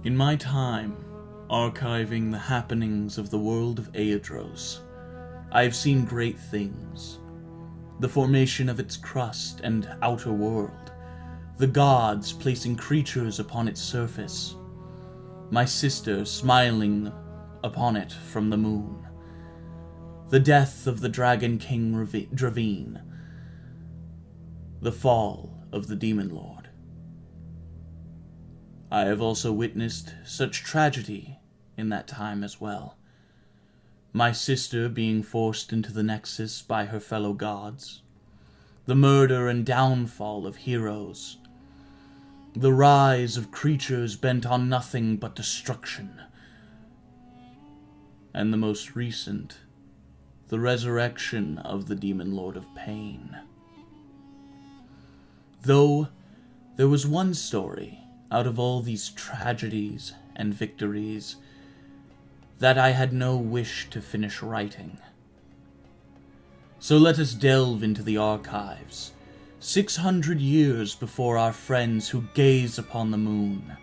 In my time, archiving the happenings of the world of Aeidros, I have seen great things. The formation of its crust and outer world, the gods placing creatures upon its surface, my sister smiling upon it from the moon, the death of the Dragon King Dravine, the fall of the Demon Lord. I have also witnessed such tragedy in that time as well. My sister being forced into the Nexus by her fellow gods, the murder and downfall of heroes, the rise of creatures bent on nothing but destruction, and the most recent, the resurrection of the Demon Lord of Pain. Though there was one story out of all these tragedies and victories that I had no wish to finish writing. So let us delve into the archives, 600 years before our friends who gaze upon the moon,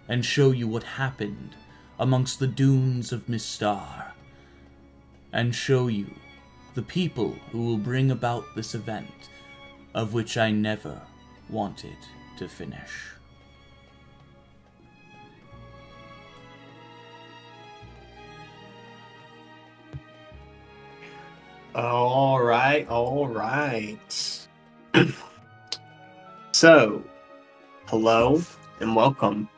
and show you what happened amongst the dunes of Mystar, and show you the people who will bring about this event, of which I never wanted to finish. All right. So, hello and welcome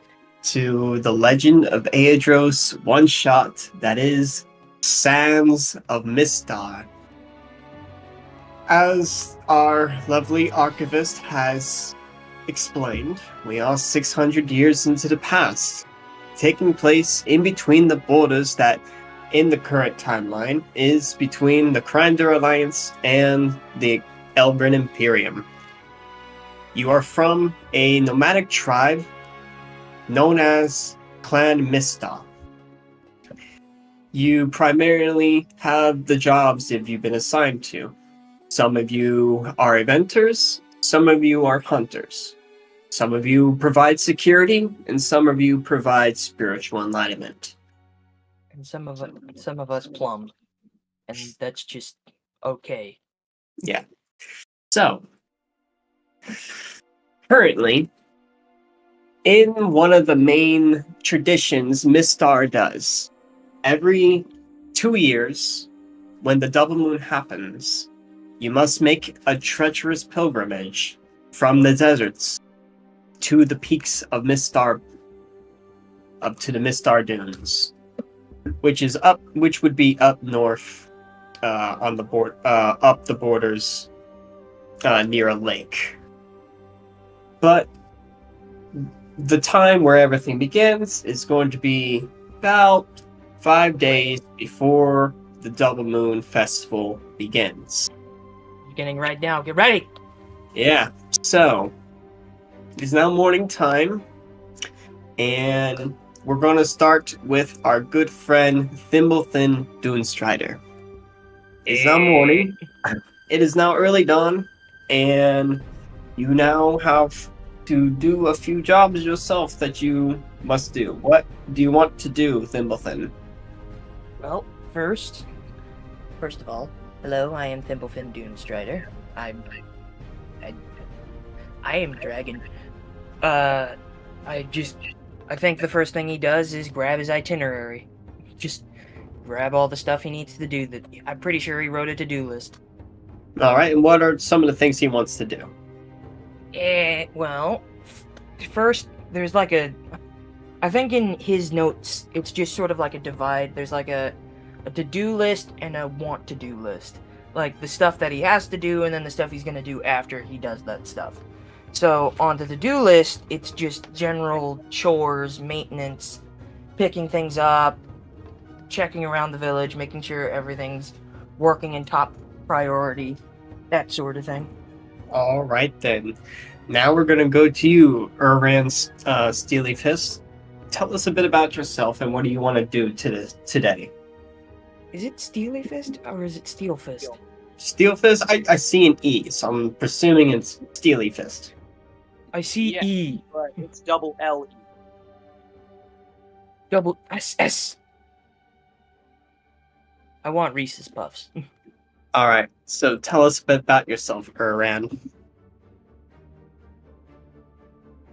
to the Legend of Aeidros one-shot that is Sands of Mystar. As our lovely archivist has explained, we are 600 years into the past, taking place in between the borders that in the current timeline is between the Krandor Alliance and the Elbrin Imperium. You are from a nomadic tribe known as Clan Mystar. You primarily have the jobs that you've been assigned to. Some of you are eventers, some of you are hunters. Some of you provide security, and some of you provide spiritual enlightenment. And some of us plumb, and that's just okay. Yeah. So, currently, in one of the main traditions Mystar does, every 2 years, when the double moon happens, you must make a treacherous pilgrimage from the deserts to the peaks of Mystar, up to the Mystar Dunes, which would be up north, on the board, up the borders, near a lake. But the time where everything begins is going to be about 5 days before the Double Moon Festival begins. Beginning right now. Get ready! Yeah, so it is now morning time, and we're going to start with our good friend Thimblethin Dunestrider. It's now morning. It is now early dawn, and you now have to do a few jobs yourself that you must do. What do you want to do, Thimblethin? Well, first of all, hello, I am Thimblefin Dunestrider. I am Dragon. I think the first thing he does is grab his itinerary. Just grab all the stuff he needs to do. That I'm pretty sure he wrote a to-do list. All right, and what are some of the things he wants to do? Well, first, there's like I think in his notes, it's just sort of like a divide. There's like a to-do list and a want-to-do list. Like the stuff that he has to do and then the stuff he's going to do after he does that stuff. So on the to-do list, it's just general chores, maintenance, picking things up, checking around the village, making sure everything's working in top priority, that sort of thing. All right, then. Now we're going to go to you, Urran's Steely Fist. Tell us a bit about yourself and what do you want to do today? Is it Steely Fist or is it Steel Fist? Steel Fist? I see an E, so I'm presuming it's Steely Fist. I see E. But it's double L-E. Double SS. I want Reese's Puffs. All right. So tell us a bit about yourself, Uran.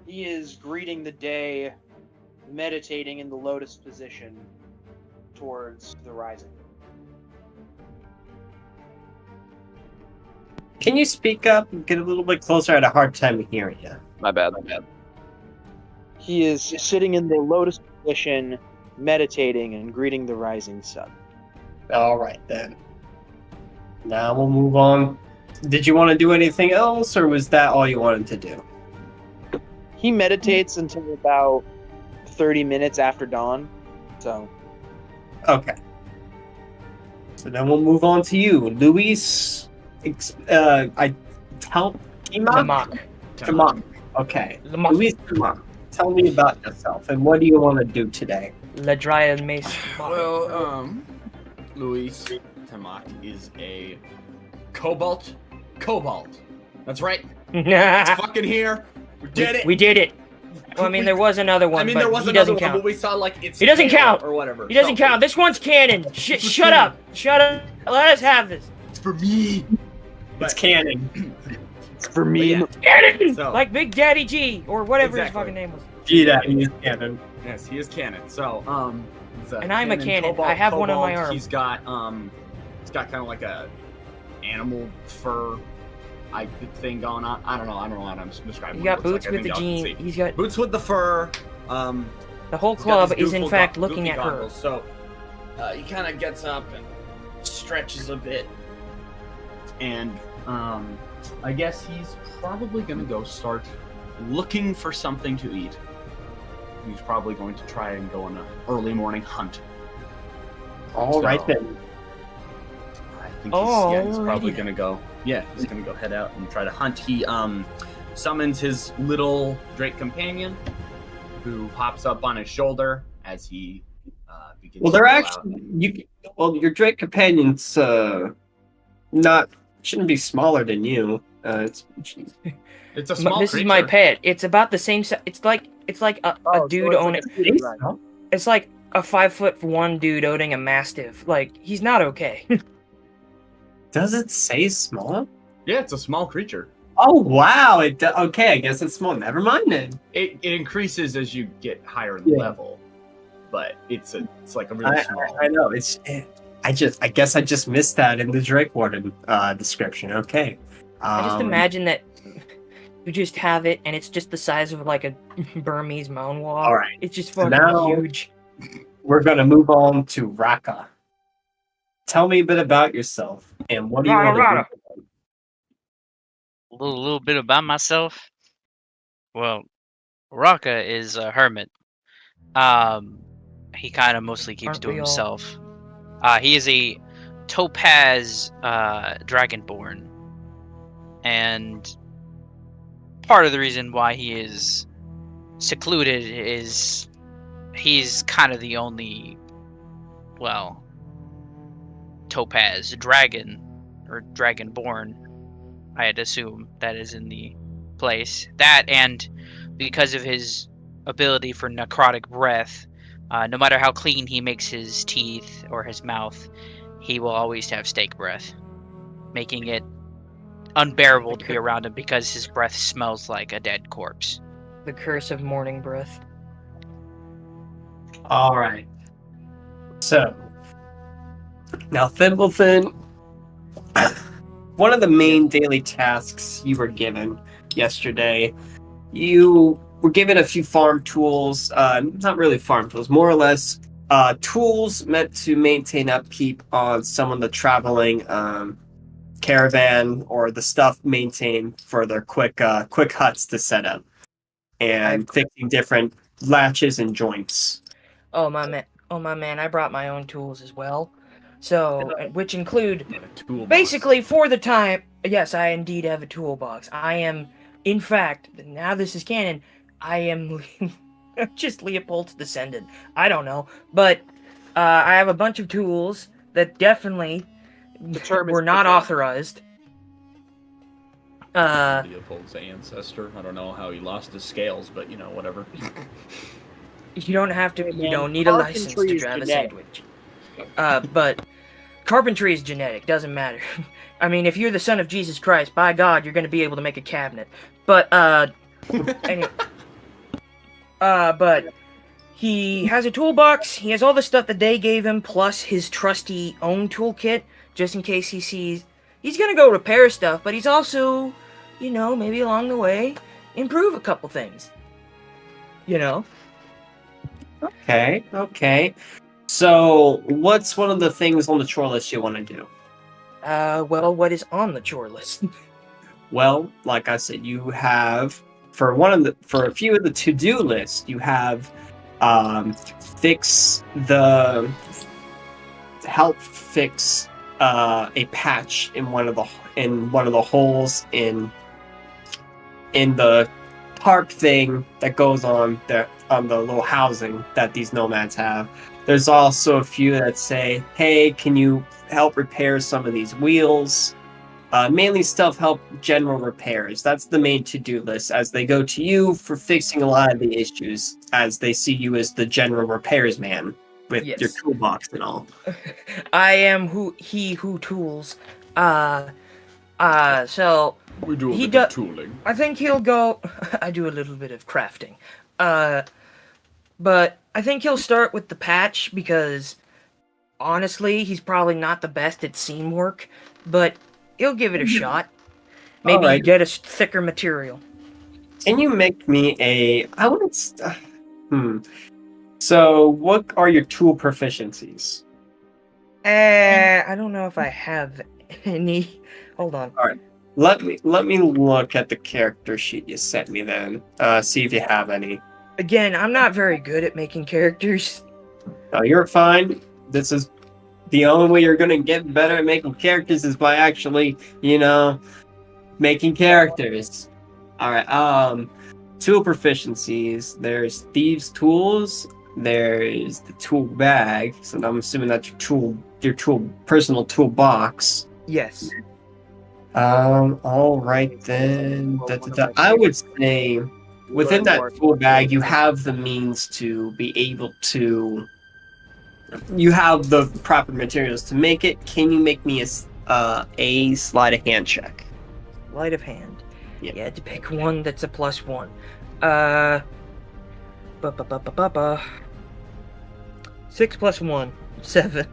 He is greeting the day, meditating in the lotus position towards the rising. Can you speak up and get a little bit closer? I had a hard time hearing you. My bad. He is sitting in the lotus position, meditating and greeting the rising sun. All right, then. Now we'll move on. Did you want to do anything else, or was that all you wanted to do? He meditates until about 30 minutes after dawn. So. Okay. So then we'll move on to you, Luis. Tamak. Okay. Luis Tamak. Tell me about yourself and what do you want to do today? Ledriel Mace. Well, Luis Tamak is a cobalt. That's right. It's fucking here. We did it. We did it. Well, I mean, there was another one. I mean, but there was he another doesn't one, count. but we saw like it's. He doesn't count or whatever. He doesn't count. This one's canon. Shut up. Shut up. Let us have this. It's for me. It's canon. It's for me. Yeah. Canon. So, Like Big Daddy G or whatever his Exactly. fucking name was. Yeah, he is canon. yes, he is canon. So, he's And I'm a cannon. Cobalt, I have one on my cobalt. arm. He's got kind of like a animal fur thing going on. I don't know what I'm describing. He got what it looks boots like. I with the think y'all can jean. see. He's got Boots with the fur. the whole He's got club these is in goofy fact go- looking goofy at her. goggles. So he kind of gets up and stretches a bit, and I guess he's probably gonna go start looking for something to eat. He's probably going to try and go on an early morning hunt. All right So- then. I think he's probably Alrighty. gonna go. Yeah, he's gonna go head out and try to hunt. He summons his little Drake companion, who hops up on his shoulder as he begins. Well, to they're go out. actually your Drake companion's shouldn't be smaller than you. It's a small This creature. is my pet. It's about the same size. It's like a dude owning. It's like a 5'1" dude owning a mastiff. Like, he's not okay. Does it say small? Yeah, it's a small creature. Oh wow! Okay, I guess it's small. Never mind then. It increases as you get higher in Yeah. level, but it's like a really small. I know I guess I just missed that in the Drake Warden description. Okay. I just imagine that you just have it, and it's just the size of like a Burmese mound wall. All right. It's just So fucking now- huge. We're gonna move on to Raka. Tell me a bit about yourself and what do you want to do? A little bit about myself. Well, Raka is a hermit. He kind of mostly keeps Aren't to we all? himself. He is a topaz dragonborn, and part of the reason why he is secluded is he's kind of the only, well, topaz dragon or dragonborn, I'd assume, that is in the place. That, and because of his ability for necrotic breath, no matter how clean he makes his teeth or his mouth, he will always have stake breath, making it unbearable to be around him because his breath smells like a dead corpse. The curse of morning breath. All right. So now, Thimbleton, one of the main daily tasks you were given yesterday, you were given a few farm tools. Not really farm tools, more or less tools meant to maintain upkeep on some of the traveling caravan or the stuff maintained for their quick huts to set up and fixing different latches and joints. Oh my man! I brought my own tools as well. So, which include Toolbox. basically for the time. Yes, I indeed have a toolbox. I am, in fact, now this is canon. I am just Leopold's descendant. I don't know, but I have a bunch of tools that definitely were not authorized. Leopold's ancestor. I don't know how he lost his scales, but whatever. You don't have to. You And don't need a license carpentry to is drive a genetic. sandwich. But carpentry is genetic. Doesn't matter. I mean, if you're the son of Jesus Christ, by God, you're going to be able to make a cabinet. But anyway. But he has a toolbox. He has all the stuff that they gave him, plus his trusty own toolkit, just in case he sees. He's gonna go repair stuff, but he's also, you know, maybe along the way, improve a couple things. You know? Okay, okay. So, what's one of the things on the chore list you want to do? Well, what is on the chore list? Well, like I said, you have for a few of the to-do lists, you have help fix a patch in one of the holes in the tarp thing that goes on the little housing that these nomads have. There's also a few that say, hey, can you help repair some of these wheels? Mainly help general repairs. That's the main to-do list, as they go to you for fixing a lot of the issues, as they see you as the general repairs man with Yes. your toolbox and all. I am he who tools. So We do a He bit of do- tooling. I think he'll go. I do a little bit of crafting. But I think he'll start with the patch because honestly, he's probably not the best at seam work, but he'll give it a shot. Maybe Alright. get a thicker material. Can you make me I wouldn't... So, what are your tool proficiencies? I don't know if I have any. Hold on. Let me look at the character sheet you sent me then. See if you have any. Again, I'm not very good at making characters. No, you're fine. This is the only way you're gonna get better at making characters is by actually, making characters. Alright, tool proficiencies. There's thieves' tools. There's the tool bag. So I'm assuming that's your personal toolbox. Yes. All right then. I would say within that tool bag, you have the means to be able to. You have the proper materials to make it. Can you make me a sleight of hand check? Sleight of hand. Yeah. You had to pick one that's a +1. 6 + 1, 7.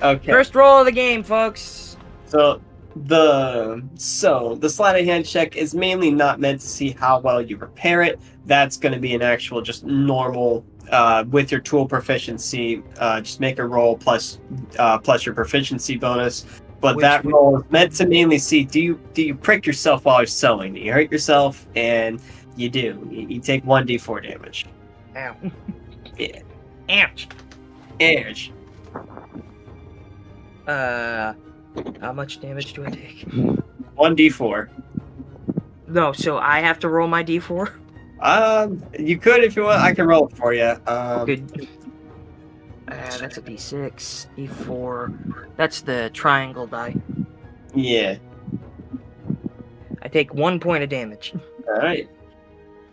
Okay. First roll of the game, folks. So the sleight of hand check is mainly not meant to see how well you repair it. That's going to be an actual just normal with your tool proficiency. Just make a roll plus your proficiency bonus. But that roll is meant to mainly see do you prick yourself while you're sewing? Do you hurt yourself? And you do. You take 1d4 damage. Ow. Yeah. Ouch. Damage. How much damage do I take? 1d4. No, so I have to roll my d4? You could if you want. I can roll it for you. Good. That's a d6, d4. That's the triangle die. Yeah. I take 1 point of damage.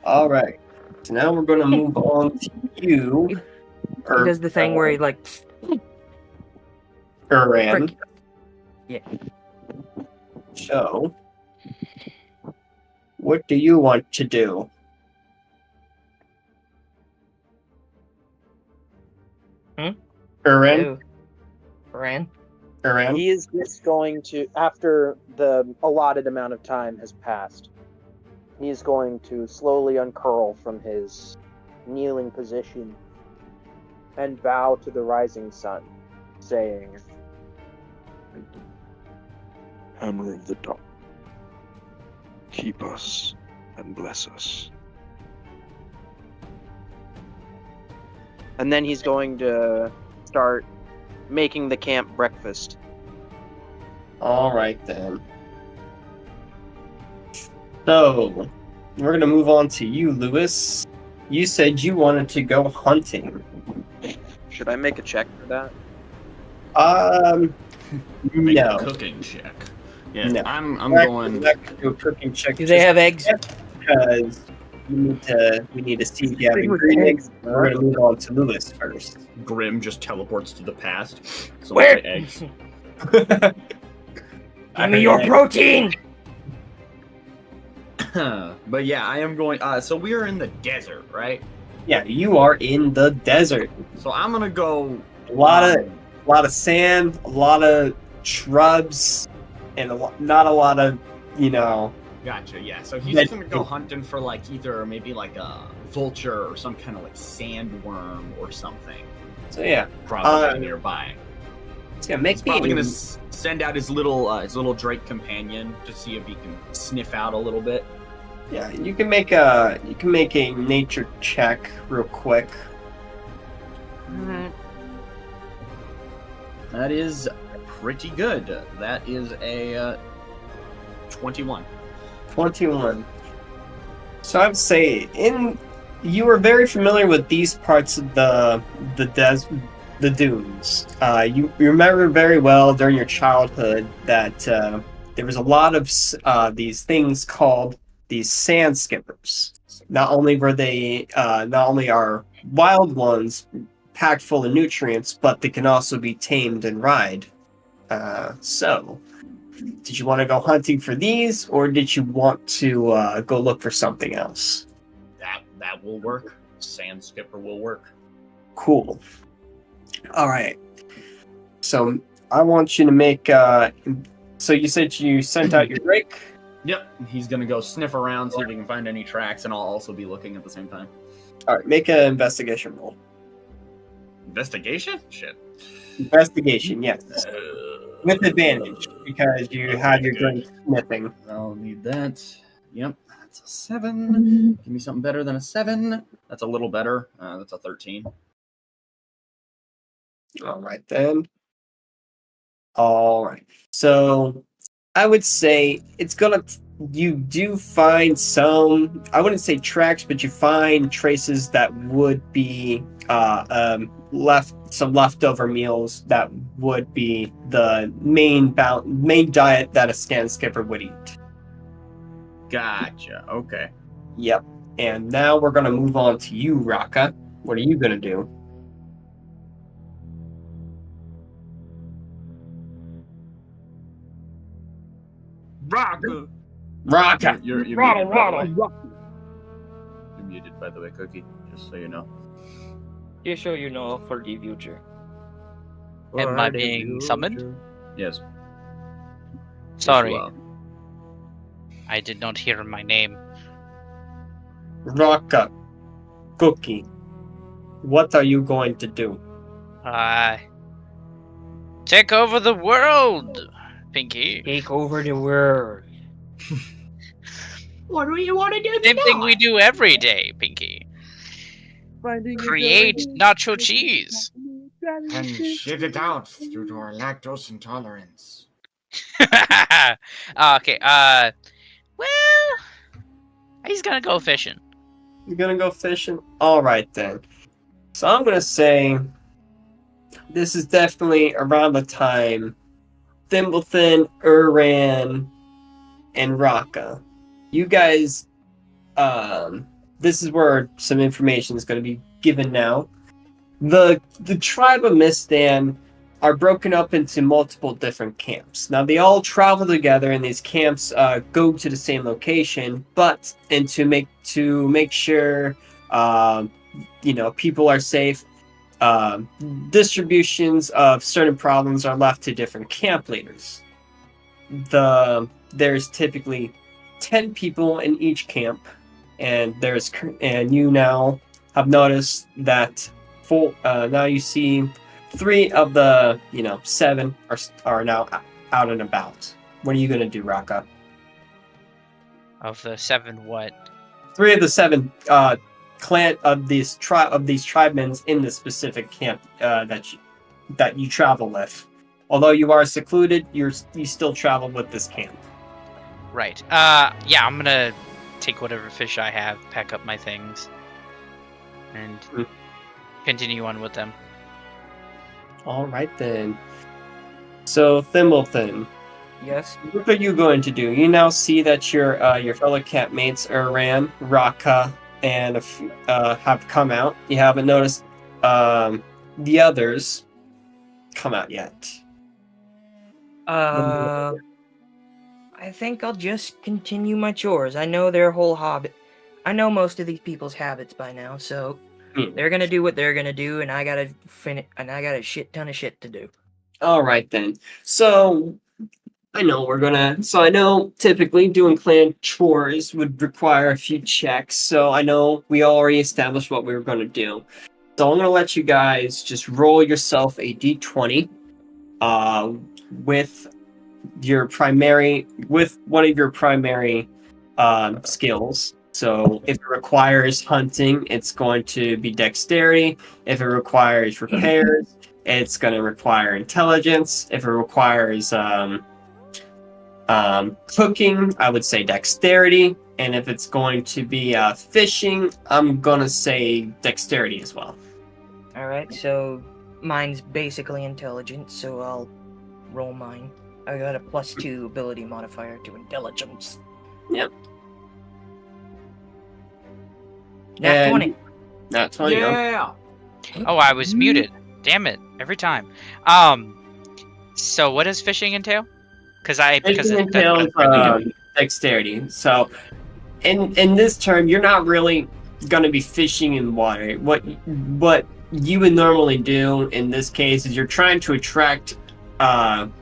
All right. So now we're going to move on to you. He does the thing where he like. Uran. Frick. Yeah. So, what do you want to do? Uran? Uran? Uran? He is just going to, after the allotted amount of time has passed, he is going to slowly uncurl from his kneeling position and bow to the rising sun, saying, Hammer of the Dawn, keep us and bless us. and then he's going to start making the camp breakfast. All right, then. So, we're going to move on to you, Lewis. You said you wanted to go hunting. Should I make a check for that? Make No. a cooking check. Yeah, No. I'm We're going. not gonna do a cooking check. Do they have eggs? Because we need to see if you have ingredients. We're gonna move on to Lewis first. Grim just teleports to the past. So Where? say eggs. Give me your protein! But yeah, I am going. So we are in the desert, right? Yeah, you are in the desert. So I'm gonna go. A lot of sand, a lot of shrubs, and not a lot of, Gotcha. Yeah. So he's just gonna go hunting for like either maybe like a vulture or some kind of like sandworm or something. So yeah, probably nearby. So yeah, he's probably gonna send out his little Drake companion to see if he can sniff out a little bit. Yeah, you can make a nature check real quick. That is pretty good. That is a 21. 21. So I would say you are very familiar with these parts of the dunes. You remember very well during your childhood that there was a lot of these things called these sand skippers. Not only are wild ones packed full of nutrients, but they can also be tamed and ride. So, did you want to go hunting for these, or did you want to go look for something else? That will work. Sand skipper will work. Cool. All right. So I want you to make. So you said you sent out your Drake. Yep, he's gonna go sniff around, see if he can find any tracks, and I'll also be looking at the same time. All right, make an investigation roll. Investigation? Shit. Investigation, yes. With advantage, because you had your Drake sniffing. I'll need that. Yep, that's a 7. Give me something better than a 7. That's a little better. That's a 13. All right, then. All right. So I would say you do find some, I wouldn't say tracks, but you find traces that would be some leftover meals that would be the main diet that a sand skipper would eat. Gotcha. Okay. Yep. And now we're going to move on to you, Raka. What are you going to do? Raka! You're muted, by the way. You're muted, by the way, Cookie. Just so you know. Just so you know, for the future. Am I being summoned? Yes. Sorry. Yes, I did not hear my name. Raka. Cookie. What are you going to do? Take over the world, Pinky. Take over the world. What do you want to do? Same thing we do every day, Pinky. Create nacho cheese. And shit it out due to our lactose intolerance. Okay, well, he's gonna go fishing. You're gonna go fishing? Alright then. So I'm gonna say this is definitely around the time Thimblethin, Uran, and Raka. You guys, this is where some information is going to be given now. The tribe of Mystar are broken up into multiple different camps. Now they all travel together, and these camps go to the same location. But to make sure people are safe, distributions of certain problems are left to different camp leaders. There's typically 10 people in each camp, and you now have noticed that now you see 3 of the 7 are now out and about. What are you gonna do, Raka? Of the 7 what? 3 of the 7 clan of these tribesmen in the specific camp that you travel with. Although you are secluded, you still travel with this camp. Right. Yeah, I'm gonna take whatever fish I have, pack up my things, and continue on with them. All right then. So Thimblethin, Yes. what are you going to do? You now see that your fellow campmates Uran, Raka, and have come out. You haven't noticed the others come out yet. I think I'll just continue my chores. I know their whole habit. I know most of these people's habits by now, so they're gonna do what they're gonna do, and I gotta finish. And I got a shit ton of shit to do. All right then. So I know typically doing clan chores would require a few checks. So I know we already established what we were going to do. So I'm going to let you guys just roll yourself a d20 with one of your primary skills. So if it requires hunting, it's going to be dexterity. If it requires repairs, it's going to require intelligence. If it requires cooking, I would say dexterity. And if it's going to be fishing, I'm going to say dexterity as well. Alright, so mine's basically intelligence, so I'll roll mine. I got a +2 ability modifier to intelligence. Yep. Nat 20. Nat 20. Yeah. Oh, I was muted. Damn it! Every time. So what does fishing entail? Fishing entails dexterity. So, in this term, you're not really going to be fishing in water. What you would normally do in this case is you're trying to attract some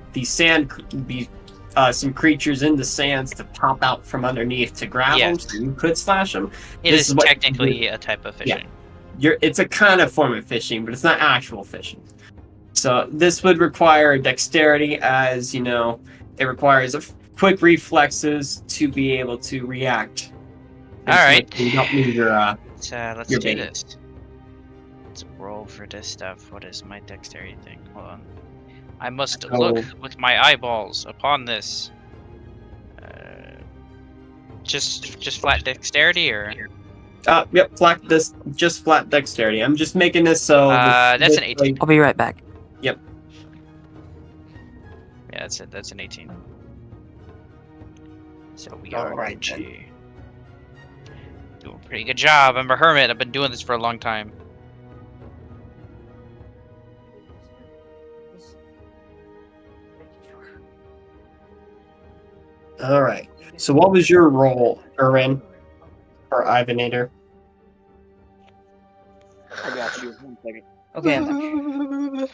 creatures in the sands to pop out from underneath to grab them, so you could slash them. It is technically a type of fishing. Yeah. It's a kind of form of fishing, but it's not actual fishing. So this would require dexterity, as you know. It requires quick reflexes to be able to react. All right. Let's do this. Let's roll for this stuff. What is my dexterity thing? Hold on. I must look with my eyeballs upon this. Just flat dexterity, or? Yep, just flat dexterity. I'm just making this so. That's an 18. I'll be right back. Yep. Yeah, that's it. That's an 18. So we All are right, doing a pretty good job. I'm a hermit. I've been doing this for a long time. All right. So what was your role, Urin, or Ivanator? I got you. 1 second. Okay, I'm back.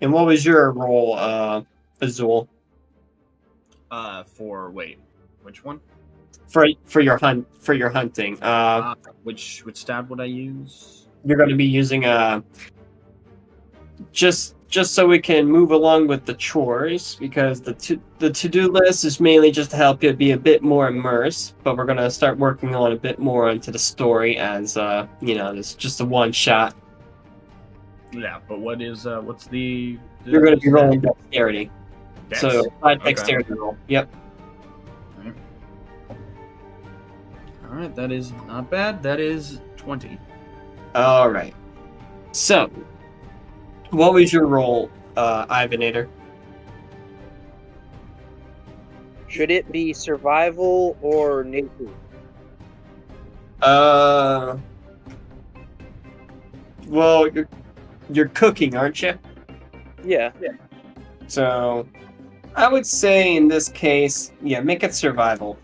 And what was your role, Azul? Which one? For your hunting. Which stab would I use? You're going to be using just so we can move along with the chores, because the to-do list is mainly just to help you be a bit more immersed, but we're going to start working on a bit more into the story, as it's just a one shot. Yeah, but what's the You're going to be rolling dexterity. Dex? So Okay. dexterity roll. Yep. All right, that is not bad. That is 20. All right. So, what was your role, Ivanator? Should it be survival or nature? Well, you're cooking, aren't you? Yeah. So, I would say in this case, make it survival.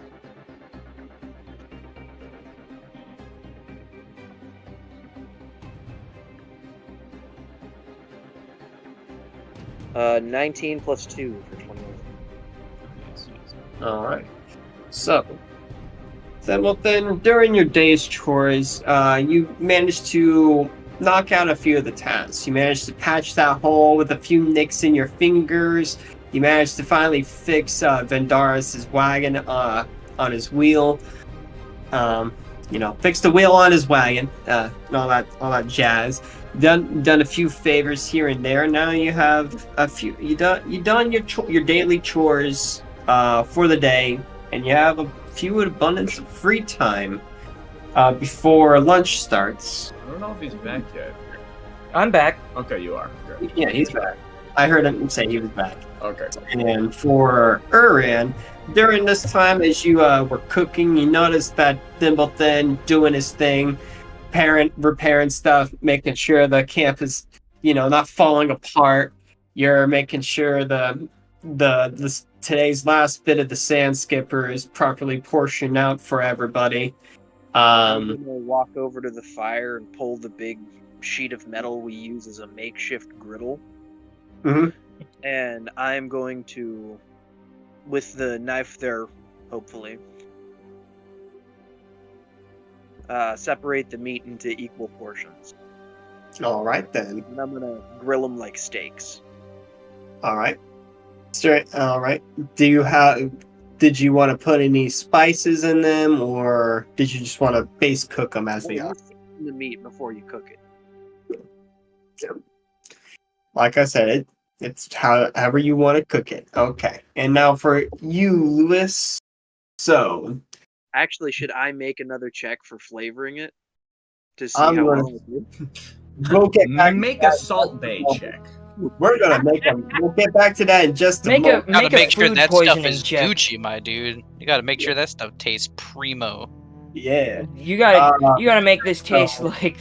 Uh, 19 plus 2 for 21. All right. So, then during your day's chores, you managed to knock out a few of the tasks. You managed to patch that hole with a few nicks in your fingers. You managed to finally fix Vendaris' wagon on his wheel. Fix the wheel on his wagon, and all that jazz. Done a few favors here and there. Now you have a few. You done your daily chores for the day, and you have a few abundance of free time before lunch starts. I don't know if he's back yet. I'm back. Okay, you are. Good. Yeah, he's back. I heard him say he was back. Okay. And for Uran, during this time as you were cooking, you noticed that Thimbleton doing his thing, repairing stuff, making sure the camp is, not falling apart. You're making sure today's last bit of the sand skipper is properly portioned out for everybody. I'm gonna walk over to the fire and pull the big sheet of metal we use as a makeshift griddle. Mhm. And I'm going to, with the knife there, hopefully, separate the meat into equal portions. All right then. And I'm gonna grill them like steaks. All right. All right. Did you want to put any spices in them, or did you just want to base cook them as they are? Season the meat before you cook it. Like I said, it's however you want to cook it. Okay. And now for you, Lewis. So, Actually, should I make another check for flavoring it to see I'm how gonna- well it did? we'll get back. Make a Salt Bay check. We're gonna make them. We'll get back to that in just a Make moment. a Gotta make make a sure food that stuff poisoning is check. Gucci, my dude. You gotta make sure that stuff tastes primo. Yeah. You gotta make this taste so- like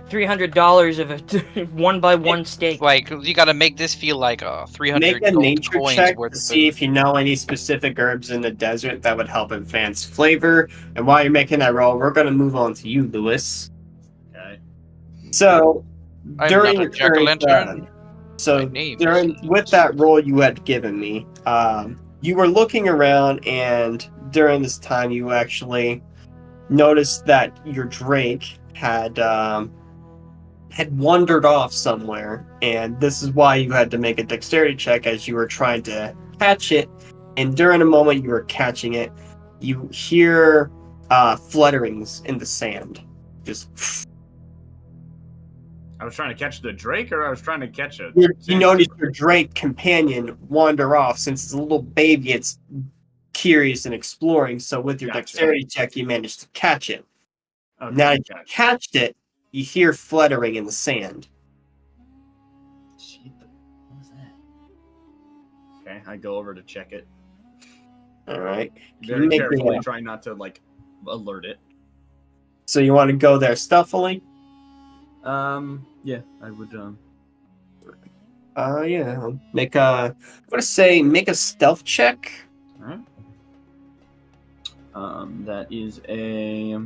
$300 of a 1x1 steak. Like, you gotta make this feel like 300 Make a gold nature coins check worth to of see food. if you know any specific herbs in the desert that would help advance flavor. And while you're making that roll, we're gonna move on to you, Lewis. Okay. So I'm during not a the current, jack-o'-lantern. so My name with is- that roll you had given me, you were looking around, and during this time you actually noticed that your drake had wandered off somewhere, and this is why you had to make a dexterity check as you were trying to catch it. And during the moment you were catching it, you hear flutterings in the sand. Just I was trying to catch the drake, or I was trying to catch a. you notice your drake companion wander off. Since it's a little baby, it's curious and exploring. So with your Gotcha. dexterity check, you managed to catch it. Okay, Now that you gotcha. catched it, you hear fluttering in the sand. Shit, what was that? Okay, I go over to check it. All right. Very make carefully, a- trying not to alert it. So you want to go there stealthily? Yeah, I would. Yeah. Make a. I'm gonna say make a stealth check. Alright. That is a.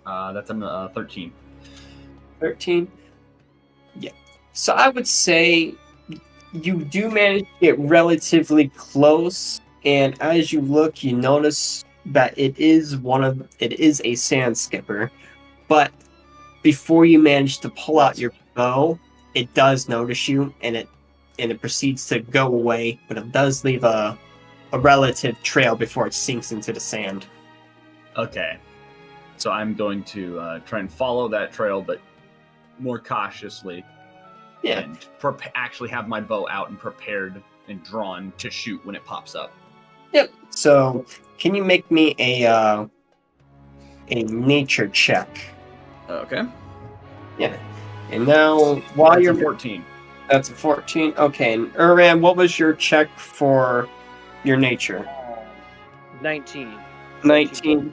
That's a 13. 13. Yeah. So I would say you do manage to get relatively close, and as you look, you notice that it is a sand skipper, but before you manage to pull out your bow, it does notice you, and it proceeds to go away, but it does leave a relative trail before it sinks into the sand. Okay. So I'm going to try and follow that trail, but more cautiously. Yeah. And actually have my bow out and prepared and drawn to shoot when it pops up. Yep. So, can you make me a nature check? Okay. Yeah. And now, while That's you're a 14. that's a 14. Okay. And Uran, what was your check for your nature? 19. 19.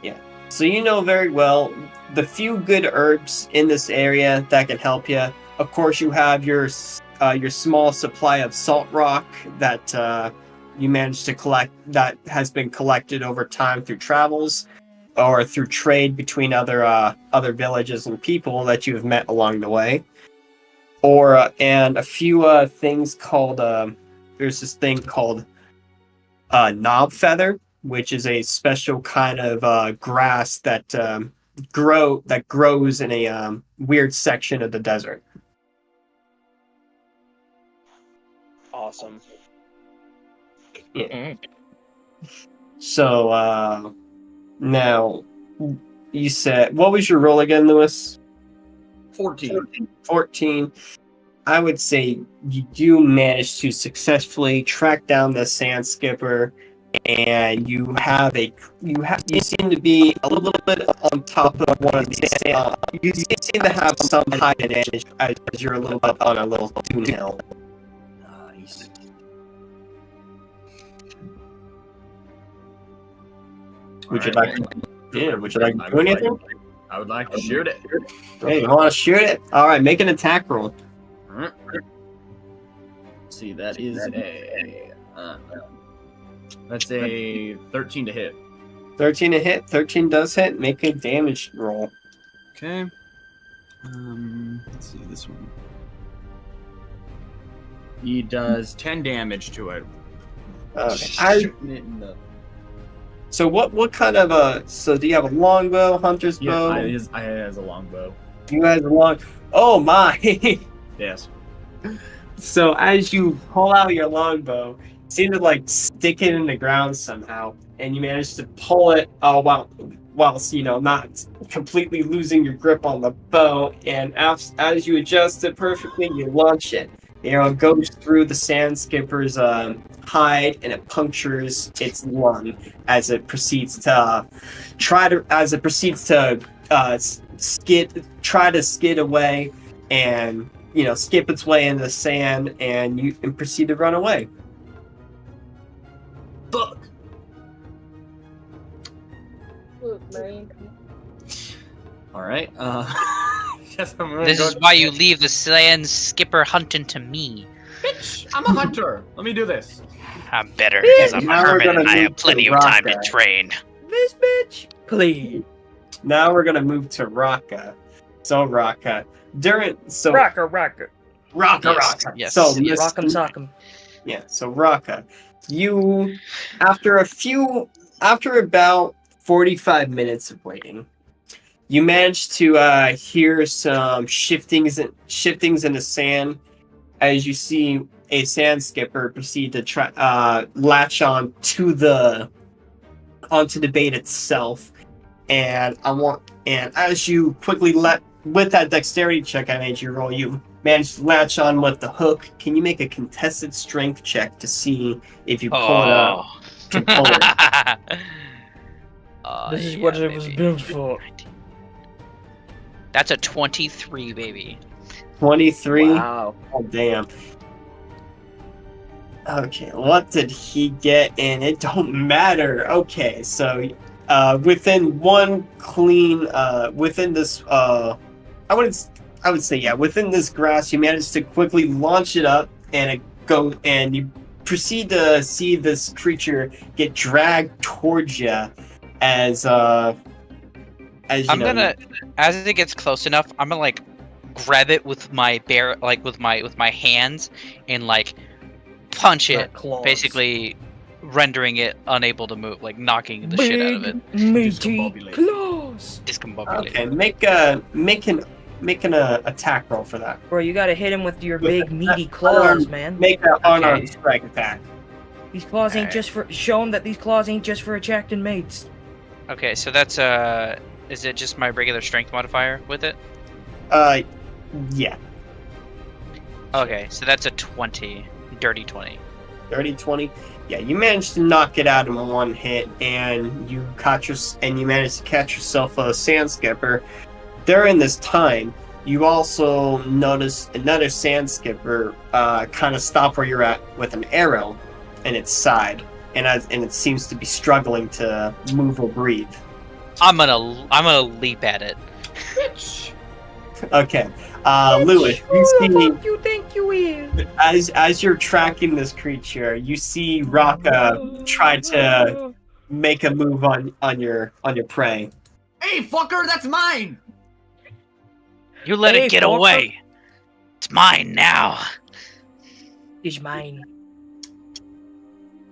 Yeah. So you know very well the few good herbs in this area that can help you. Of course, you have your small supply of salt rock that you managed to collect, that has been collected over time through travels or through trade between other villages and people that you have met along the way. Or and a few things called there's this thing called knob feather, which is a special kind of grass that grows in a weird section of the desert. Awesome. So now you said, what was your roll again, Lewis? 14. 14. I would say you do manage to successfully track down the sand skipper and you seem to be a little bit on top of one of these. You seem to have some high advantage as you're a little bit on a little dune hill. Nice. Would you Alright, like? Yeah. Would you like to I do would anything? I would like to shoot it. Hey, you want to shoot it? All right, make an attack roll. Alright. Let's see, that is that's a 13 to hit. 13 to hit. 13 does hit. Make a damage roll. Okay. Let's see this one. He does 10 damage to it. Okay. Shooting it in the... So what kind of so do you have a longbow, hunter's bow? Yeah, I has a longbow. You guys have a long. Oh my! Yes. So as you pull out your longbow, you seem to like stick it in the ground somehow, and you manage to pull it whilst not completely losing your grip on the bow. And as you adjust it perfectly, you launch it. It goes through the sand skipper's hide, and it punctures its lung as it proceeds to skid away, and skip its way into the sand, and proceed to run away. Fuck. Look, man. All right. Yes, I'm gonna This go is why you leave the sand skipper hunting to me. Bitch, I'm a hunter. Let me do this. I'm better because I'm a Now we're hermit gonna and I move have plenty to of time to Raka. train. This bitch, please. Now we're gonna move to Raka. So Raka, Rocker. Raka. Yes, So yes. Rock'em sock'em. Yeah, so Raka, you after about 45 minutes of waiting, you manage to hear some shiftings in the sand as you see a sand skipper proceed to try latch on to onto the bait itself, and as you quickly with that dexterity check I made you roll, you managed to latch on with the hook. Can you make a contested strength check to see if you pull it up? Can pull it. This is what it was built for. That's a 23, baby. 23. Wow. Oh damn. Okay, what did he get in? It don't matter. Okay, so within one clean within this I would say yeah, within this grass you managed to quickly launch it up, and you proceed to see this creature get dragged towards you as as it gets close enough, I'm gonna like grab it with my with my hands and like punch it, basically rendering it unable to move, like knocking the shit out of it. Meaty claws. Discombobulated. Okay, make an attack roll for that. Bro, you gotta hit him with your big meaty claws, man. Make that unarmed strike attack. These claws ain't just for. Show him that these claws ain't just for attracting mates. Okay, so that's is it just my regular strength modifier with it? Yeah. Okay, so that's a 20, dirty 20. Dirty 20. Yeah, you managed to knock it out in one hit, and you managed to catch yourself a sand skipper. During this time, you also notice another sand skipper kind of stop where you're at with an arrow in its side, and it seems to be struggling to move or breathe. I'm gonna leap at it. Okay, Lewis, Who you think you is? as you're tracking this creature, you see Raka try to make a move on your prey. Hey, fucker, that's mine! You let Hey, it get fucker. away. It's mine now. It's mine.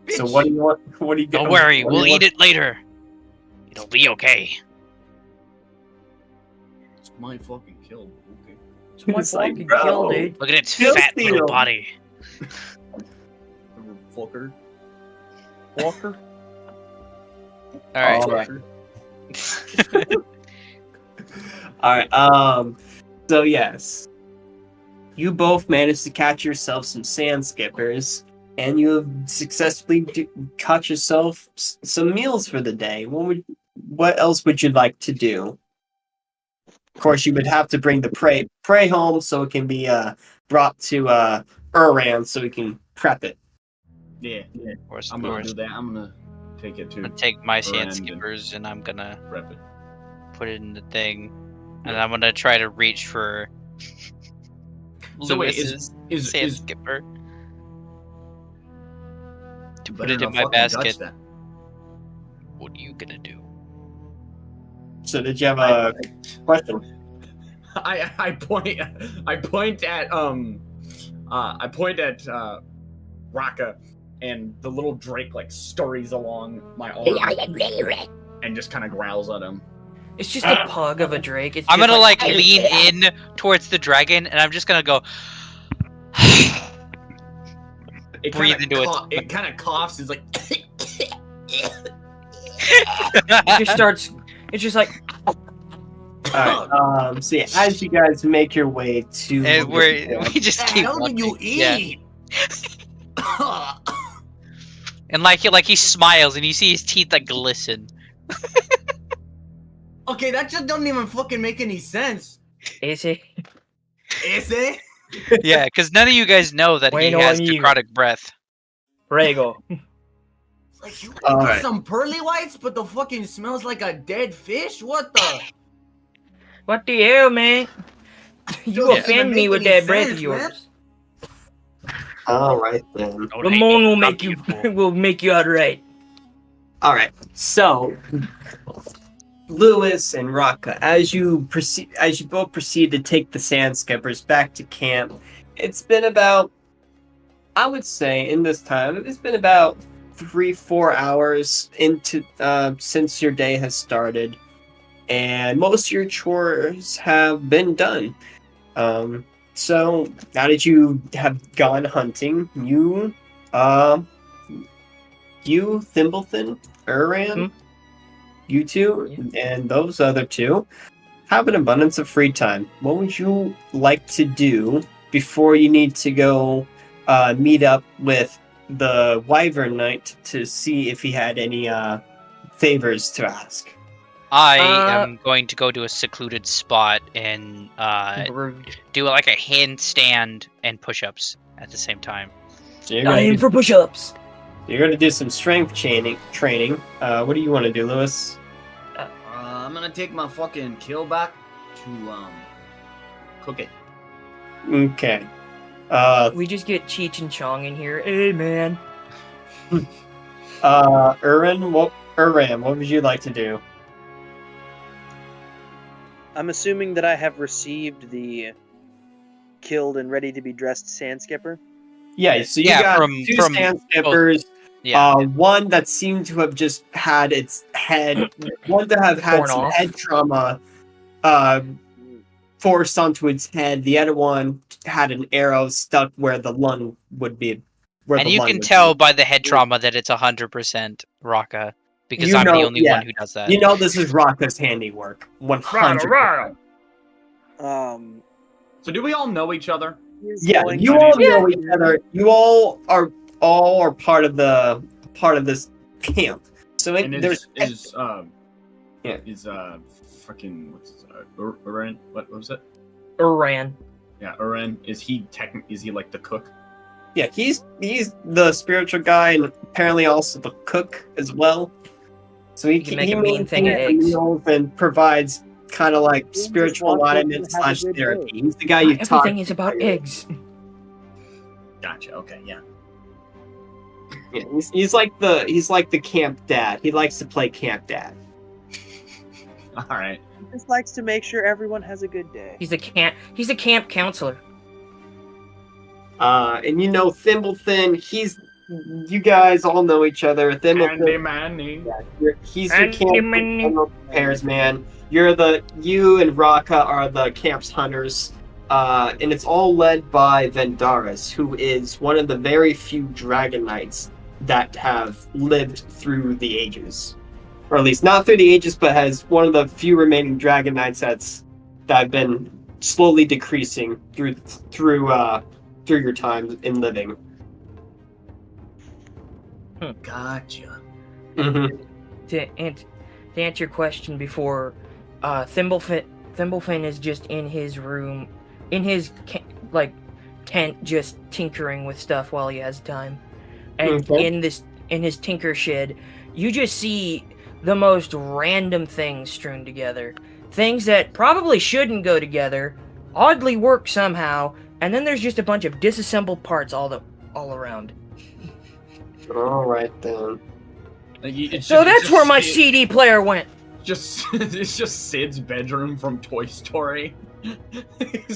So what do you want? What do you? Don't worry, we'll eat it later. It'll be okay. It's my fucking kill. Okay. It's my It's like, fucking bro. kill, dude. Look at its Kill fat steal. little body. Fucker. Walker. All right. All right. All right. So yes, you both managed to catch yourself some sand skippers, and you have successfully caught yourself some meals for the day. What else would you like to do? Of course, you would have to bring the prey home so it can be brought to Uran so we can prep it. Yeah. Of course, I'm gonna do that. I'm gonna take it to. I'm gonna take my Uran sand and skippers and I'm gonna prep it. put it in the thing, and I'm gonna try to reach for So wait, Lewis's is sand is skipper to you put better it in not my fucking touch basket. that. What are you gonna do? So did you have a question? I point at Raka, and the little drake like scurries along my arm and just kind of growls at him. It's just a pug of a drake. It's I'm just gonna like lean in towards the dragon, and I'm just gonna go. It Breathe kinda into it. It kind of coughs. It's like. It just starts. It's just like. Alright, so yeah, as you guys make your way to And we just The keep hell did you walking. Yeah. eat? And like he smiles, and you see his teeth like glisten. Okay, that just doesn't even fucking make any sense. Is it? Is it? Yeah, because none of you guys know that he Bueno, has amigo. necrotic breath. Prego. Like you Alright. some pearly whites, but the fucking smells like a dead fish. What the? What the hell, man? You Doesn't offend even me make with any that breath sense, of yours. Alright then. Don't hate Ramon me, will I'm make you beautiful. will make you alright. Alright, so Lewis and Raka, as you both proceed to take the sand skippers back to camp, it's been about, I would say, in this time, it's been about 3-4 hours into since your day has started, and most of your chores have been done. So now that you have gone hunting, you Thimbleton, Uran, you two, and those other two have an abundance of free time. What would you like to do before you need to go meet up with the Wyvern Knight to see if he had any favors to ask? I am going to go to a secluded spot and Rude. do like a handstand and push-ups at the same time. So you're gonna Aim do- for push-ups. You're going to do some strength training. What do you want to do, Lewis? I'm gonna take my fucking kill back to cook it. Okay. We just get Cheech and Chong in here. Hey, man. Uran, what would you like to do? I'm assuming that I have received the killed and ready to be dressed sand skipper. Yeah, so you Yeah, got from two sand skippers. Yeah. One that seemed to have just had its head, one to have had Torn some off. head trauma forced onto its head. The other one had an arrow stuck where the lung would be. And you can tell by the head trauma that it's 100% Raka, because You I'm know- the only yeah. one who does that. You know this is Raka's handiwork. 100%. So do we all know each other? Yeah, you all know each other. You all are part of this camp. So And there's fucking what's Uran? What was it? Uran. Yeah, Uran. Is he like the cook? yeah, he's the spiritual guy and apparently also the cook as well. So he can make a mean thing of maintains eggs. meals and provides kind of like just spiritual want alignment people to have a / good therapy. day. He's the guy you talk. Everything is about eggs. Gotcha. Okay. Yeah. Yeah, he's like the camp dad. He likes to play camp dad. All right. He just likes to make sure everyone has a good day. He's a camp counselor. And you know Thimblethin, you guys all know each other. Andy Manny. He's your Andy camp Manny. repairs man. You and Raka are the camp's hunters. And it's all led by Vendaris, who is one of the very few Dragon Knights that have lived through the ages. Or at least not through the ages, but has one of the few remaining Dragon Knights that have been slowly decreasing through your time in living. Gotcha. Mm-hmm. To answer your question before, Thimblefin is just in his room, in his tent, just tinkering with stuff while he has time. And Okay. in his tinker shed, you just see the most random things strewn together. Things that probably shouldn't go together, oddly work somehow, and then there's just a bunch of disassembled parts all around. All right then. So that's where my CD player went. It's just Sid's bedroom from Toy Story.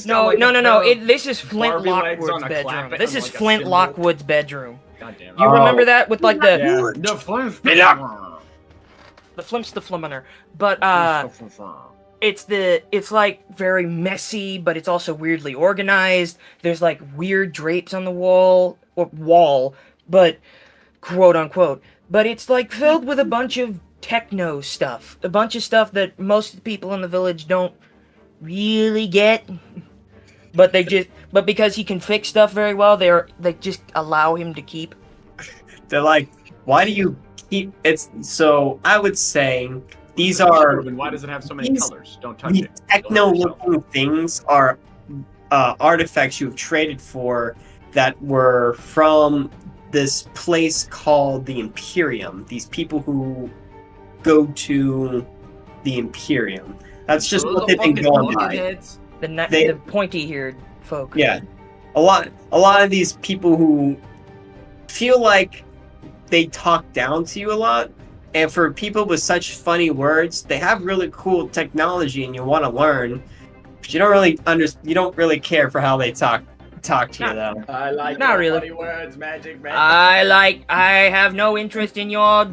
No. This is Flint Lockwood's bedroom. This is Flint Lockwood's bedroom. God damn it. You remember that with like the The Flint's the Flimps the Fliminer, but it's like very messy, but it's also weirdly organized. There's like weird drapes on the wall, but quote unquote. But it's like filled with a bunch of techno stuff, a bunch of stuff that most people in the village don't really get. But because he can fix stuff very well, they just allow him to keep. They're like, why do you keep it's so I would say these are why does it have so many colors? Don't touch these it. techno-looking things are artifacts you've traded for that were from this place called the Imperium. These people who go to the Imperium. That's just what they've been going by. The pointy-eared folk. Yeah, a lot of these people who feel like they talk down to you a lot, and for people with such funny words, they have really cool technology, and you want to learn, but you don't really care for how they talk to you though. I like Not really. funny words, magic. I have no interest in your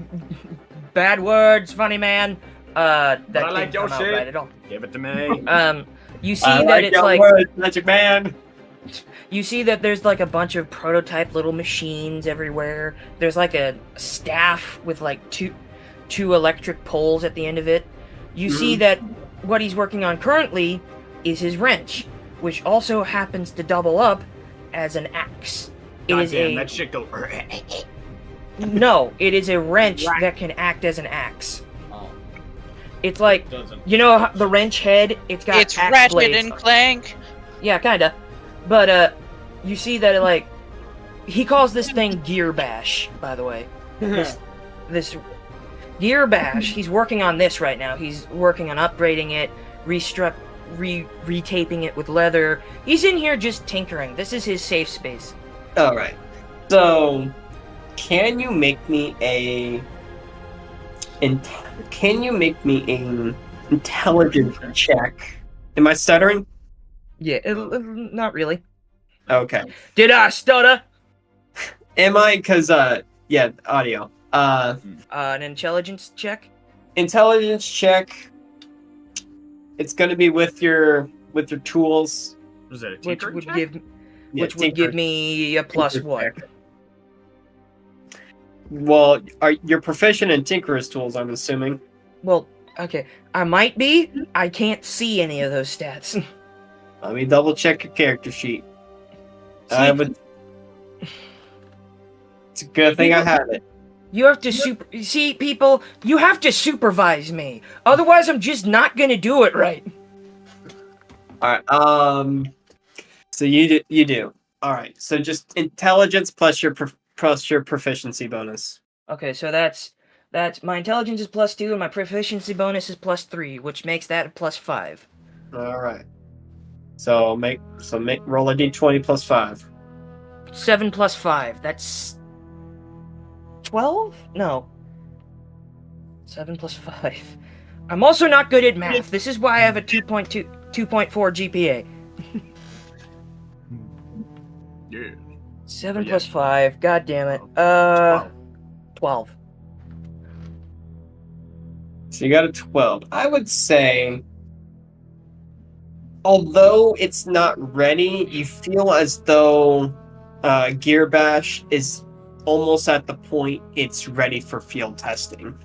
bad words, funny man. That I like your shit. right at all. Give it to me. You see that it's like words, magic man. you see that there's like a bunch of prototype little machines everywhere. There's like a staff with like two electric poles at the end of it. You see that what he's working on currently is his wrench, which also happens to double up as an axe. That shit go. No, it is a wrench that can act as an axe. It's like, you know the wrench head? It's It's axe Ratchet blades. and Clank. Yeah, kinda. But, you see that, like, he calls this thing Gear Bash, by the way. This Gear Bash, he's working on this right now. He's working on upgrading it, retaping it with leather. He's in here just tinkering. This is his safe space. Alright. So, can you make me an intelligence check? Am I stuttering? Yeah, not really. Okay. Did I stutter? Am I? Because, yeah, audio. An intelligence check? Intelligence check. It's going to be with your tools. Was that a Which tinker would check? give me a plus what? Well, you're proficient in tinkerer's tools, I'm assuming. Well, okay. I might be. I can't see any of those stats. Let me double check your character sheet. It's a good thing I have it. You have to see, people, you have to supervise me. Otherwise, I'm just not gonna do it right. Alright, so you do. Alright, so just intelligence plus your proficiency bonus. Okay, so that's my intelligence is +2 and my proficiency bonus is +3, which makes that a +5. Alright. So roll a d20 plus 5. 7 plus 5. That's 12? No. 7 plus 5. I'm also not good at math. This is why I have a 2.4 GPA. Yeah. 7 plus 5. God damn it. 12. So you got a 12. I would say, although it's not ready, you feel as though Gear Bash is almost at the point it's ready for field testing.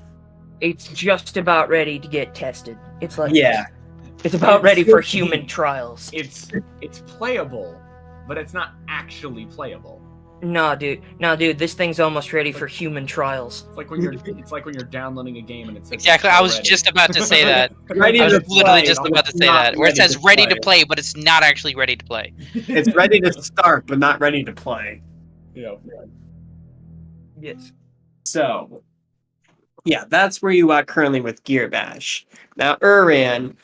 It's just about ready to get tested. It's like it's about ready for human trials. It's playable, but it's not actually playable. Nah, dude. Nah, dude. This thing's almost ready for human trials. It's like when you're downloading a game and it says Exactly. I was just about to say that. Ready I was to literally play, just but about to it's say not that. Where it ready says to ready play. to play, but it's not actually ready to play. It's ready to start, but not ready to play. Yeah. Yes. So, yeah, that's where you are currently with Gear Bash. Now, Uran,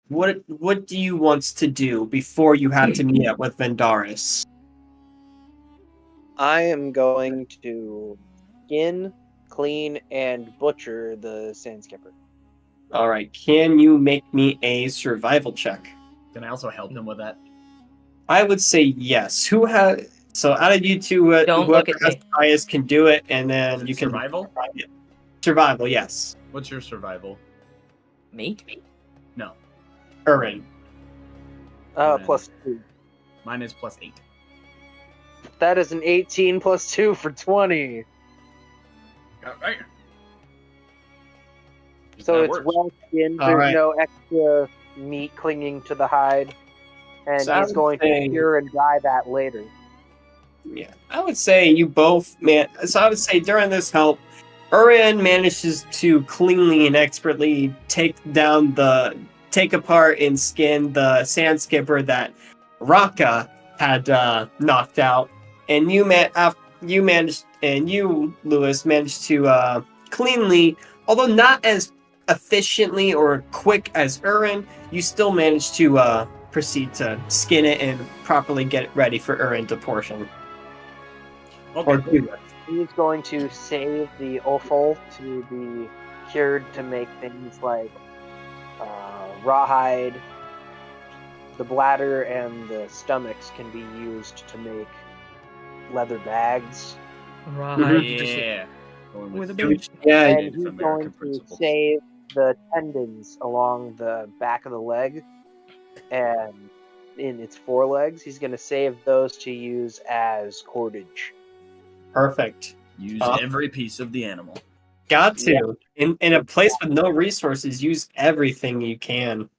what do you want to do before you have to meet up with Vendaris? I am going to skin, clean, and butcher the Sandskipper. All right, can you make me a survival check? Can I also help him with that? I would say yes. So out of you two, Don't whoever look at has me. the highest can do it, and then you can Survival? Survival, yes. What's your survival? Me? No. Uran. Plus 2. Mine is +8. That is an 18 plus 2 for 20. Alright. So That it's works. well skinned. All There's right. no extra meat clinging to the hide. And So I he's would going say- to cure and dye that later. Yeah, I would say you both, man. So I would say during this help, Uran manages to cleanly and expertly take apart and skin the sand skipper that Raka had knocked out, and you Lewis managed to cleanly, although not as efficiently or quick as Uran, you still managed to proceed to skin it and properly get it ready for Uran to portion. Okay. Or do it. He's going to save the offal to be cured to make things like rawhide. The bladder and the stomachs can be used to make leather bags. Right. Yeah. Going With a with big- Yeah, And Native he's American going to principles. save the tendons along the back of the leg and in its forelegs. He's going to save those to use as cordage. perfect. Use Uh, every piece of the animal. Got to. In a place with no resources, use everything you can.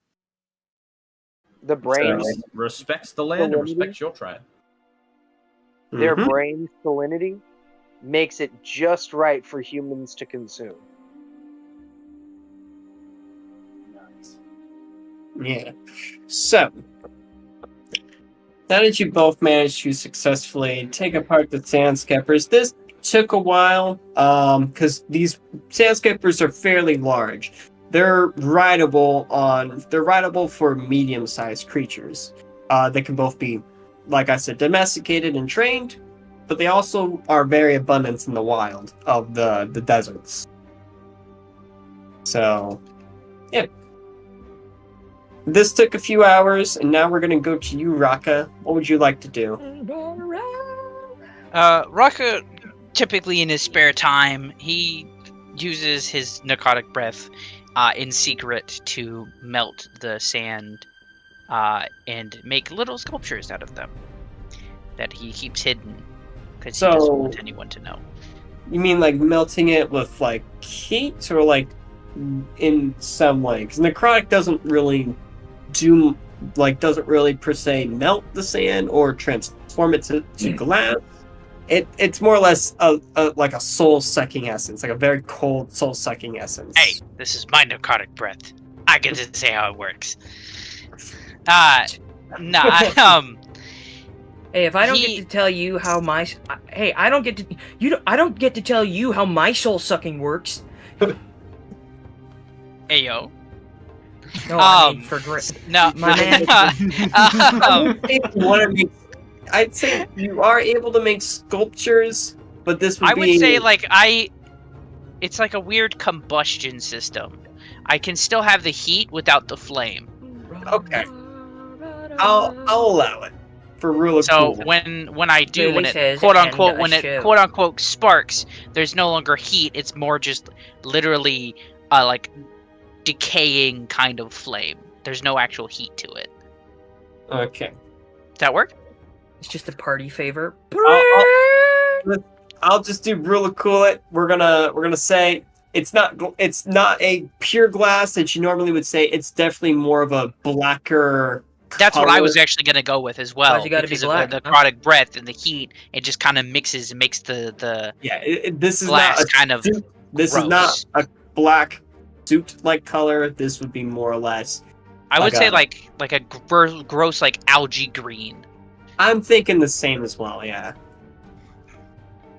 The brain, So- Respects the land and Salinity? respects your tribe. their Mhm. brain salinity makes it just right for humans to consume. Nice. Yeah. So, now that you both managed to successfully take apart the sandskippers, this took a while, because these sandskippers are fairly large. They're rideable for medium-sized creatures. They can both be, like I said, domesticated and trained, but they also are very abundant in the wild of the deserts. So, yeah. This took a few hours, and now we're gonna go to you, Raka. What would you like to do? Raka, typically in his spare time, he uses his narcotic breath in secret to melt the sand and make little sculptures out of them that he keeps hidden because he doesn't So- want anyone to know. You mean like melting it with like heat, or like in some way? Because necrotic doesn't really per se melt the sand or transform it to glass. It's more or less like a soul sucking essence, like a very cold soul sucking essence. Hey, this is my narcotic breath. I get to say how it works. Hey, if I don't He- get to tell you how my I don't get to tell you how my soul sucking works. Hey yo. No, I mean for grit. No, My man. I'd say you are able to make sculptures, but this would I be. would say it's like a weird combustion system. I can still have the heat without the flame. Okay. I'll allow it for rule of So cool. when I do, Clearly when it says quote unquote end when a it show. quote unquote sparks, there's no longer heat. It's more just literally like decaying kind of flame. There's no actual heat to it. Okay. Does that work? It's just a party favor. I'll just do rule of cool it. We're gonna say it's not a pure glass that you normally would say. It's definitely more of a blacker That's what I was color. actually gonna go with as well. Why's it gotta be Because black, of the huh? necrotic breath and the heat, it just kind of mixes and makes the Yeah, this is glass not a kind of suit. This is not gross. a black suit-like color. This would be more or less. I would like say a- like a gross like algae green. I'm thinking the same as well. Yeah.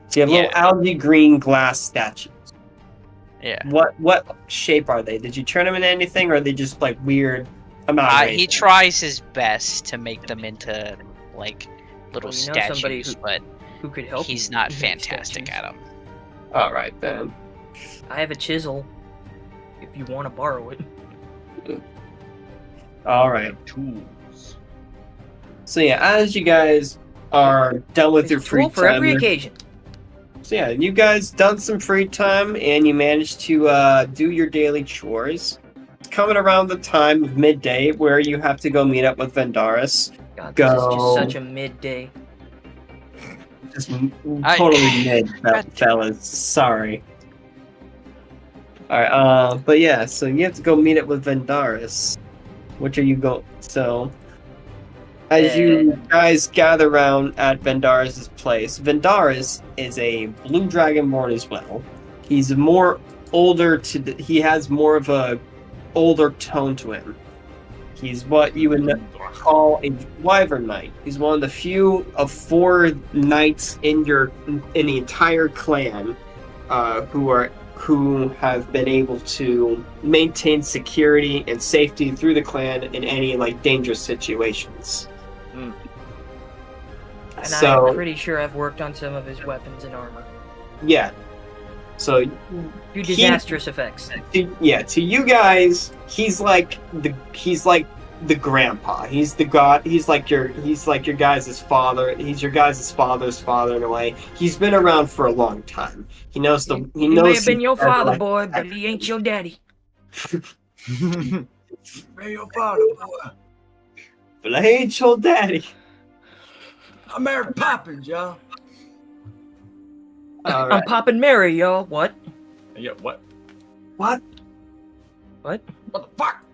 So you have little Yeah. algae green glass statues. Yeah. What shape are they? Did you turn them into anything, or are they just like weird amalgamation? He tries his best to make them into like little Well, you know somebody statues, who- but Who could help? he's you not make fantastic statues? at them. All right then. I have a chisel. If you want to borrow it. All right. Tools. So yeah, as you guys are done with your There's a free tool for every time, occasion. so yeah, you guys done some free time and you managed to do your daily chores. It's coming around the time of midday where you have to go meet up with Vendaris. God, this is Go. just such a midday. Just totally mid, fellas. Sorry. Alright, but yeah, so you have to go meet up with Vendaris. Which are you go? So, as you guys gather around at Vendaris' place, Vendaris is a blue dragonborn as well. He's more older he has more of a older tone to him. He's what you would call a wyvern knight. He's one of the few of 4 knights in the entire clan who have been able to maintain security and safety through the clan in any like dangerous situations. And So I'm pretty sure I've worked on some of his weapons and armor. yeah, so Do disastrous effects. to you guys, he's like the grandpa. He's the god. He's like your guys' father. He's your guys' father's father in a way. He's been around for a long time. He knows He may have been your father, boy, but he ain't your daddy. Hey, your father, boy. But I ain't your daddy. I'm Mary Poppins, y'all. All I'm right. popping Mary, y'all. What? Yeah, what? What? What? What the fuck?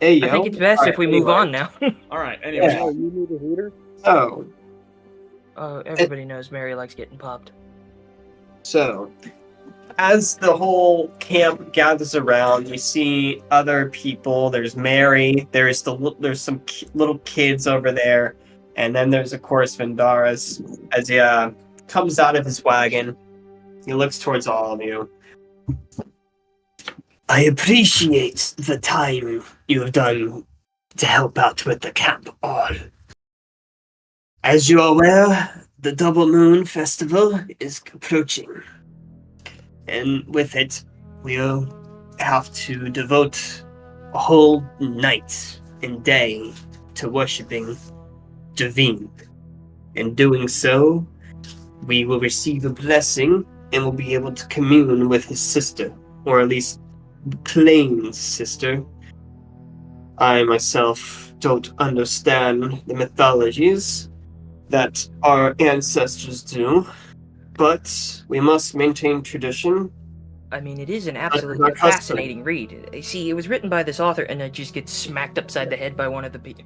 Hey, yo. I think it's best All if we right, move anyway. on now. Alright, anyway. Yeah. Oh, you need a heater? So, Everybody knows Mary likes getting popped. So, as the whole camp gathers around, you see other people. There's Mary. There's some little kids over there, and then there's of course Vendaris. As he comes out of his wagon, he looks towards all of you. I appreciate the time you have done to help out with the camp all. As you are aware, the Double Moon Festival is approaching. And with it, we'll have to devote a whole night and day to worshipping Javin. In doing so, we will receive a blessing and will be able to commune with his sister, or at least claim sister. I myself don't understand the mythologies that our ancestors do, but we must maintain tradition. I mean, it is an not absolutely custom. fascinating read. See, it was written by this author, and it just gets smacked upside the head by one of the people.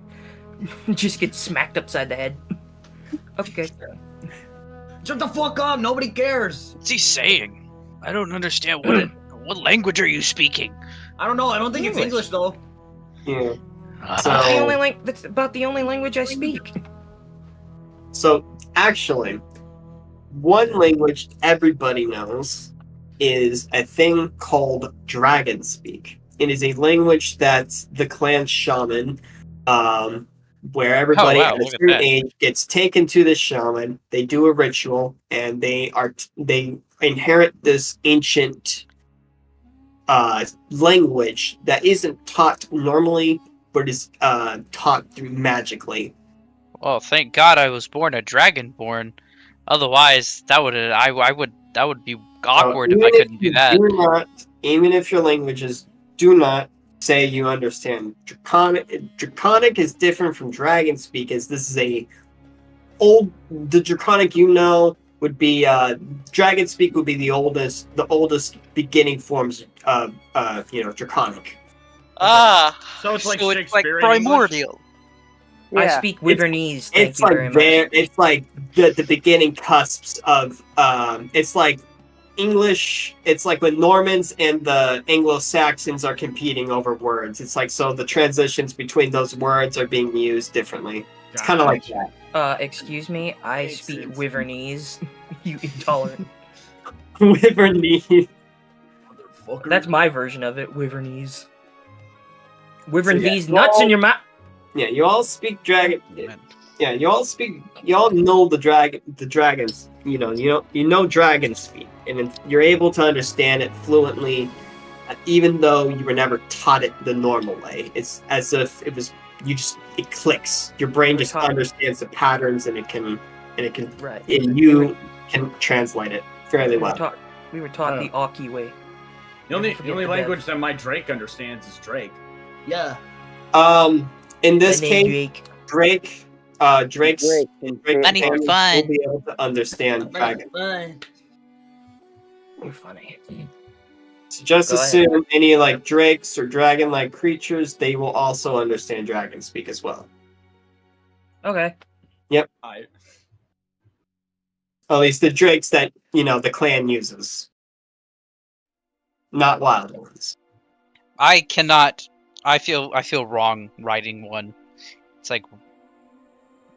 Just gets smacked upside the head. Okay. Shut the fuck up. Nobody cares. What's he saying? I don't understand what language are you speaking? I don't know. I don't think it's English though. Yeah. That's So, that's about the only language I speak. so actually, one language everybody knows is a thing called Dragon Speak. It is a language that the clan shaman, where everybody at a look at certain that. age gets taken to the shaman. They do a ritual, and they inherit this ancient language that isn't taught normally, but is taught through magically. Well, thank God I was born a dragonborn. Otherwise, that would be awkward if I couldn't do that. Even if your languages do not say you understand Draconic is different from Dragon Speak, as this is the Draconic would be Dragon Speak would be the oldest beginning forms of Draconic. Ah, So it's like so it's like Shakespearean primordial. I Yeah. speak Wyvernese. Thank It's you like very much. it's like the beginning cusps of it's like English. It's like when Normans and the Anglo-Saxons are competing over words. It's like so the transitions between those words are being used differently. It's kind of like that. Excuse me, I Makes speak sense. Wyvernese. You intolerant. Wyvernese. Motherfucker. That's my version of it, Wyvernese. Wyvernese So, nuts in your mouth. Yeah, you all speak dragon. Man. Yeah, you all know the dragons. You know dragon speak, and you're able to understand it fluently, even though you were never taught it the normal way. It's as if it clicks. Your brain just understands the patterns, and it can, Right. and you can translate it fairly We were well. taught, the Aki way. The only Forget the language that my Drake understands is Drake. Yeah. In this My name case, Drake's Money for family fun. will be able to understand dragon. You're funny. So just Go ahead. assume any like drakes or dragon-like creatures, they will also understand dragon speak as well. Okay. At least the drakes that the clan uses, not wild ones. I cannot. I feel wrong writing one. It's like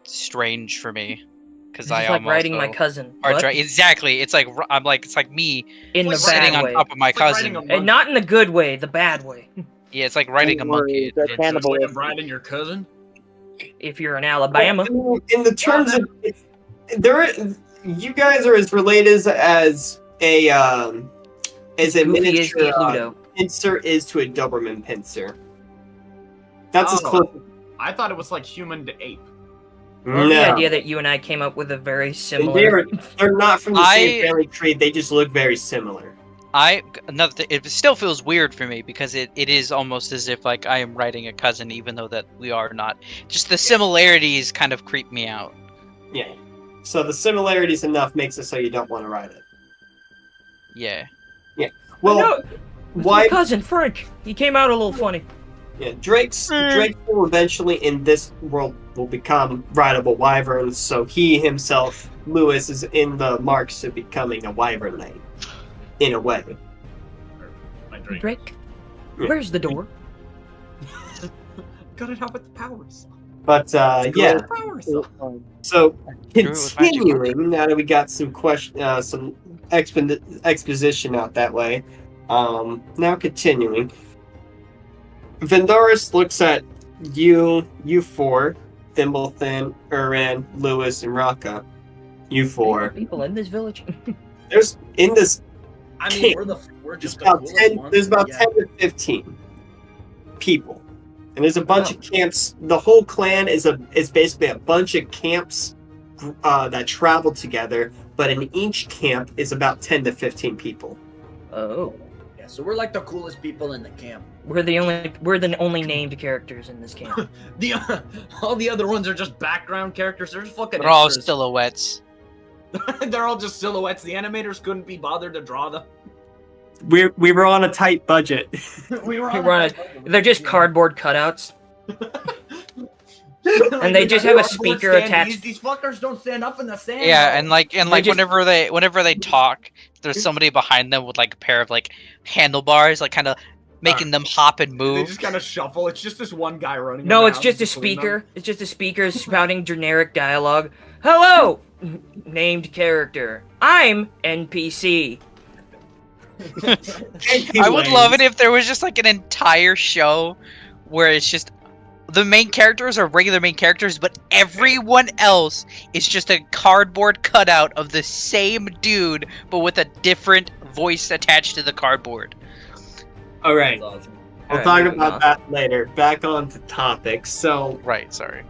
strange for me because This is like writing my cousin. What? Exactly. It's like it's like me In the sitting bad on way. top of my It's like cousin. writing a And not in the good way, the bad way. Yeah, it's like writing a Don't worry, monkey. they're It's- cannibal. Like I'm riding your cousin. If you're in Alabama. In the terms of you guys are as related as a Goofy is miniature to Pluto. pincer is to a Doberman pincer. That's as Oh. close. I thought it was like human to ape. Love the No. idea that you and I came up with a very And similar. they're not from the same I- family tree. They just look very similar. Another thing, it still feels weird for me because it is almost as if like I am writing a cousin, even though that we are not. Just the similarities kind of creep me out. Yeah. So the similarities enough makes it so you don't want to write it. Yeah. Well, No, it's my why? cousin Frank. He came out a little funny. Yeah, Drake's will eventually in this world will become rideable wyverns. So he himself, Lewis, is in the marks of becoming a wyvern knight, in a way. My Drake. Drake, Yeah. where's the door? Got it out with the powers. But yeah. Powers. So Drew it with magic. continuing, now that we got some exposition out that way, now continuing, Vendaris looks at you four, Thimblethin, Uran, Lewis, and Raka. You four. People in this village. There's in this. I mean, we're There's just the about coolest 10. ones, There's about yeah. 10 to 15 people, and there's a bunch of camps. The whole clan is basically a bunch of camps that travel together. But in each camp is about 10 to 15 people. Oh, Yeah, so we're like the coolest people in the camp. we're the only named characters in this camp. All the other ones are just background characters. They're just fucking They're all extras. silhouettes. They're all just silhouettes. The animators couldn't be bothered to draw them. We were on a tight budget. We were We're on They're just cardboard cutouts. And they just have a speaker attached. These fuckers don't stand up in the sand. Yeah, and like just- whenever they talk, there's somebody behind them with like a pair of like handlebars, like kind of making them hop and they move. just kind of shuffle. It's just this one guy running. No, it's around just a between them. speaker. It's just a speaker spouting generic dialogue. Hello, named character. I'm NPC. I would love it if there was just like an entire show where it's just the main characters are regular main characters, but everyone else is just a cardboard cutout of the same dude, but with a different voice attached to the cardboard. All right, That's awesome. we'll Alright, talk moving about on. that later. Back on to topics. So Right, sorry.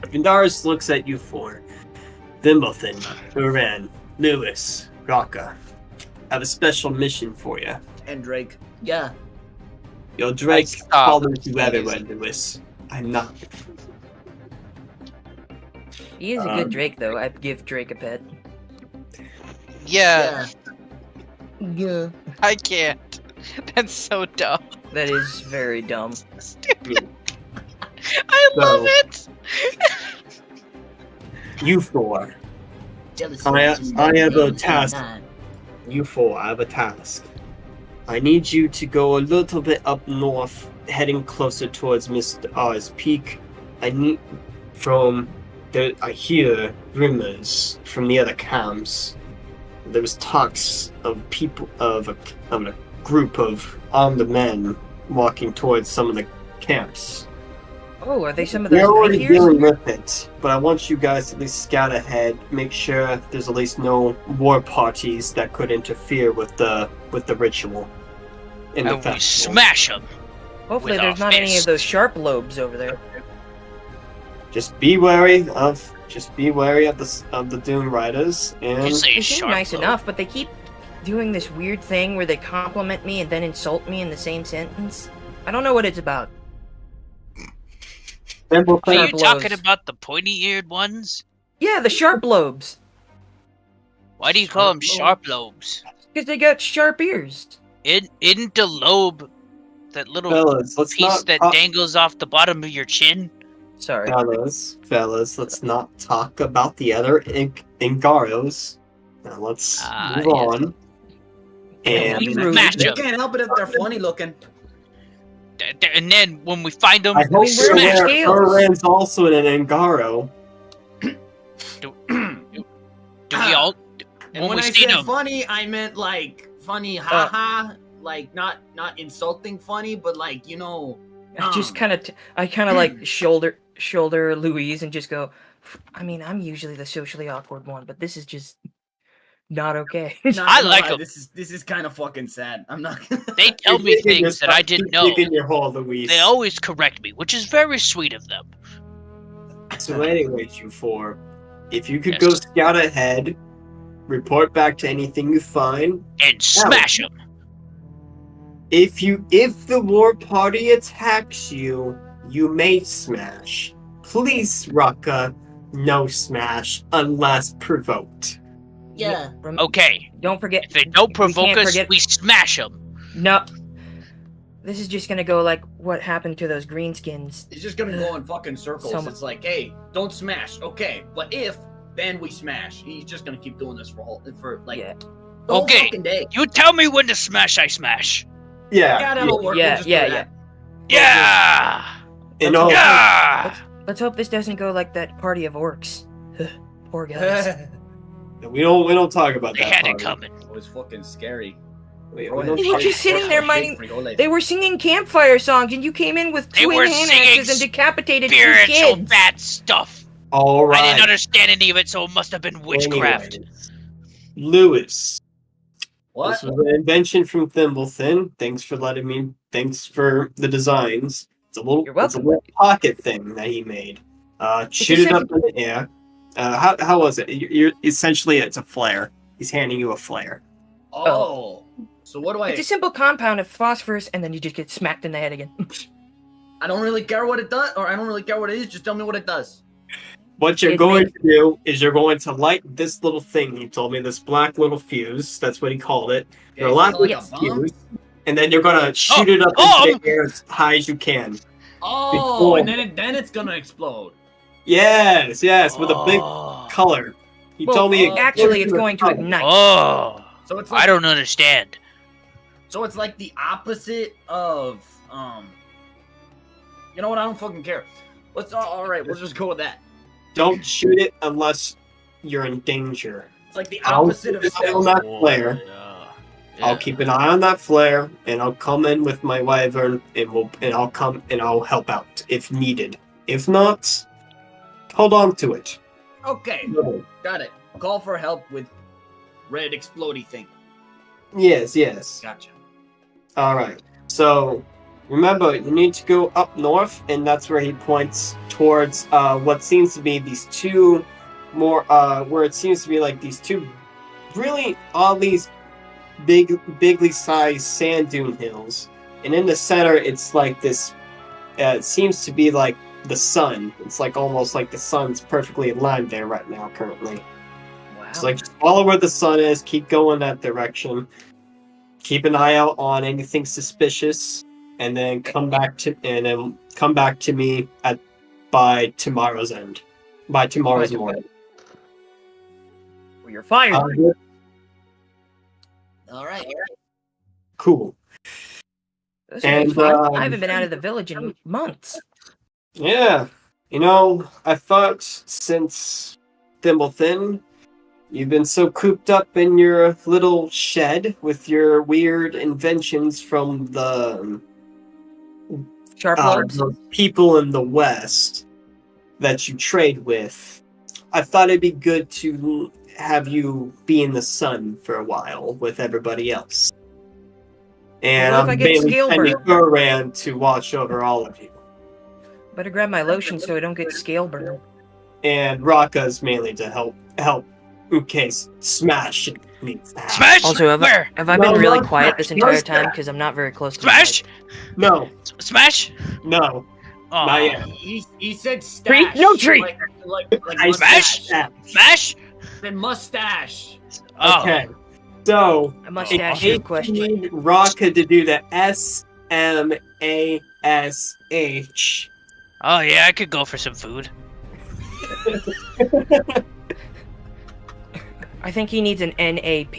Vendaris looks at you four. Thimblethin, Uran, Lewis, Raka. I have a special mission for you. And Drake. Yeah. Yo, Drake Stop. follows you everywhere, Lewis. I'm not. He is a good Drake, though. I'd give Drake a pet. Yeah, Yeah. I can't. That's so dumb. That is very dumb. Stupid. love it. You four. Jealousy I is just have a thing task. done. You four, I have a task. I need you to go a little bit up north, heading closer towards Mystar's peak. I hear rumors from the other camps. There was talks of people of a group of armed men walking towards some of the camps. Oh, are they some of We're those already knife dealing with it, but I want you guys to at least scout ahead, make sure there's at least no war parties that could interfere with the ritual. In the And we festival. smash them. Hopefully with there's our not any of fists. those sharp lobes over there. Just be wary of the Doom Riders, and You say They seem sharp nice lobe. enough, but they keep doing this weird thing where they compliment me and then insult me in the same sentence. I don't know what it's about. then we'll Are you Sharp talking lobes. about the pointy-eared ones? Yeah, the sharp lobes. Why do you call them sharp lobes? Because they got sharp ears. Isn't the lobe that little fellas, let's piece not that talk, dangles off the bottom of your chin? Sorry. fellas, let's not talk about the other Ingaros. Now let's move yes. on. And we rude. smash They them. can't help it if they're funny looking. And then when we find them, I hope mean, we're you're in aware scales. Erran's also an Angaro. do we all? And when we I see said them, funny, I meant like funny, haha, like not insulting funny, but like I just kind of, like shoulder Louise and just go. I mean, I'm usually the socially awkward one, but this is just not okay. Not I gonna like lie, 'em. This is kind of fucking sad. I'm not. they tell me things that I didn't know. Dig in your hole, Louise. They always correct me, which is very sweet of them. So anyways, you four, if you could Yes. go scout ahead, report back to anything you find. And smash them. If the war party attacks you, you may smash. Please, Rucka, no smash unless provoked. Yeah. Okay. Don't forget. If they don't we provoke can't us, forget- we smash them. No. This is just gonna go like what happened to those greenskins. It's just gonna go in fucking circles. Some- It's like, hey, don't smash. Okay, but if then we smash. He's just gonna keep doing this for like Yeah. the whole Okay. fucking day. You tell me when to smash, I smash. Yeah, that'll work. Yeah, We'll just yeah, do that. Yeah. And all, Yeah. Let's hope this doesn't go like that party of orcs. Poor guys. we don't talk about They that. had it party. coming. It was fucking scary. We Go don't ahead. They were talk- just sitting there minding. They were singing campfire songs, and you came in with They twin were hand singing axes and decapitated two Spiritual kids. bad stuff. All right. I didn't understand any of it, so it must have been witchcraft. Anyways, Lewis, What? this was an invention from Thimblethin. Thanks for letting me. Thanks for the designs. It's a little, You're it's a welcome. little pocket thing that he made. Shoot a it up in the air. How was it? You're essentially it's a flare. He's handing you a flare. Oh. So what do I? It's a simple compound of phosphorus, and then you just get smacked in the head again. I don't really care what it does, or I don't really care what it is. Just tell me what it does. What you're It going makes- to do is you're going to light this little thing. He told me this black little fuse. That's what he called it. Okay, You're so light it's like this a bomb? fuse, and then you're gonna shoot it up into the air as high as you can. Oh, Before- and then it's gonna explode. Yes, with a big Oh. color. He Well, told me. actually, it's going to ignite. Oh. So it's like, I don't understand. So it's like the opposite of You know what? I don't fucking care. Let's all right. We'll just go with that. Don't shoot it unless you're in danger. It's like the I'll opposite keep of an eye stealth. on that flare. I'll keep an eye on that flare, and I'll come in with my wyvern, and I'll come and I'll help out if needed. If not, hold on to it. Okay, got it. Call for help with red explodey thing. Yes. Gotcha. All right. So remember, you need to go up north, and that's where he points towards what seems to be these two more, where it seems to be like these two really oddly bigly sized sand dune hills, and in the center, it's like this. It seems to be like the sun. It's like almost like the sun's perfectly aligned there right now, currently. Wow. It's like just follow where the sun is. Keep going that direction. Keep an eye out on anything suspicious, and then come back to me by tomorrow's end. By tomorrow's morning. You're fired. All right. Cool. This will be And fun. I haven't been out of the village in months. yeah, you know, I thought since Thimblethin, you've been so cooped up in your little shed with your weird inventions from the Sharp lobes. the people in the West that you trade with. I thought it'd be good to have you be in the sun for a while with everybody else. And What if I I'm get mainly scale sending burn? Uran to watch over all of you. Better grab my lotion so I don't get scale burn. And Raka's mainly to help in case Smash needs to happen. Smash! Also, have I No, been really not quiet Smash, this no entire Smash. time? Because I'm not very close to Smash! No, Smash! no, Oh. not yet. He said Treat? stash. No treat! Like I Smash! said Smash! Then mustache. Oh. Okay, so I must in ask you a case you question. need Raka to do the SMASH. Oh yeah, I could go for some food. I think he needs an NAP.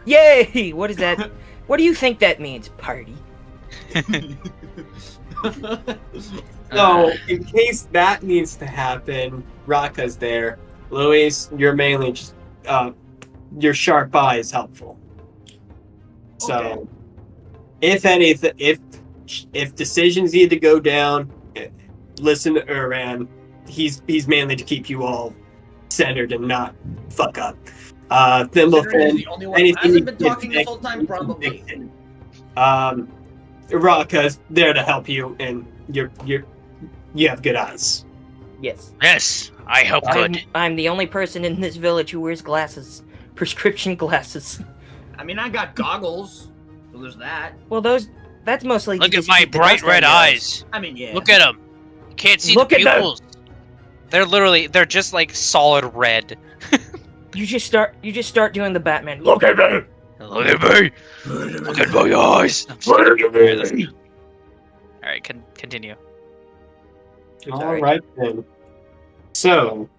Yay! What is that? What do you think that means? Party. So, in case that needs to happen, Raka's there. Luis, you're mainly just your sharp eye is helpful. So, Okay. if anything, if decisions need to go down, listen to Uran. He's mainly to keep you all centered and not fuck up. Considering he's Thimblethin, the only one who anything hasn't you been can talking this fix, whole time, you can probably. fix it. Raka's there to help you, and you have good eyes. Yes. Yes, I hope good. I'm the only person in this village who wears glasses. Prescription glasses. I mean, I got goggles, so there's that. Well, that's mostly. Look to at just my keep the bright dust out of red your eyes. I mean, yeah. Look at them. You can't see Look the at them. pupils. They're just like solid red. You just start doing the Batman. Look at me. Look at me. Look at my eyes. Look at me. All right, continue. All right then. So,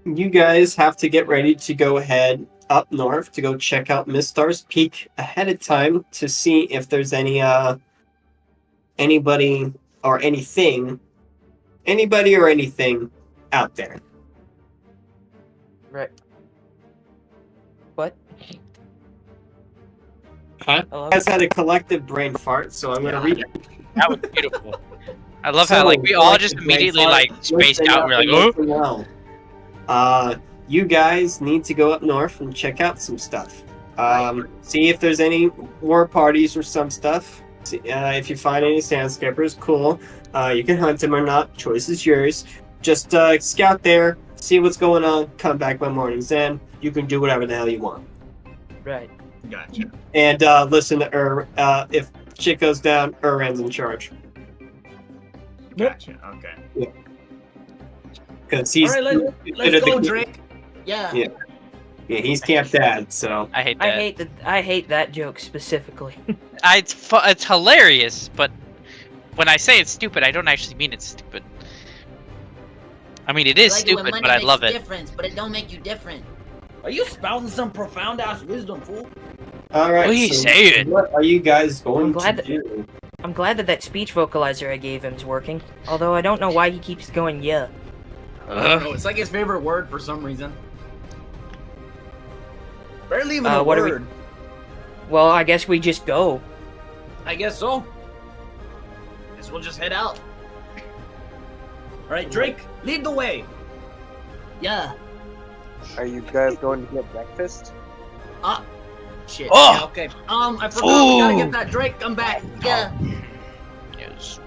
you guys have to get ready to go ahead up north to go check out Mystar's Peak ahead of time to see if there's anybody or anything out there. Right. What? Huh? Hello? You guys had a collective brain fart, so I'm gonna read it. That was beautiful. I love how like we all just immediately like spaced out. We're like, oh. You guys need to go up north and check out some stuff. See if there's any more parties or some stuff. If you find any sandscapers, cool. You can hunt them or not. Choice is yours. Just scout there, see what's going on, come back by morning's end. You can do whatever the hell you want. Right. Gotcha. And listen to if shit goes down, Uran's in charge. Gotcha. Okay. Because he's All right, let's go, Drake. Yeah. Yeah. Yeah, he's Camp Dad, so I hate that. I hate that joke specifically. It's hilarious, but when I say it's stupid, I don't actually mean it's stupid. I mean, it is Like it when stupid, money but I makes love a it. difference, but it don't make you different. Are you spouting some profound ass wisdom, fool? all right. What are you so saying? What are you guys going I'm glad to that- do? I'm glad that speech vocalizer I gave him is working. Although I don't know why he keeps going yeah. I don't know. It's like his favorite word for some reason. Barely even a what do we- word. Well, I guess we just go. I guess so. Guess we'll just head out. All right, Drake, lead the way. Yeah. Are you guys going to get breakfast? Shit. Oh! Yeah, okay. I forgot we gotta Food! get that Drake. Come back. Yeah. Yes.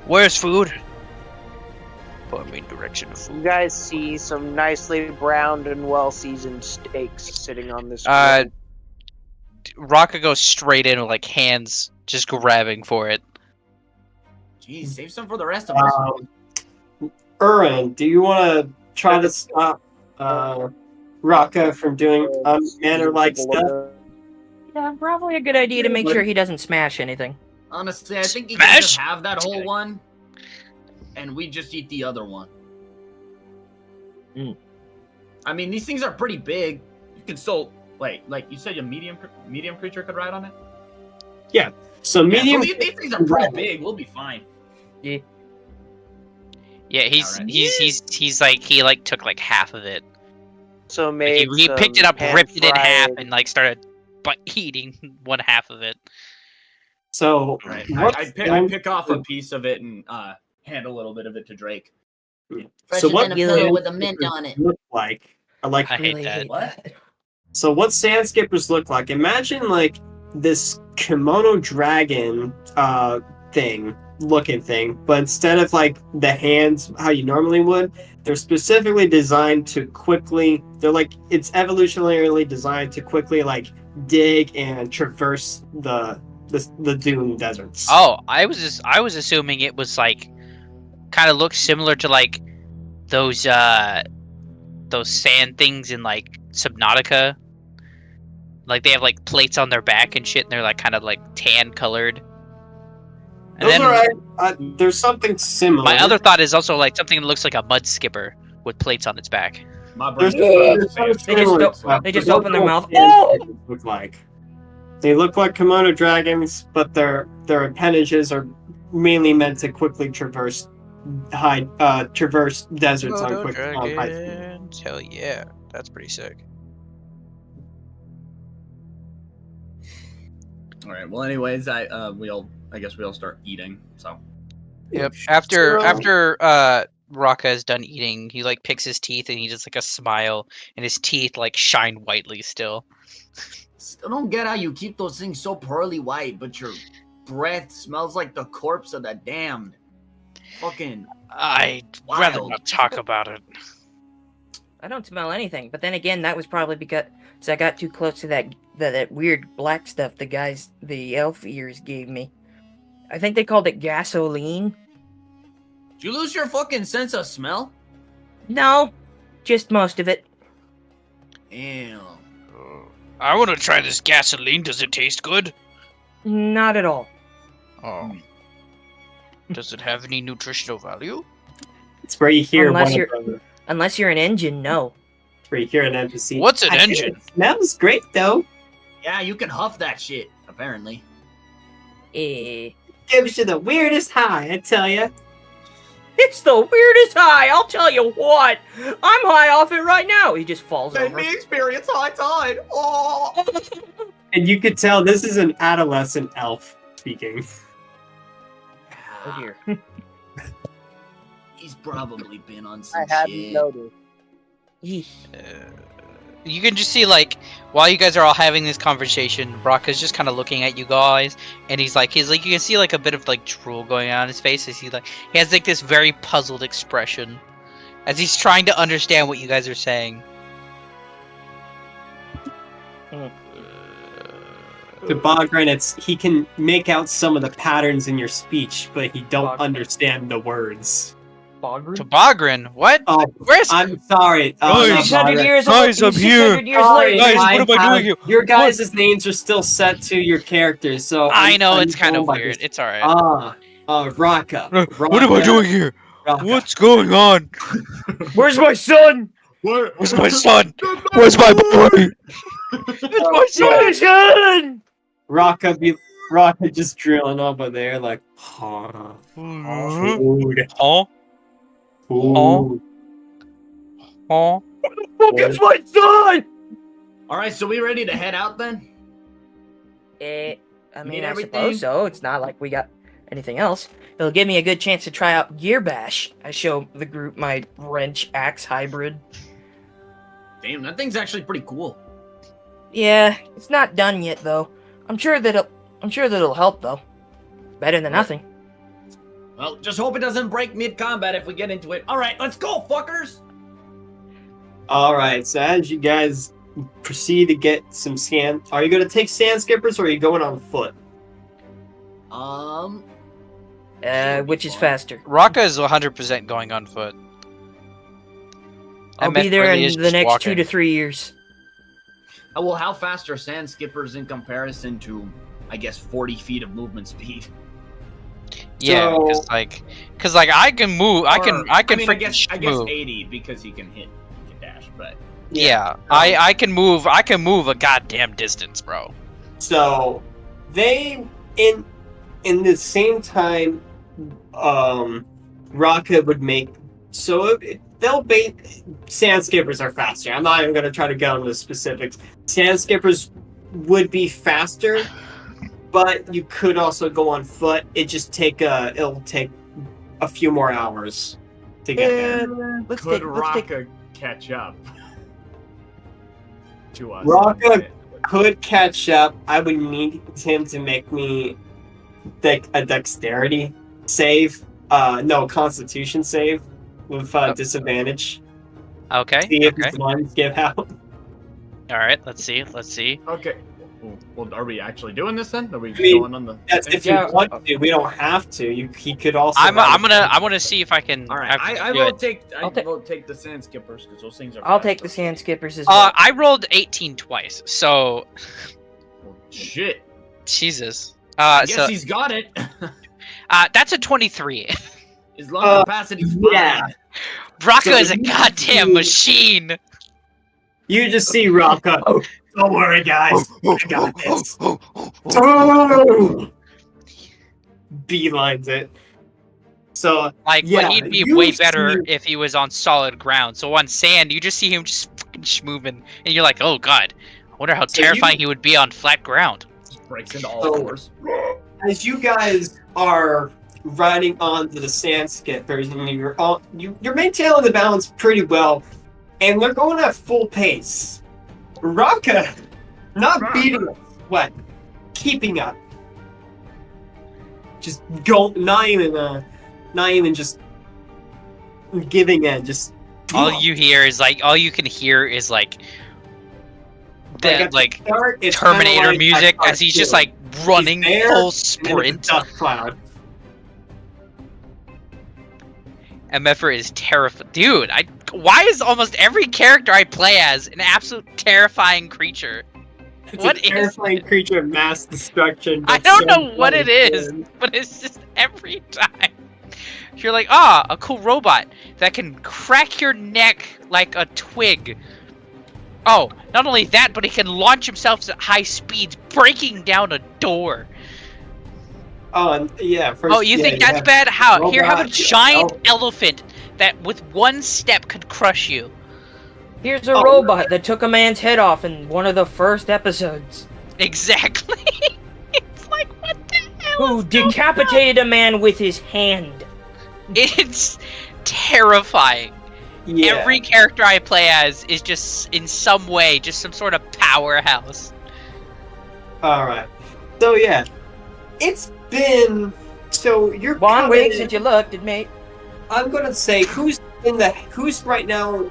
Where's food? Point me in direction of You food. guys see some nicely browned and well-seasoned steaks sitting on this Uh, grill. Raka goes straight in with like hands just grabbing for it. Jeez, save some for the rest of us. Uran, do you want to try to stop Raka from doing unmanner-like stuff? Yeah, probably a good idea to make sure he doesn't smash anything. Honestly, I think you can just have that whole one. and we just eat the other one. Mm. I mean, these things are pretty big. You can still wait. Like you said, a medium creature could ride on it. So medium. So these things are pretty big. We'll be fine. Yeah, he's Alright. he's like he like took like half of it. So Like, made he picked it up, ripped it in half, pan-fried- and like started eating one half of it. So Right. what's I pick off a piece of it and hand a little bit of it to Drake. Fresher so what than a pillow sand with a mint on it. look like? I hate that. What? So what sand skippers look like? Imagine like this kimono dragon looking thing, but instead of like the hands how you normally would, they're specifically designed to quickly. They're like it's evolutionarily designed to quickly like dig and traverse the dune deserts. Oh, I was assuming it was like kind of looks similar to like those sand things in like Subnautica. Like they have like plates on their back and shit, and they're like kind of like tan colored. And Those then are right. There's something similar. my other thought is also like something that looks like a mud skipper with plates on its back. My brain There's something They just similar don't- stuff, they just but open their what mouth. sand skippers look like. They look like kimono dragons, but their appendages are mainly meant to quickly traverse deserts on high speed. Hell yeah, that's pretty sick. All right. Well, anyways, I guess we all start eating. So Yep. After Raka is done eating, he like picks his teeth and he does like a smile, and his teeth like shine whitely still. still don't get how you keep those things so pearly white, but your breath smells like the corpse of the damned. Fucking. I'd rather not talk about it. I don't smell anything, but then again, that was probably because I got too close to that weird black stuff the elf ears gave me. I think they called it gasoline. Did you lose your fucking sense of smell? No, just most of it. Damn. I want to try this gasoline. Does it taste good? Not at all. Oh. Does it have any nutritional value? It's where you hear Unless you're an engine, no. It's where you hear an NPC. What's an "I think engine?" It smells great though. Yeah, you can huff that shit, apparently. Gives you the weirdest high, I tell ya. It's the weirdest high, I'll tell you what. I'm high off it right now. He just falls Made over. me experience high tide. Oh. And you could tell this is an adolescent elf speaking. Oh dear. He's probably been on some I hadn't shit. noticed. You can just see, like, while you guys are all having this conversation, Raka's just kind of looking at you guys, and he's like, you can see like a bit of like drool going on his face as he has like this very puzzled expression as he's trying to understand what you guys are saying. To Bogran, he can make out some of the patterns in your speech, but he don't Bogran. understand the words. Tobogran, what? Oh, Where's I'm sorry. Guys, 600 years guys, old. I'm here. 600 years Sorry, later. Guys, what am I doing here? Your guys' names are still set to your characters, so I know I'm it's kind of going by weird. this. It's alright. Raka. What am I doing here? Raka. What's going on? Where's my son? Where's my son? Where's my boy? It's my son! Raka just drilling over there like, huh, food, Huh? food. Huh? It's my son! Alright, so we ready to head out then? I Need mean, I everything? suppose so. It's not like we got anything else. It'll give me a good chance to try out Gear Bash. I show the group my wrench axe hybrid. Damn, that thing's actually pretty cool. Yeah, it's not done yet though. I'm sure that it'll help though. Better than nothing. Well, just hope it doesn't break mid-combat if we get into it. Alright, let's go, fuckers! Alright, so as you guys proceed to get some sand, are you going to take sand skippers or are you going on foot? Which is faster? Raka is 100% going on foot. I'll be there in the next 2 to 3 years. Well, how fast are sand skippers in comparison to, I guess, 40 feet of movement speed? Yeah, So- because I can move. I can I freaking guess move. 80 because he can hit, he can dash, but Yeah, I can move. I can move a goddamn distance, bro. So they in the same time, Rocket would make they'll sandskippers are faster. I'm not even gonna try to go into the specifics. Sandskippers would be faster, but you could also go on foot. It'll take a few more hours to get there. could Raka catch up to us? Raka could catch up. I would need him to make me a dexterity save. No, constitution save with disadvantage. Okay. See if Okay. his lines give out. All right. Let's see. Let's see. Okay. Well, are we actually doing this then? Are we I mean, going on the? That's if you want to. We don't have to. He could also. I want to see if I can. All right. I will take the sand skippers because those things are. I'll take the sand skippers as well. I rolled 18 twice, so. Well, shit. Jesus. I guess he's got it. That's a 23. His lung capacity's fine. Yeah. Raka is a goddamn machine. You just see Raka. Oh, don't worry, guys. I got this. Oh! Beelines it. So Like, yeah, but he'd be you way better see- if he was on solid ground. So on sand, you just see him just fucking moving, and you're like, oh god, I wonder how So terrifying he would be on flat ground. Breaks into all So- fours. As you guys are riding onto the sand skippers, and you're maintaining the balance pretty well, and they're going at full pace. Raka, not beating us, what? Keeping up. Just go, not even just giving in. Just All you can hear is like at the the start, it's kinda Terminator like music that as he's just cartoon. like running He's there, full and then it's a sprint. dust cloud. MFR is terrifying. Dude, why is almost every character I play as an absolute terrifying creature? It's What a is terrifying creature of mass destruction. I but don't so know what it funny. is, but it's just every time. You're like, a cool robot that can crack your neck like a twig. Oh, not only that, but he can launch himself at high speeds, breaking down a door. Oh, and yeah. First, Oh, you yeah, think you that's have bad? How? Here, have a robot, giant yeah, elephant that with one step could crush you. Here's a Oh. robot that took a man's head off in one of the first episodes. Exactly. It's like, what the hell? Who decapitated a man with his hand. It's terrifying. yeah. Every character I play as is just, in some way, just some sort of powerhouse. All right. So yeah, it's been. So you're. Well, I'm coming waiting in- since you looked, mate. I'm gonna say who's right now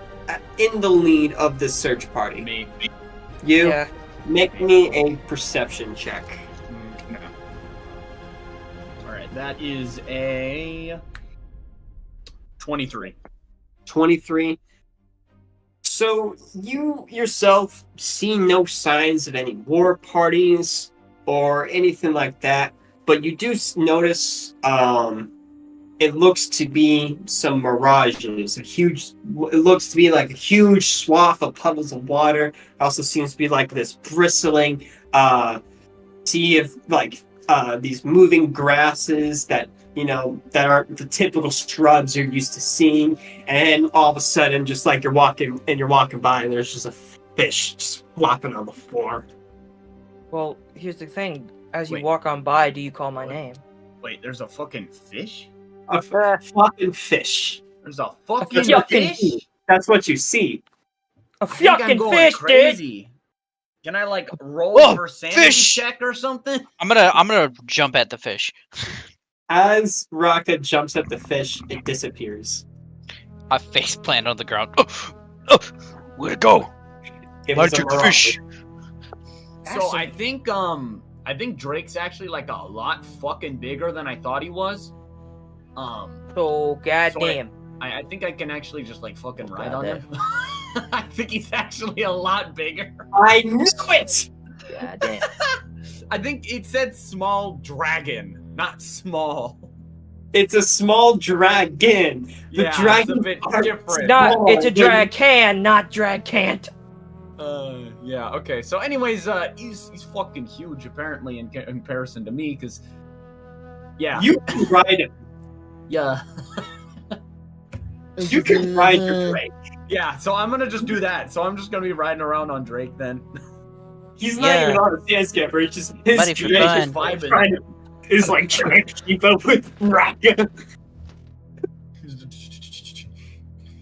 in the lead of this search party. Me. You. Yeah. Make me a perception check. Okay. All right, that is a 23. 23. So you yourself see no signs of any war parties or anything like that, but you do notice it looks to be some mirages. It looks to be like a huge swath of puddles of water. It also seems to be like this bristling sea of like these moving grasses that that aren't the typical shrubs you're used to seeing, and all of a sudden, just like you're walking by, and there's just a fish just flopping on the floor. Well, here's the thing. As you Wait. walk on by, do you call my name? Wait, there's a fucking fish? A flopping fish. There's a fucking fucking fish? That's what you see. A I think I'm fucking going fish, dude! crazy. Can I like roll Whoa, for sanity fish! check or something? I'm gonna jump at the fish. As Raka jumps at the fish, it disappears. I face plant on the ground. Oh, where'd it go? It Why'd was a you the fish? mirage. So I think Drake's actually like a lot fucking bigger than I thought he was. So, goddamn. I think I can actually just like fucking ride on Goddamn. him. I think he's actually a lot bigger. I knew it. Goddamn. I think it said small dragon, not small. It's a small dragon. The Yeah, dragon it's a bit are different. small. It's a drag can, not drag can't. Yeah, okay. So anyways, he's fucking huge apparently in comparison to me, because yeah. You can ride him. Yeah. You can ride your Drake. Yeah, so I'm gonna just do that. So I'm just gonna be riding around on Drake then. He's not even on a sand skipper. It's just his Mighty for Drake is fun. trying to, is like trying to keep up with Raka.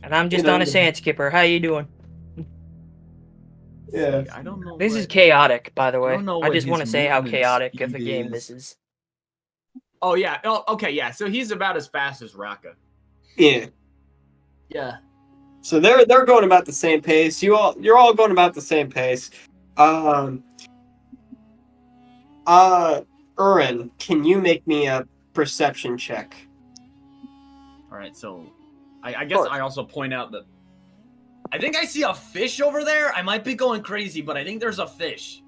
And I'm just on a sand skipper. How you doing? Yeah. I don't know. This is chaotic, by the way. don't know I what just want to his say how movement chaotic of a speed game is. this is. Oh yeah. Oh, okay. Yeah. So he's about as fast as Raka. Yeah. Yeah. So they're going about the same pace. You're all going about the same pace. Urin, can you make me a perception check? All right. So, I guess I also point out that I think I see a fish over there. I might be going crazy, but I think there's a fish.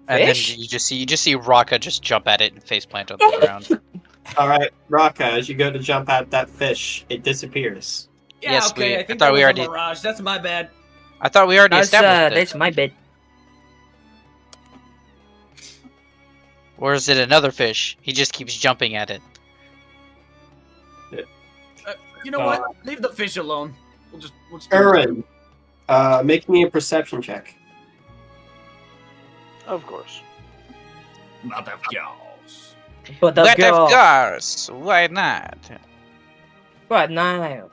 And then Fish? you just see Raka just jump at it and faceplant on the ground. All right, Raka, as you go to jump at that fish, it disappears. Yeah. Yes, okay. I I think thought that we was already- a mirage. That's my bad. I thought we already established That's it. my bid. Or is it another fish? He just keeps jumping at it. You know what? Leave the fish alone. We'll just Urin, make me a perception check. Of course. Not of girls. But the But girl. of course, why not? What now?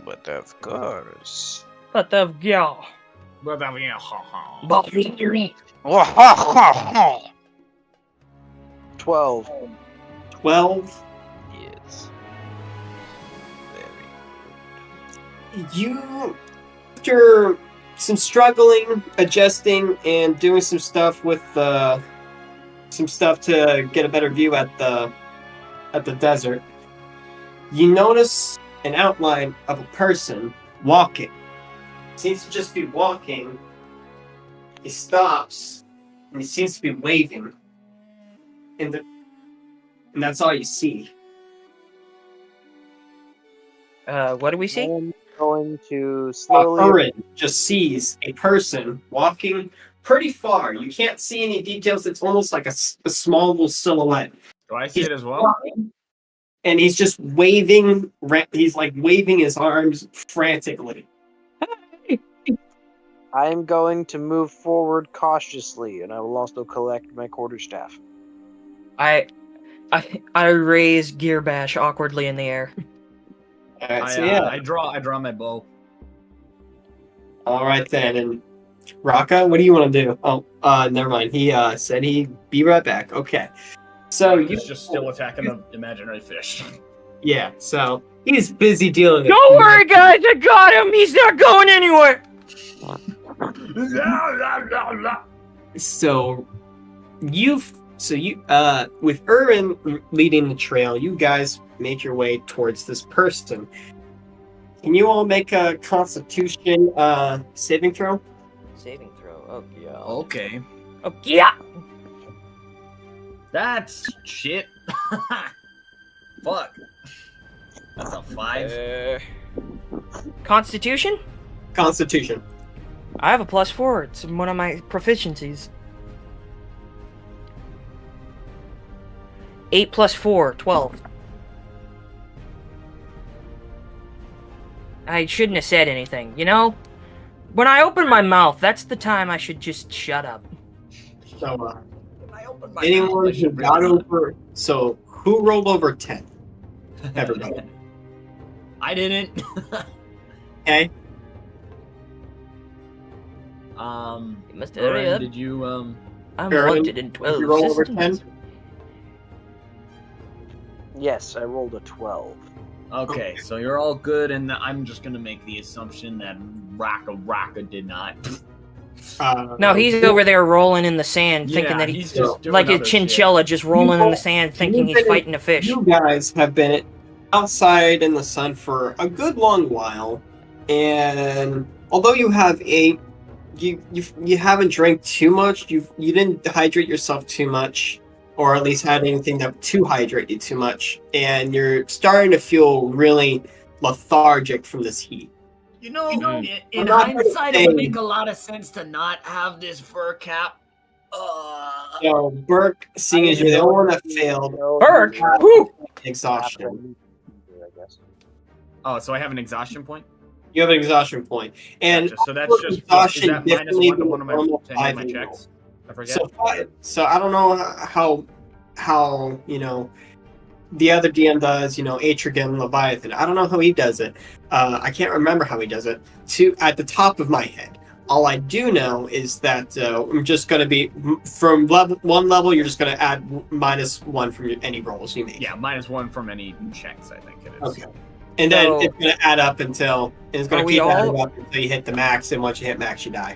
But of course. But the girl. But I mean, ha ha. But 12. 12. Yes. You, after some struggling, adjusting, and doing some stuff with some stuff to get a better view at the desert, you notice an outline of a person walking. Seems to just be walking. He stops, and he seems to be waving. And that's all you see. What do we see? I'm going to slowly. Urin just sees a person walking pretty far. You can't see any details. It's almost like a small little silhouette. Do I see He's it as well? walking, and he's just waving. He's like waving his arms frantically. I'm going to move forward cautiously, and I will also collect my quarterstaff. I raise Gear Bash awkwardly in the air. All right, so yeah. I draw my bow. All right then. And Raka, what do you want to do? Oh, never mind. He said he'd be right back. Okay. So He's just still attacking the imaginary fish. Yeah. So he's busy dealing with. Don't worry, guys. I got him. He's not going anywhere. So you with Urin leading the trail, you guys make your way towards this person. Can you all make a Constitution saving throw? Saving throw. Oh yeah. Okay. Oh yeah. That's shit. Fuck. That's a 5. Constitution? Constitution. I have a +4. It's one of my proficiencies. 8 + 4, 12. I shouldn't have said anything, you know? When I open my mouth, that's the time I should just shut up. So anyone who got over. So who rolled over 10? Everybody. I didn't. Okay. You must hurry Aaron, up. did you I'm Aaron, wanted in 12 you roll over systems. 10? Yes, I rolled a 12. Okay, so you're all good, and I'm just gonna make the assumption that Raka did not. No, he's over there rolling in the sand, thinking that he's just doing like a other chinchilla, just rolling in the sand, thinking he's fighting a fish. You guys have been outside in the sun for a good long while, and although you have you haven't drank too much, you didn't dehydrate yourself too much. or at least had anything that to hydrate you too much, and you're starting to feel really lethargic from this heat. You know, Mm. in I'm not hindsight, it saying- would make a lot of sense to not have this fur cap. So, Burke, seeing as you're the only one that failed, Burke? Whew. exhaustion. I guess. Oh, so I have an exhaustion point? You have an exhaustion point, and Gotcha. So that's just what, is that minus differently one to than one of my, normal to any of my 5e checks? I forget. So I don't know how the other DM does, Echragan, Leviathan. I don't know how he does it. I can't remember how he does it. At the top of my head, all I do know is that I'm just going to be from one level. You're just going to add -1 from any rolls you make. Yeah, -1 from any checks. I think it is. Okay. And then So- it's going to add up until it's going Are to we keep all- adding up until you hit the max. And once you hit max, you die.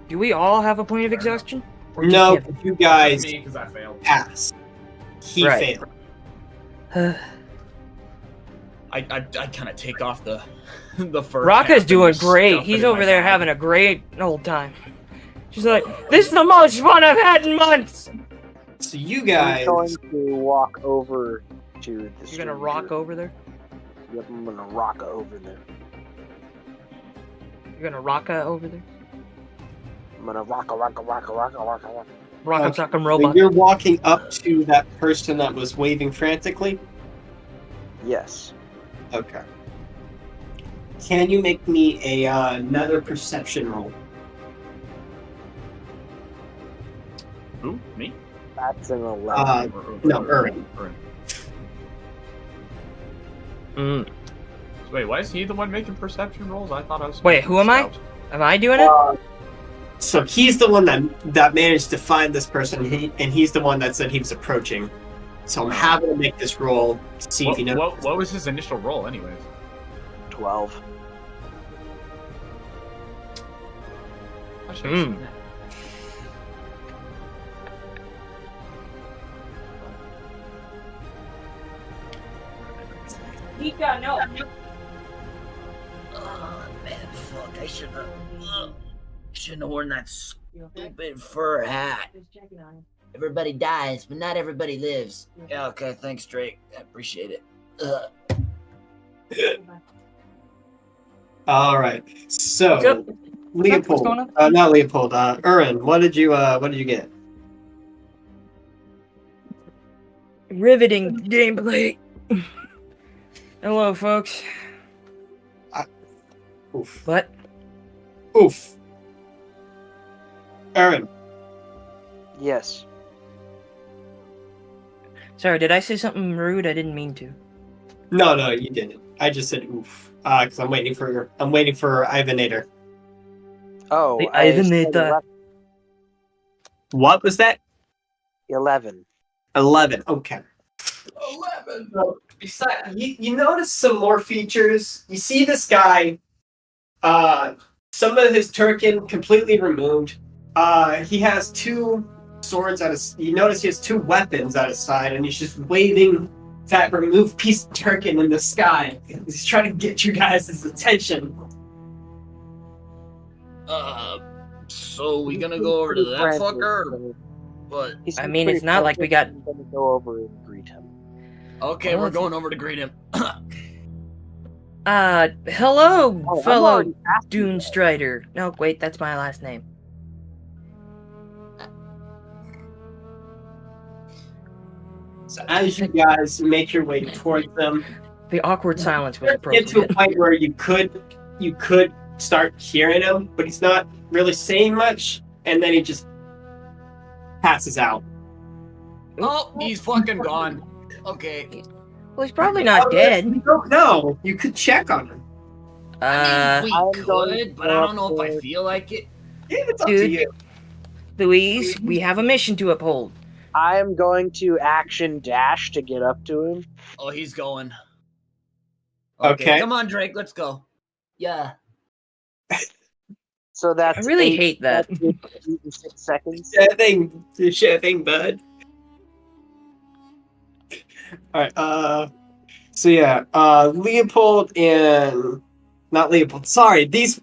Do we all have a point of exhaustion? Or just No, him? you guys me because I failed. pass. He Right. failed. I kind of take off the fur. Raka's cap and doing just great. stuff it He's in over my there bag. having a great old time. She's like, this is the most fun I've had in months. So you I'm guys, going to walk over to the You're gonna stranger. rock over there? Yep, I'm gonna rock over there. You're gonna rocka over there? I'm gonna rock. Rock'em Okay. sock'em so robot. you're walking up to that person that was waving frantically. Yes. Okay. Can you make me another perception roll? Who? Me? That's an 11. No, Erwin. Mm. Wait, why is he the one making perception rolls? I thought I was. Wait, who am I? Scout. Am I doing it? So he's the one that managed to find this person, and he's the one that said he was approaching. So I'm having to make this roll to see if you know. What was his initial roll, anyways? 12. I should have seen that. Nika, no. Oh, man, fuck. I shouldn't have worn that stupid fur hat. Everybody dies, but not everybody lives. Yeah, okay, thanks, Drake. I appreciate it. All right. So What's up? Leopold, What's going on? not Leopold. Urin, what did you get? Riveting gameplay. Hello, folks. Oof. What? Oof. Urin. Yes. Sorry, did I say something rude? I didn't mean to. No, you didn't. I just said oof. Because I'm waiting for Ivanator. Oh, The I said Ivanator. What was that? 11. 11. Okay. 11. So, you notice some more features. You see this guy. Some of his turkin completely removed. He has 2 swords at his. You notice he has 2 weapons at his side, and he's just waving that removed piece of turkin in the sky. He's trying to get you guys' attention. So we gonna go over to that fucker? Or what? I mean, it's not like we got- I'm gonna go over and greet him. Okay, Oh, we're it's- going over to greet him. Hello, Oh, I'm fellow already asking Dune that. Strider. No, wait, that's my last name. So as you guys make your way towards them, The awkward silence was get to a appropriate. point where you could start hearing him, but he's not really saying much, and then he just passes out. Oh, he's fucking gone. Okay. Well, he's probably not dead. You don't know. You could check on him. I mean, I'm we going could, but I don't know if I for- feel like it. Yeah, it's up to Dude. you. Louise, we have a mission to uphold. I am going to action dash to get up to him. Oh, he's going. Okay. Come on, Drake, let's go. Yeah. So that's I really 8 hate that. that's 8 and 6 seconds. Sure thing, bud. Alright, so yeah, Leopold and Not Leopold. Sorry, these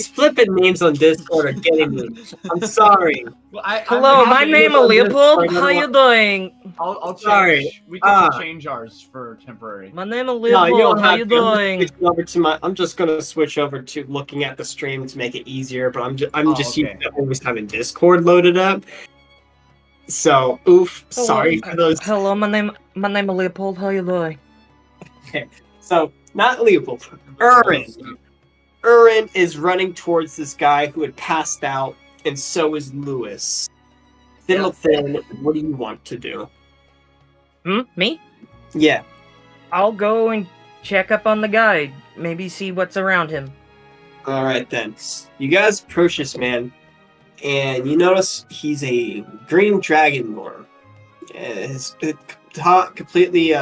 flippin' names on Discord are getting me. I'm sorry. Well, Hello, I'm my happy name to- is Leopold. How you doing? I'll change. Sorry. We can change ours for temporary. My name is No, you Leopold. don't How have you to. doing? I'm just gonna switch over to looking at the stream to make it easier. But I'm just okay. used to always having Discord loaded up. So, oof. Sorry for those. Hello, my name is Leopold. How you doing? Okay. So, not Leopold. Urin is running towards this guy who had passed out, and so is Lewis. Thimblethin, what do you want to do? Me? Yeah. I'll go and check up on the guy. Maybe see what's around him. Alright then. You guys approach this man, and you notice he's a green dragonborn. His top completely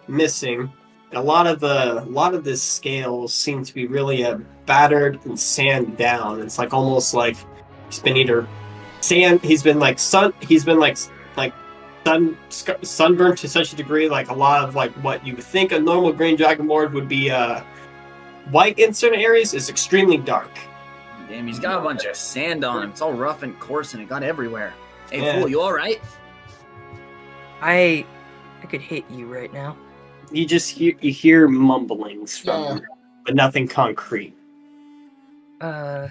missing. A lot of the scales seem to be really battered and sand down. It's like almost like he's been either sand. He's been sunburned to such a degree. Like a lot of like what you would think a normal green dragonborn would be white in certain areas is extremely dark. Damn, he's got a bunch of sand on him. It's all rough and coarse, and it got everywhere. Hey, Yeah. fool, you all right? I could hit you right now. You just hear mumblings from him, but nothing concrete. Is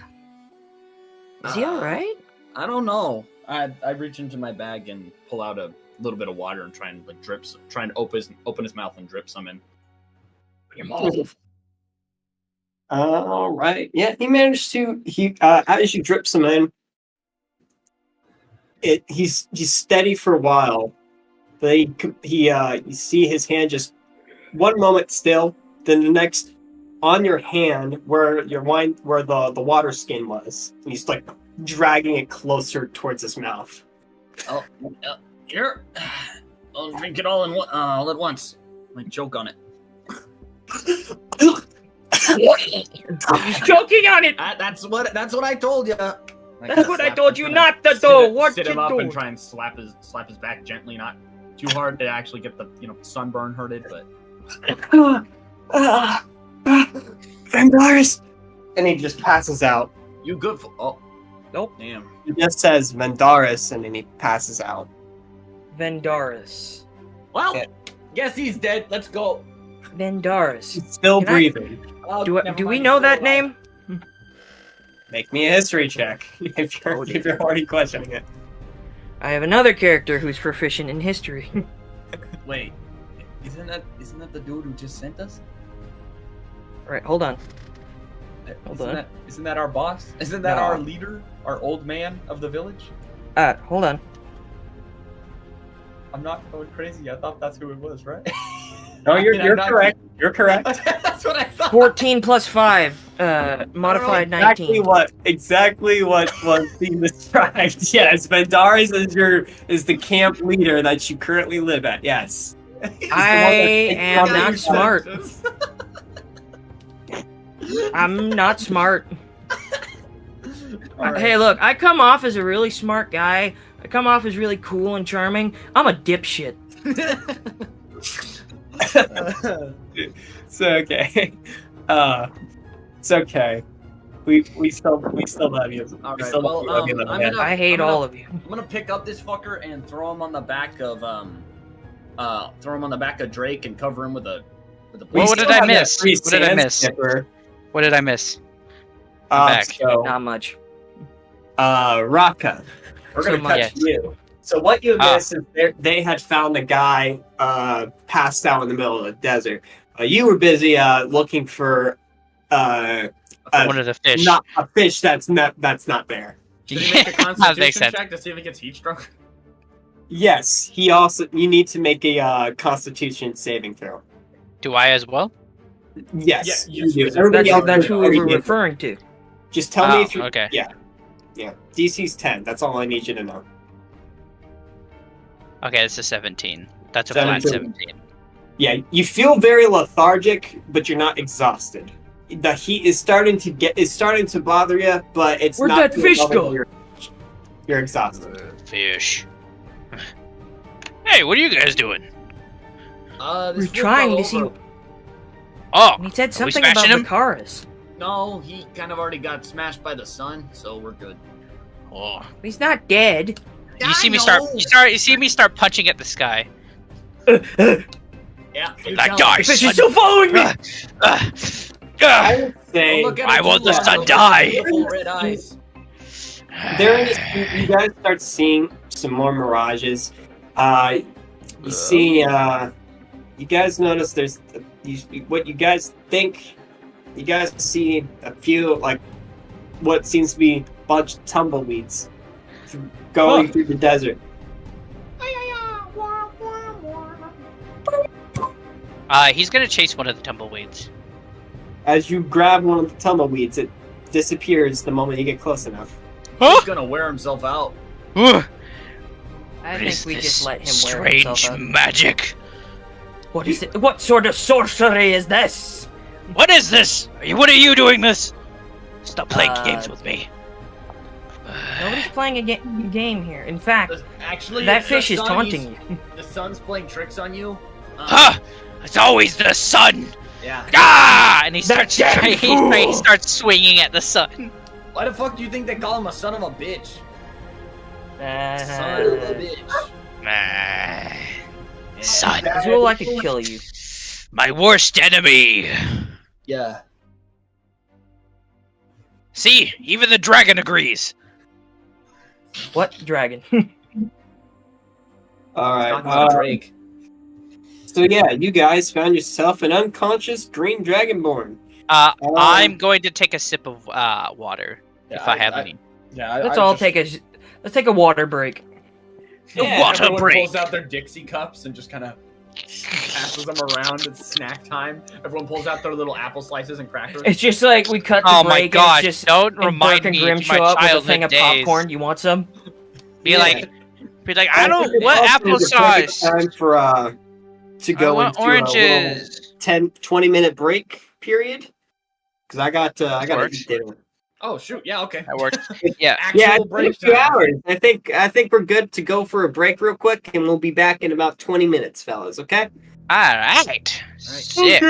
he all right? I don't know. I reach into my bag and pull out a little bit of water and try and like trying to open his mouth and drip some in. Your mouth. All right. Yeah, he managed to. As you drip some in, he's steady for a while. But you see his hand just one moment still, then the next on your hand where the water skin was. He's like dragging it closer towards his mouth. Oh, here. I'll drink it all all at once. Like choke on it. He's choking on it. That's what I told you. That's what I told you not to do. What Sit you him up and do? try and slap his back gently, not too hard to actually get the sunburn hurted, but Vendaris! And he just passes out. You good for? Oh, nope. Damn. He just says Vendaris, and then he passes out. Vendaris. Well, Yeah. guess he's dead. Let's go. Vendaris. He's still Can I- breathing. Do we know that name? Make me a history check if you're already questioning it. I have another character who's proficient in history. Wait, isn't that the dude who just sent us? Right, hold on. on. Isn't that our boss? Isn't that No. our leader? Our old man of the village? Hold on. I'm not going crazy. I thought that's who it was, right? No, you're I'm not- correct. You're correct. That's what I thought. 14 plus 5, modified 19. Exactly what was being described. Yes, Vendaris is the camp leader that you currently live at. Yes. I am not smart. I'm not smart. All right. Hey, look, I come off as a really smart guy. I come off as really cool and charming. I'm a dipshit. It's okay. It's okay. We still love you. All We right, still well, love you, little man. I hate all of you. I'm gonna pick up this fucker and throw him on the back of Drake and cover him with a. We What did still I have that miss? free What did I sand miss? skipper. What did I miss? back. So, Not much. Raka, we're So gonna much. cut to you. So what you Ah. missed is they had found a guy passed out in the middle of the desert. You were busy looking for One of the fish. not a fish that's not there. Did he make a That makes constitution sense. check to see if he gets heat stroke? Yes, you need to make a Constitution saving throw. Do I as well? Yes, Yeah, you do. yes, Everybody else That's has who we already were did. referring to. Just tell me Oh, if you. okay. Yeah. DC's 10. That's all I need you to know. Okay, it's a 17. That's a flat 17. 17. Yeah, you feel very lethargic, but you're not exhausted. The heat is starting to bother you, but it's Where'd not. that fish to the level go? where You're exhausted. Fish. Hey, what are you guys doing? We're trying to see. Oh, And he said are we something about smashing him? Vicaris. No, he kind of already got smashed by the sun, so we're good. Oh. He's not dead. You see me start. You see me start punching at the sky. Yeah, you Like, tell die, him. Fish is still following me. I would say Don't look at Why him won't too the long, sun he'll die? get beautiful red eyes. during this, you guys start seeing some more mirages. You see, you guys notice there's what you guys think. You guys see a few like what seems to be a bunch of tumbleweeds going through the desert. He's gonna chase one of the tumbleweeds. As you grab one of the tumbleweeds, it disappears the moment you get close enough. He's gonna wear himself out. What I think is we this just let him wear himself strange out. magic? What is it? What sort of sorcery is this? What is this? What are you doing this? Stop playing games with me. Nobody's playing a game here. In fact, Actually, that the fish is sun, taunting you. The sun's playing tricks on you. Huh? It's always the sun. Yeah. Ah! And he starts. damn He fool! starts swinging at the sun. Why the fuck do you think they call him a son of a bitch? Son of a bitch. Ah, sun. Azul, I could kill you. My worst enemy. Yeah. See, even the dragon agrees. What dragon? All right. Talking about Drake. So yeah, you guys found yourself an unconscious green dragonborn. I'm going to take a sip of water if I have any. Yeah. Let's take a water break. Water Everyone break. pulls out their Dixie cups and just kind of passes them around. It's snack time. Everyone pulls out their little apple slices and crackers. It's just like we cut the Oh break my and god! it's just Don't and remind Dirk and me Grim of my show up with a childhood thing of days. popcorn. You want some? Be like, I don't. think What also is a perfect applesauce? time for to I go want into a little oranges. 10-20 minute break period. Because I got to works. eat dinner. Oh shoot! Yeah. Okay. That works. Yeah. Actual Yeah, it's been a break few time. hours. I think we're good to go for a break real quick, and we'll be back in about 20 minutes, fellas. Okay? All right. Sick.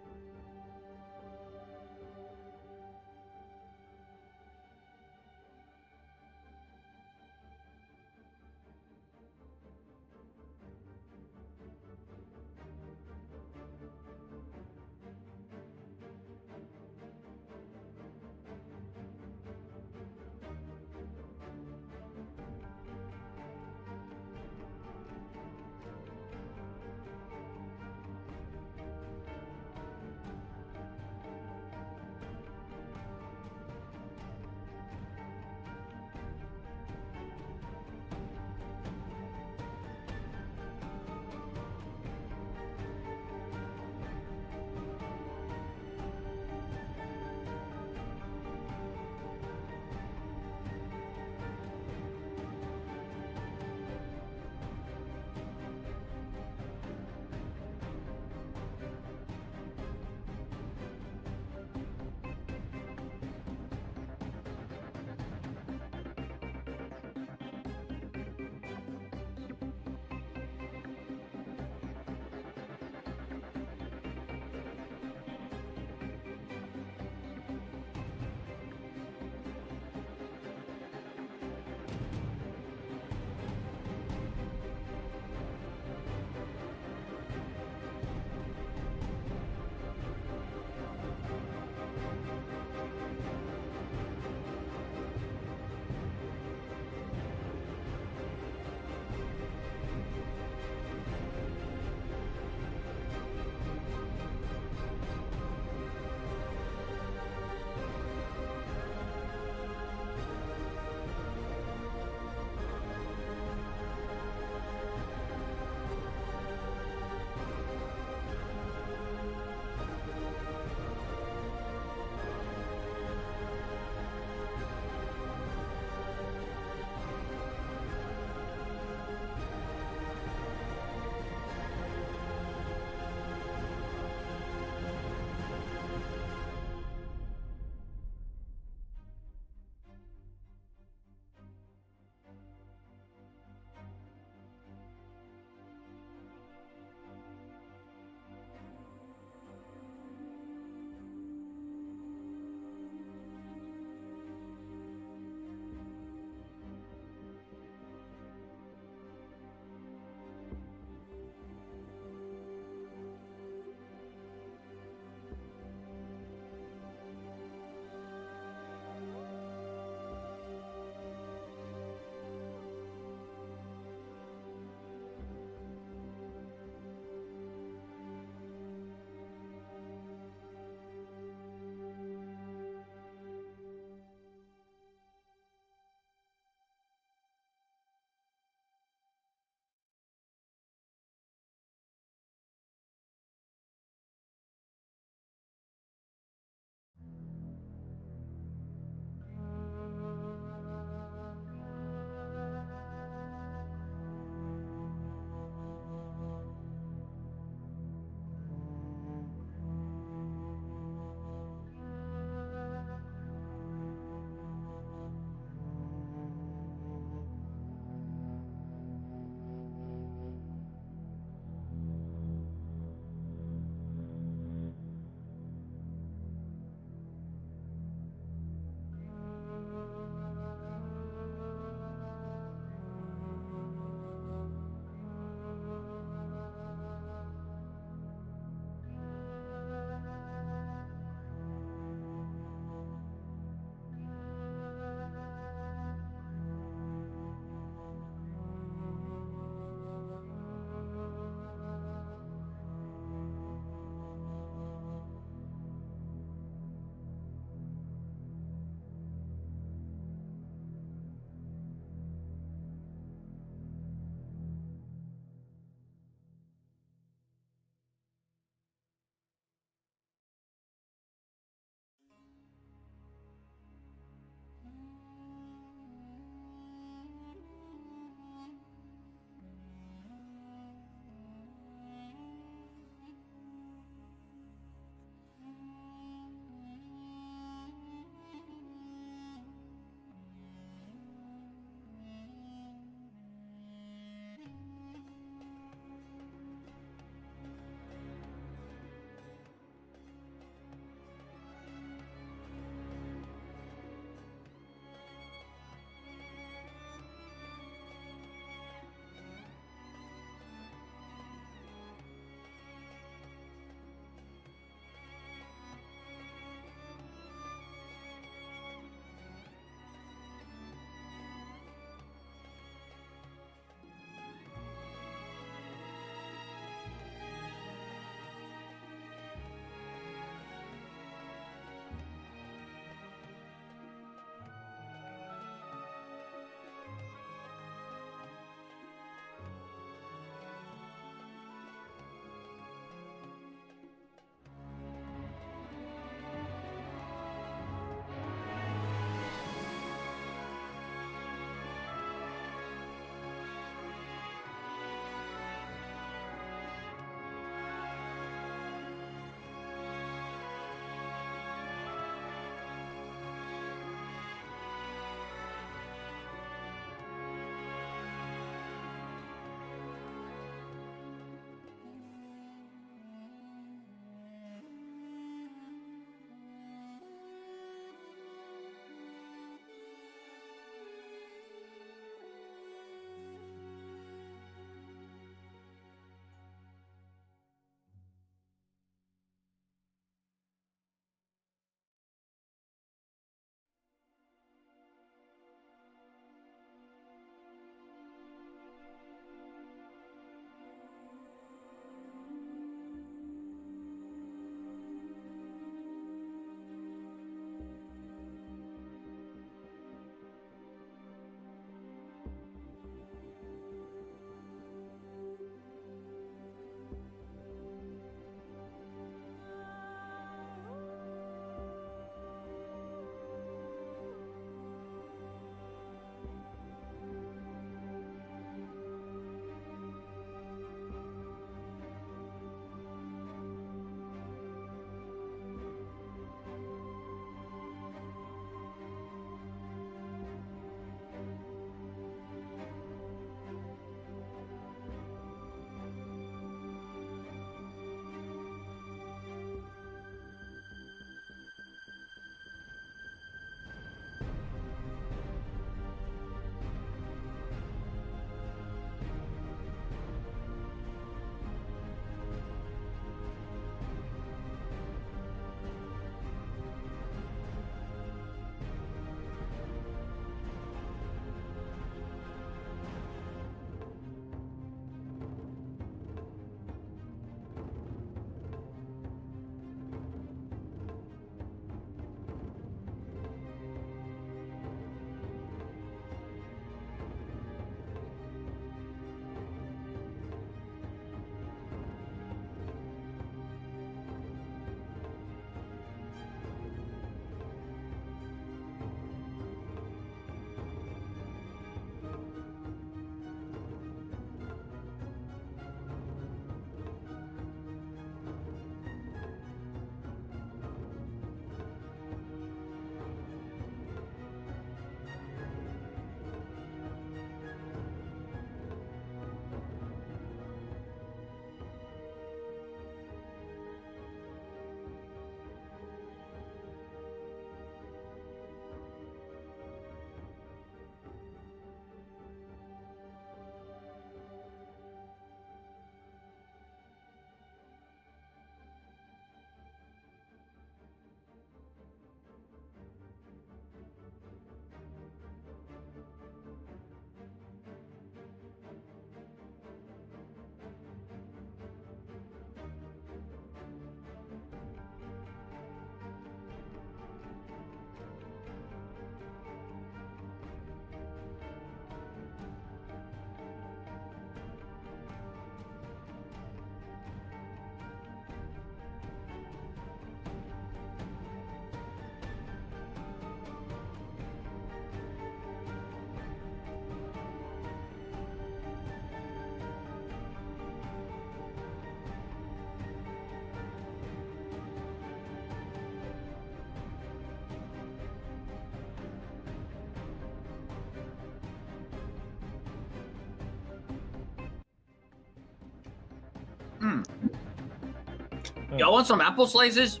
Y'all want some apple slices?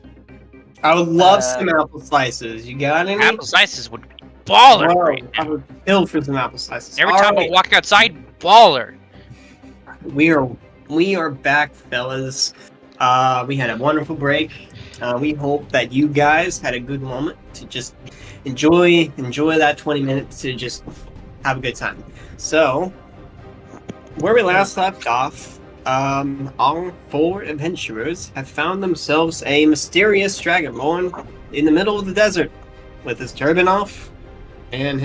I would love some apple slices. You got any? Apple slices would be baller Bro, right I now. would kill for some apple slices. Every All time I right. walk outside, baller. We are back, fellas. We had a wonderful break. We hope that you guys had a good moment to just enjoy that 20 minutes to just have a good time. So, where we last left off, our four adventurers have found themselves a mysterious dragonborn in the middle of the desert, with his turban off, and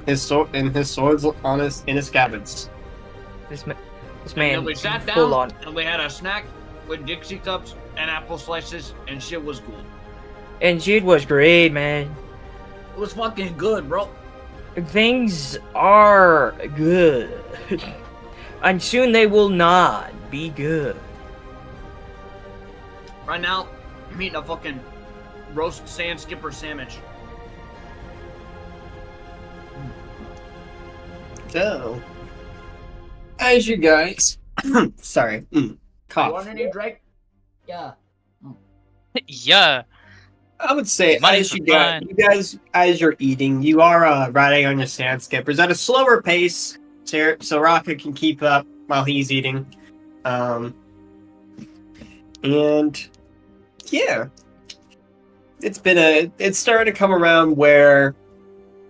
his swords in his scabbards. This And man, then we sat full down on. and we had a snack with Dixie cups and apple slices, and shit was cool. And shit was great, man. It was fucking good, bro. Things are good. And soon they will not be good. Right now, I'm eating a fucking roast sand skipper sandwich. So, as you guys, sorry, You cough. want any, Drake? Yeah. Yeah. I would say Money as for you guys, as you're eating, you are riding on your sand skippers at a slower pace, so Raka can keep up while he's eating. And yeah, it's starting to come around where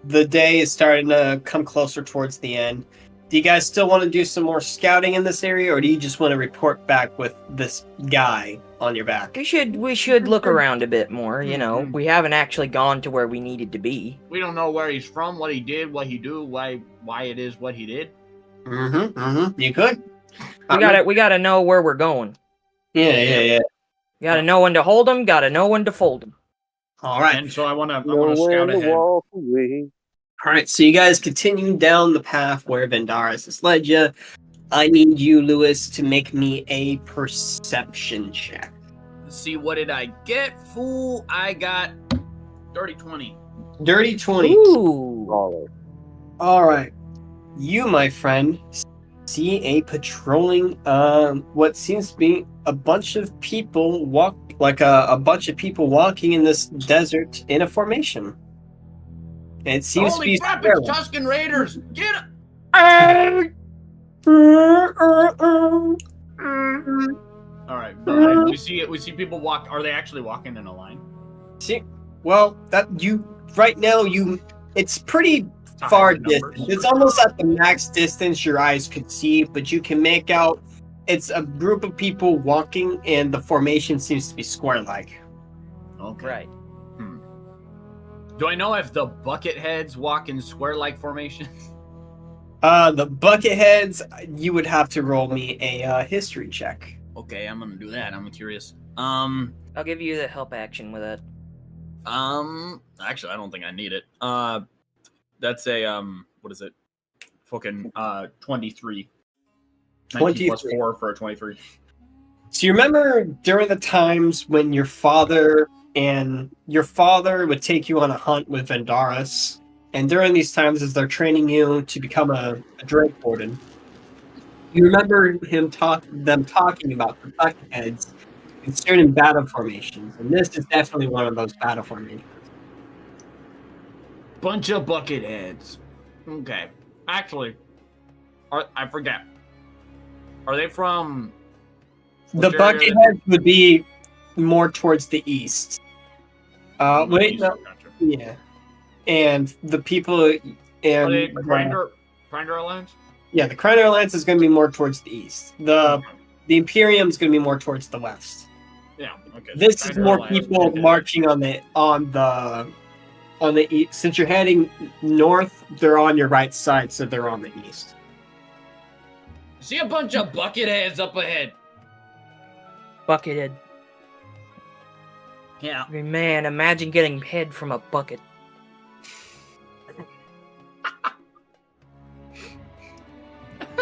the day is starting to come closer towards the end. Do you guys still want to do some more scouting in this area, or do you just want to report back with this guy on your back? We should look around a bit more, you know. We haven't actually gone to where we needed to be. We don't know where he's from, what he did, what he do, why it is what he did. You could. We gotta know where we're going. Yeah. Gotta know when to hold them, gotta know when to fold them. All right. And so I want to Know scout when to ahead. walk away. All right, so you guys continue down the path where Vendaris has led you. I need you, Lewis, to make me a perception check. See, what did I get, fool? I got dirty 20. Dirty 20. Ooh. Baller. All right. You, my friend, see a patrolling, what seems to be a bunch of people a bunch of people walking in this desert in a formation. It seems Holy to be crap, it's Tuscan Raiders! Get it! Alright, we see people walk. Are they actually walking in a line? See, well, it's pretty far distance. It's almost at the max distance your eyes could see, but you can make out it's a group of people walking, and the formation seems to be square-like. Okay. Right. Do I know if the bucket heads walk in square-like formations? The bucket heads, you would have to roll me a history check. Okay, I'm gonna do that. I'm curious. I'll give you the help action with it. Actually, I don't think I need it. That's a what is it? Fucking 23. 19 plus 4 for a 23. So you remember during the times when your father would take you on a hunt with Vendaris, and during these times as they're training you to become a Drake Warden, you remember them talking about the bucket heads in certain battle formations, and this is definitely one of those battle formations. Bunch of bucket heads. Okay. Actually, I forget. Are they from... The bucket heads would be more towards the east. Wait, no. Yeah. And the people... Are they Grinder Alliance? Yeah, the Grinder Alliance is going to be more towards the east. The Imperium is going to be more towards the west. Yeah, okay. This is more people marching on the east. Since you're heading north, they're on your right side, so they're on the east. See a bunch of bucket heads up ahead. Buckethead. Yeah. I mean, man, imagine getting head from a bucket. I don't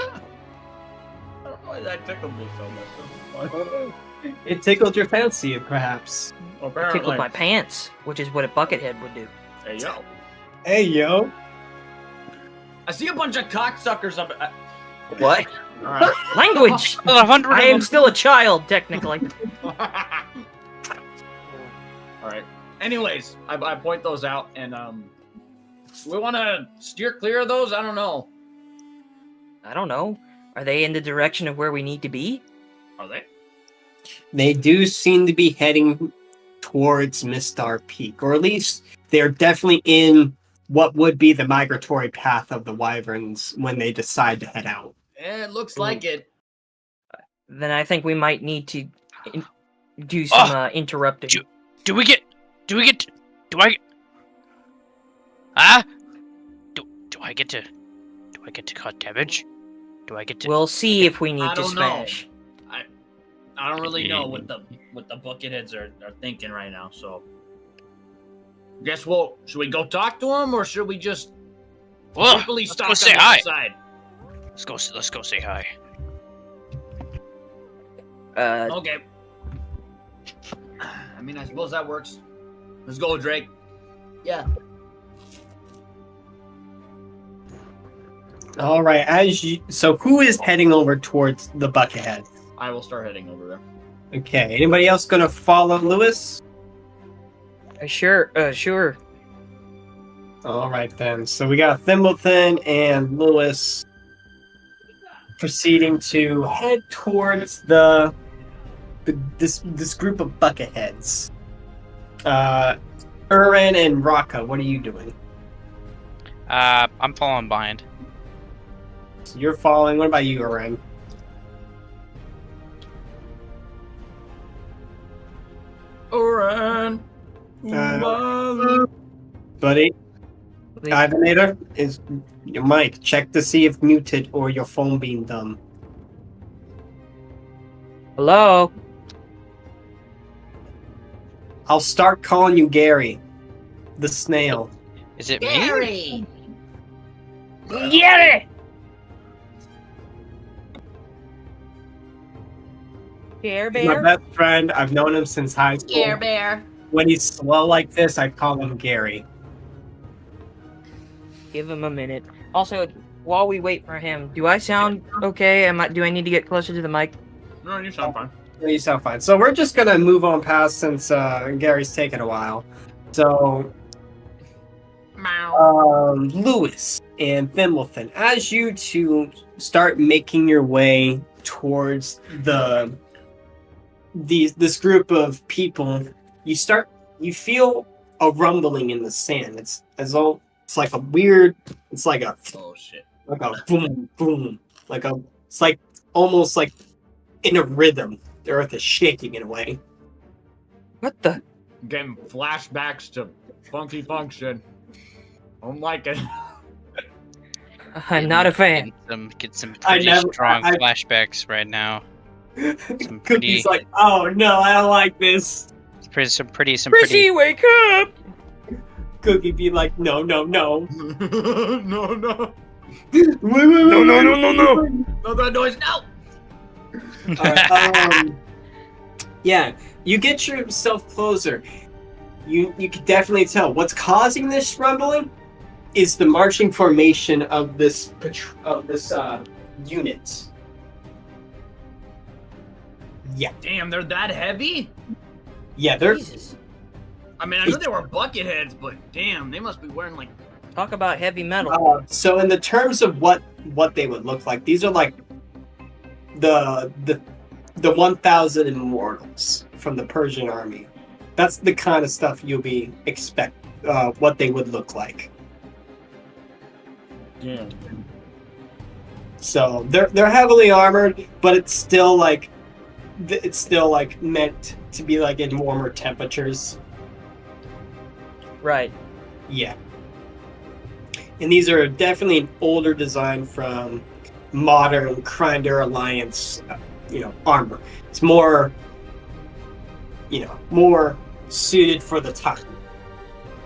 know why that tickled me so much. It tickled your fancy, perhaps. Apparently. Tickled my pants, which is what a buckethead would do. Hey, yo. Hey, yo. I see a bunch of cocksuckers up... What? All right. Language! Well, 100 I of am them. still a child, technically. All right. Anyways, I point those out, and we want to steer clear of those. I don't know. I don't know. Are they in the direction of where we need to be? Are they? They do seem to be heading towards Mystar Peak, or at least they're definitely in what would be the migratory path of the Wyverns when they decide to head out. It looks like it. Then I think we might need to do some interrupting. Do I get to cut damage? Do I get to? We'll see if we need I to don't know. smash. I don't really know what the bucketheads are thinking right now. So, guess should we go talk to them, or should we just simply let's stalk go on say the hi. other side? Let's go say hi. Okay. I mean, I suppose that works. Let's go, Drake. Yeah. All right, so who is heading over towards the Buckethead? I will start heading over there. Okay, anybody else gonna follow Lewis? Sure. All right then. So we got Thimbleton and Lewis proceeding to head towards this group of bucketheads. Urin and Raka, what are you doing? I'm falling behind. So you're following. What about you, Urin? Urin. Buddy, Ivanator, is your mic. Check to see if muted or your phone being dumb. Hello? I'll start calling you Gary, the snail. Is it me? Gary! Gary! Care He's my Bear? best friend. I've known him since high school. Care Bear. When he's slow like this, I call him Gary. Give him a minute. Also, while we wait for him, do I sound okay? Do I need to get closer to the mic? No, you sound fine. You sound fine. So we're just gonna move on past since Gary's taken a while. So, Lewis and Thimbleton, as you two start making your way towards this group of people, you feel a rumbling in the sand. It's like a weird. It's like a Oh shit! like a boom boom. It's like almost like in a rhythm. The earth is shaking in a way. What the? Getting flashbacks to Funky Function. I don't like it. I'm not a fan. Get some pretty strong flashbacks right now. Some Cookie's like, oh no, I don't like this. Some pretty. Chrissy, wake up! Cookie be like, no. no. No. No, that noise, no! Yeah, you get yourself closer. You can definitely tell what's causing this rumbling is the marching formation of this unit. Yeah. Damn, they're that heavy? Yeah, they're. Jesus. I mean, I knew they were bucketheads, but damn, they must be wearing like. Talk about heavy metal. So, in the terms of what they would look like, these are like the 1,000 immortals from the Persian army. That's the kind of stuff you'll be what they would look like. Yeah. So they're heavily armored, but it's still like meant to be like in warmer temperatures. Right. Yeah. And these are definitely an older design from modern Grindr Alliance, armor. It's more, more suited for the time.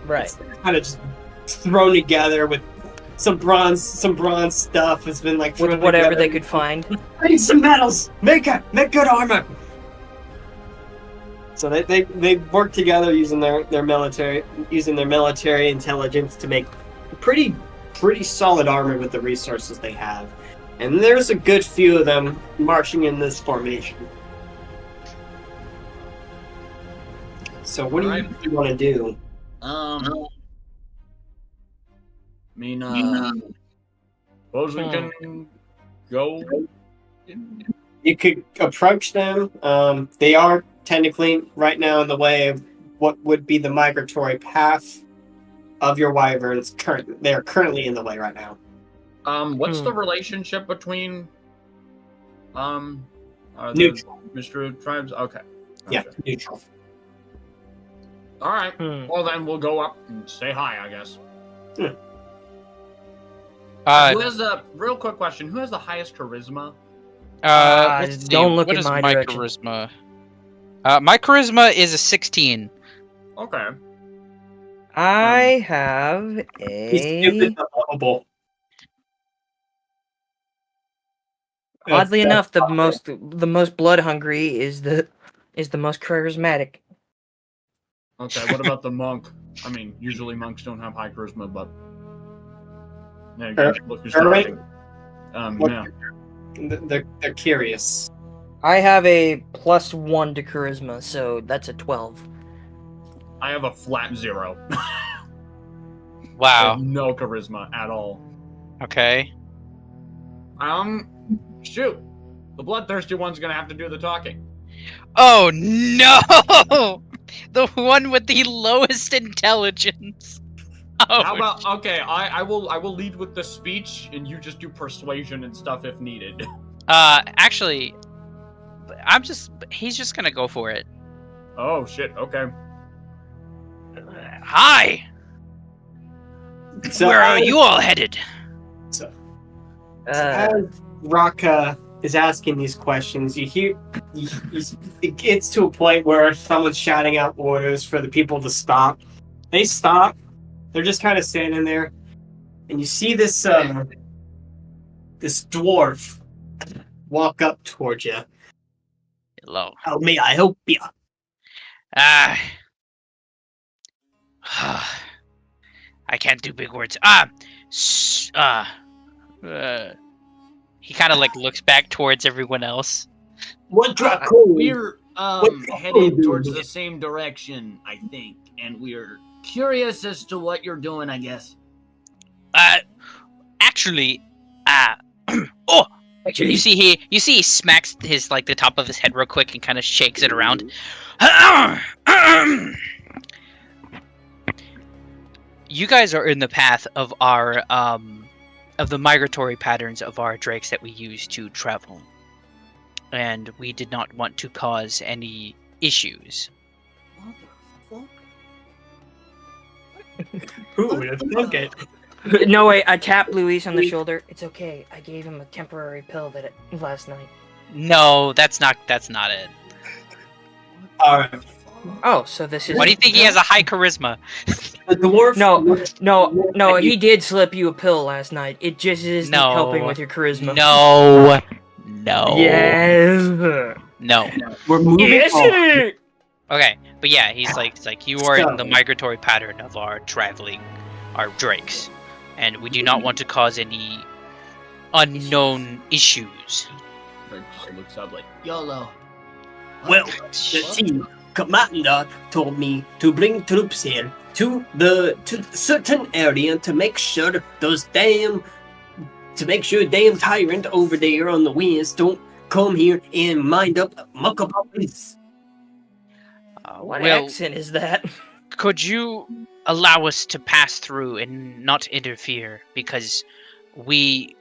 Right. It's kind of just thrown together with some bronze stuff. Has been like With whatever they could find. I need some metals. Make good armor. So they work together using their military intelligence to make pretty solid armor with the resources they have. And there's a good few of them marching in this formation. So what do you want to do? Suppose we can go. You could approach them. They are technically right now in the way of what would be the migratory path of your wyverns. They are currently in the way right now. What's the relationship between neutral. the Mr. tribes? Okay. Yeah, neutral. All right. Well, then we'll go up and say hi, I guess. Hmm. Who has the real quick question? Who has the highest charisma? Don't look what in is my my direction. charisma? My charisma is a 16. Okay. I have He's a. stupid but lovable. Oddly enough, the most blood hungry is the most charismatic. Okay. What about the monk? I mean, usually monks don't have high charisma, but look who's talking. Yeah. They're curious. I have a +1 to charisma, so that's a 12. I have a flat 0. Wow. No charisma at all. Okay. Shoot. The bloodthirsty one's gonna have to do the talking. Oh no! The one with the lowest intelligence. Oh. How about I will lead with the speech and you just do persuasion and stuff if needed. Actually, he's just gonna go for it. Oh shit, okay. Hi! So Where are you all headed? As Raka is asking these questions, you hear it gets to a point where someone's shouting out orders for the people to stop. They stop. They're just kind of standing there, and you see this this dwarf walk up towards you. Hello. How may I help you? I can't do big words. He kind of like looks back towards everyone else. What We're headed towards the same direction, I think, and we're curious as to what you're doing, I guess. Actually, you see he smacks his the top of his head real quick and kind of shakes it around. You guys are in the path of our of the migratory patterns of our drakes that we use to travel, and we did not want to cause any issues. Who would have thunk it? No, wait, I tapped Luis on the shoulder. It's okay. I gave him a temporary pill last night. No, that's not it. Alright. Oh, so this is... Why do you think he has a high charisma? The dwarf? No, he did slip you a pill last night. It just isn't helping with your charisma. No. Yes. No. We're moving on. Okay, but yeah, he's like you are in the migratory pattern of our drakes, and we do not want to cause any unknown issues. Just looks up like YOLO. Well, the team commander told me to bring troops here to certain area to make sure damn tyrant over there on the west don't come here and muck up this. What accent is that? Could you allow us to pass through and not interfere, because we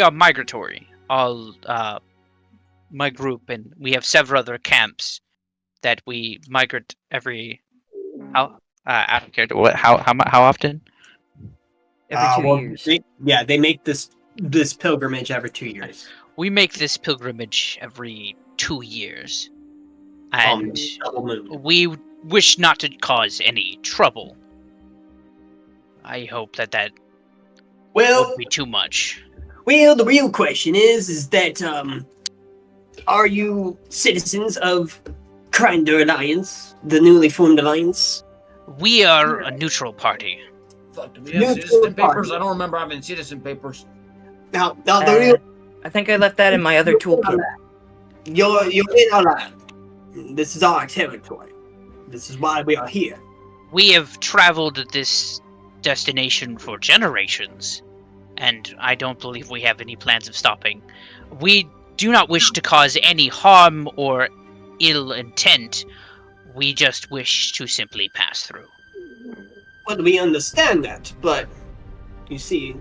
are migratory, all my group, and we have several other camps that we migrate every I don't care how often? Every 2 years. They make this pilgrimage every 2 years. We make this pilgrimage every 2 years, and we wish not to cause any trouble. I hope that won't be too much. Well, the real question is that are you citizens of Crinder Alliance, the newly formed alliance? We are a neutral party. Fuck, do we have citizen papers? I don't remember having citizen papers. Now, the real I think I left that in my other toolkit. you're in our land. This is our territory. This is why we are here. We have traveled this destination for generations, and I don't believe we have any plans of stopping. We do not wish to cause any harm or ill intent. We just wish to simply pass through. Well, we understand that, but you see,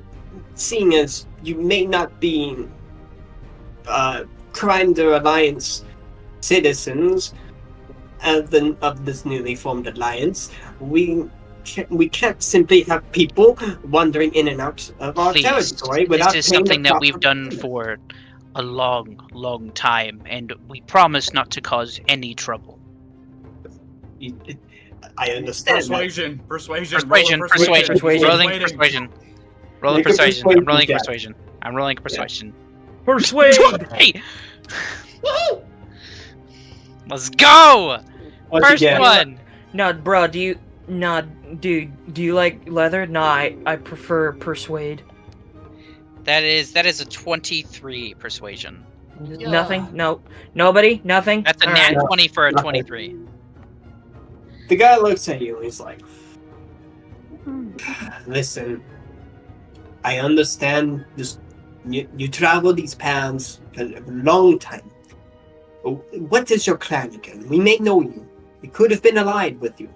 seeing as you may not be Grinder Alliance citizens of this newly formed alliance, we can't simply have people wandering in and out of our territory without. This is something that we've done for a long time, and we promise not to cause any trouble. I understand. Persuasion. Rolling persuasion. Rolling persuasion. I'm rolling persuasion. I'm rolling persuasion. Persuade! Hey! Let's go! First one! No, bro, dude, do you like leather? No, I prefer persuade. That is a 23 persuasion. Nothing? No. Nobody? Nothing? That's a nat 20 for a 23. The guy looks at you and he's like, listen, I understand this. You travel these paths a long time. What is your clan again? We may know you. We could have been allied with you.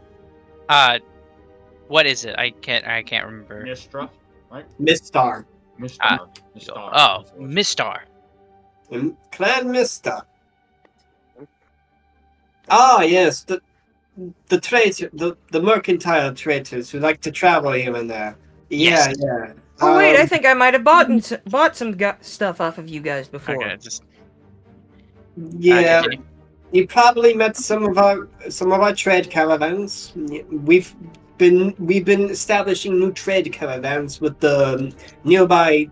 What is it? I can't remember. Mystar, right? Mystar. Mystar. Oh, Mystar. Clan Mystar. Ah, yes, the traitor, the mercantile traitors who like to travel here and there. Yeah, Yes. yeah. Oh wait, I think I might have bought some stuff off of you guys before. Okay, just yeah. You probably met some of our trade caravans. We've been establishing new trade caravans with the nearby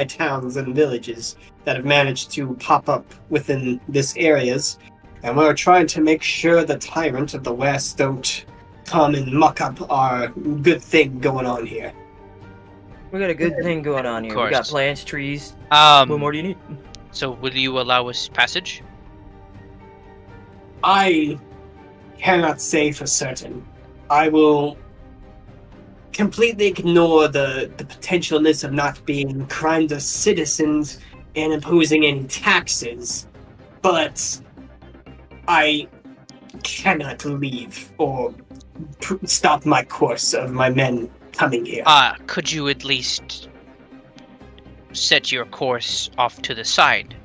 towns and villages that have managed to pop up within this areas, and we're trying to make sure the tyrant of the West don't come and muck up our good thing going on here. We got a good thing going on here. We got plants, trees. What more do you need? So, will you allow us passage? I cannot say for certain. I will completely ignore the potentialness of not being Grinder citizens and imposing any taxes, but I cannot leave or stop my course of my men coming here. Could you at least set your course off to the side?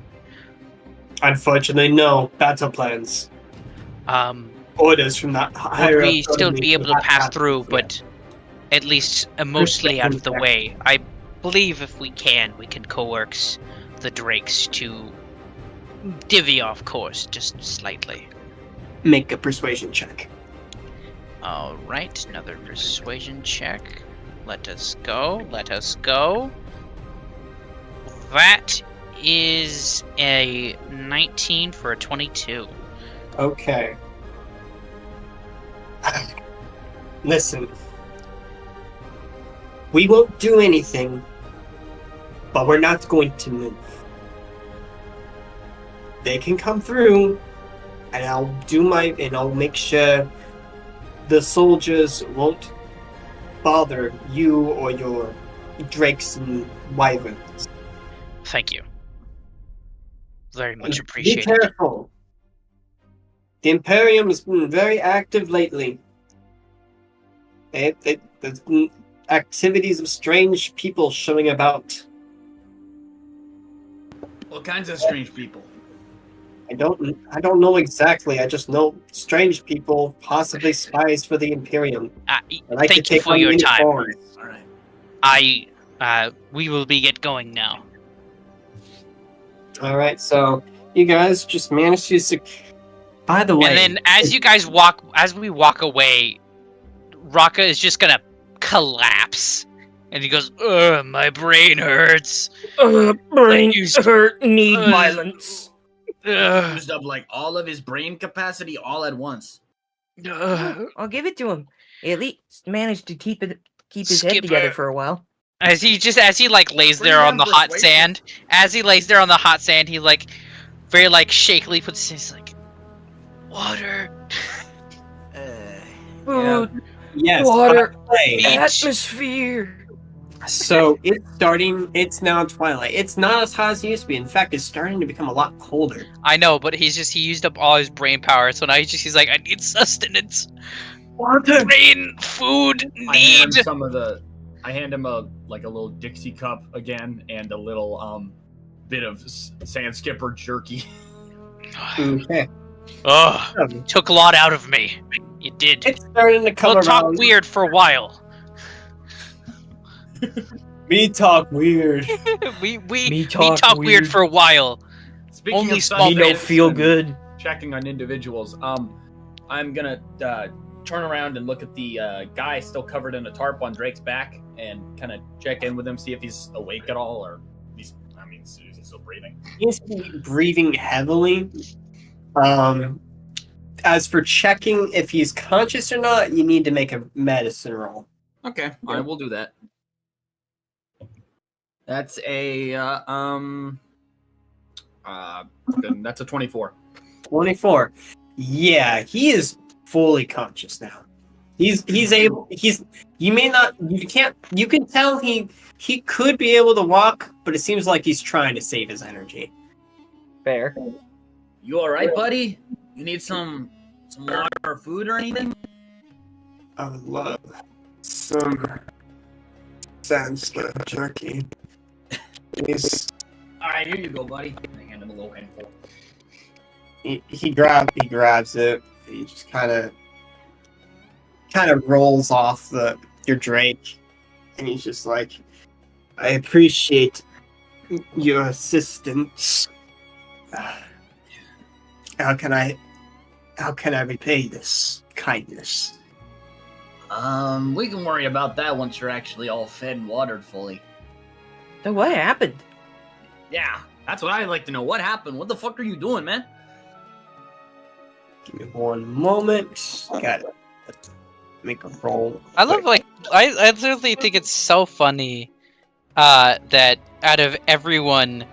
Unfortunately, no. Battle plans. Orders from that higher Would we still be able to pass through, but at least mostly out of the way? I believe if we can coerce the Drakes to divvy off course just slightly. Make a persuasion check. Alright, another persuasion check. Let us go. That is a 19 for a 22. Okay. Listen. We won't do anything, but we're not going to move. They can come through, and I'll make sure the soldiers won't bother you or your drakes and wyverns. Thank you. Very much appreciated. Be careful. The Imperium has been very active lately. There's been activities of strange people showing about. What kinds of strange people? I don't know exactly. I just know strange people, possibly spies for the Imperium. Thank you for your time. All right. We will get going now. All right, so you guys just managed to. By the way, and then as we walk away, Raka is just gonna collapse, and he goes, "Ugh, my brain hurts. Brain hurt. Need violence." Used up like all of his brain capacity all at once. I'll give it to him. He at least managed to keep his head together for a while. As he like lays there on the hot sand, he like very like shakily puts his like water, Food, Yes. water, Hey. atmosphere. So it's now twilight. It's not as hot as it used to be. In fact, it's starting to become a lot colder. I know, but he used up all his brain power, so now he's like, I need sustenance. Water. Brain, food, I hand need. him I hand him a little Dixie cup again and a little bit of sand skipper jerky. Okay. Ugh, took a lot out of me. You did. It's starting to come We'll talk around. weird for a while. Me talk weird. we talk weird for a while. Speaking Only of small Me don't bits. feel good. Checking on individuals. I'm gonna turn around and look at the guy still covered in a tarp on Drake's back and kind of check in with him, see if he's awake at all, or he's still breathing. He's breathing heavily. As for checking if he's conscious or not, you need to make a medicine roll. Okay, I will do that. That's a that's a 24. 24. Yeah, he is fully conscious now. You can tell he could be able to walk, but it seems like he's trying to save his energy. Fair. You alright, buddy? You need some water or food or anything? I would love some sandstone jerky. Please. Alright, here you go, buddy. I hand him a little handful. He grabs it. He just kind of rolls off your Drake, and he's just like, I appreciate your assistance. How can I repay this kindness? We can worry about that once you're actually all fed and watered fully. So what happened? Yeah, that's what I'd like to know. What happened? What the fuck are you doing, man? Give me one moment. Got it. Make a roll. I love I literally think it's so funny that out of everyone,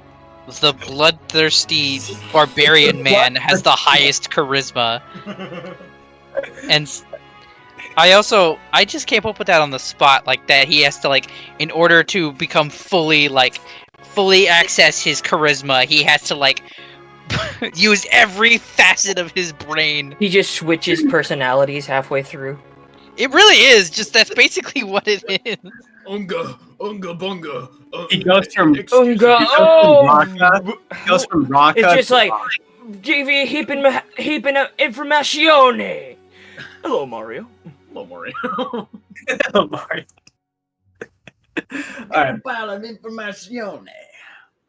the bloodthirsty barbarian man has the highest charisma. And I just came up with that on the spot, like that he has to like, in order to become fully access his charisma, he has to like use every facet of his brain. He just switches personalities halfway through. It really is, just that's basically what it is. Unga bunga. He goes from Unga, He goes from Raka. It's just like, give you heaping information. Hello, Mario. Hello, Mario. Hello, Mario. Alright. A pile of information.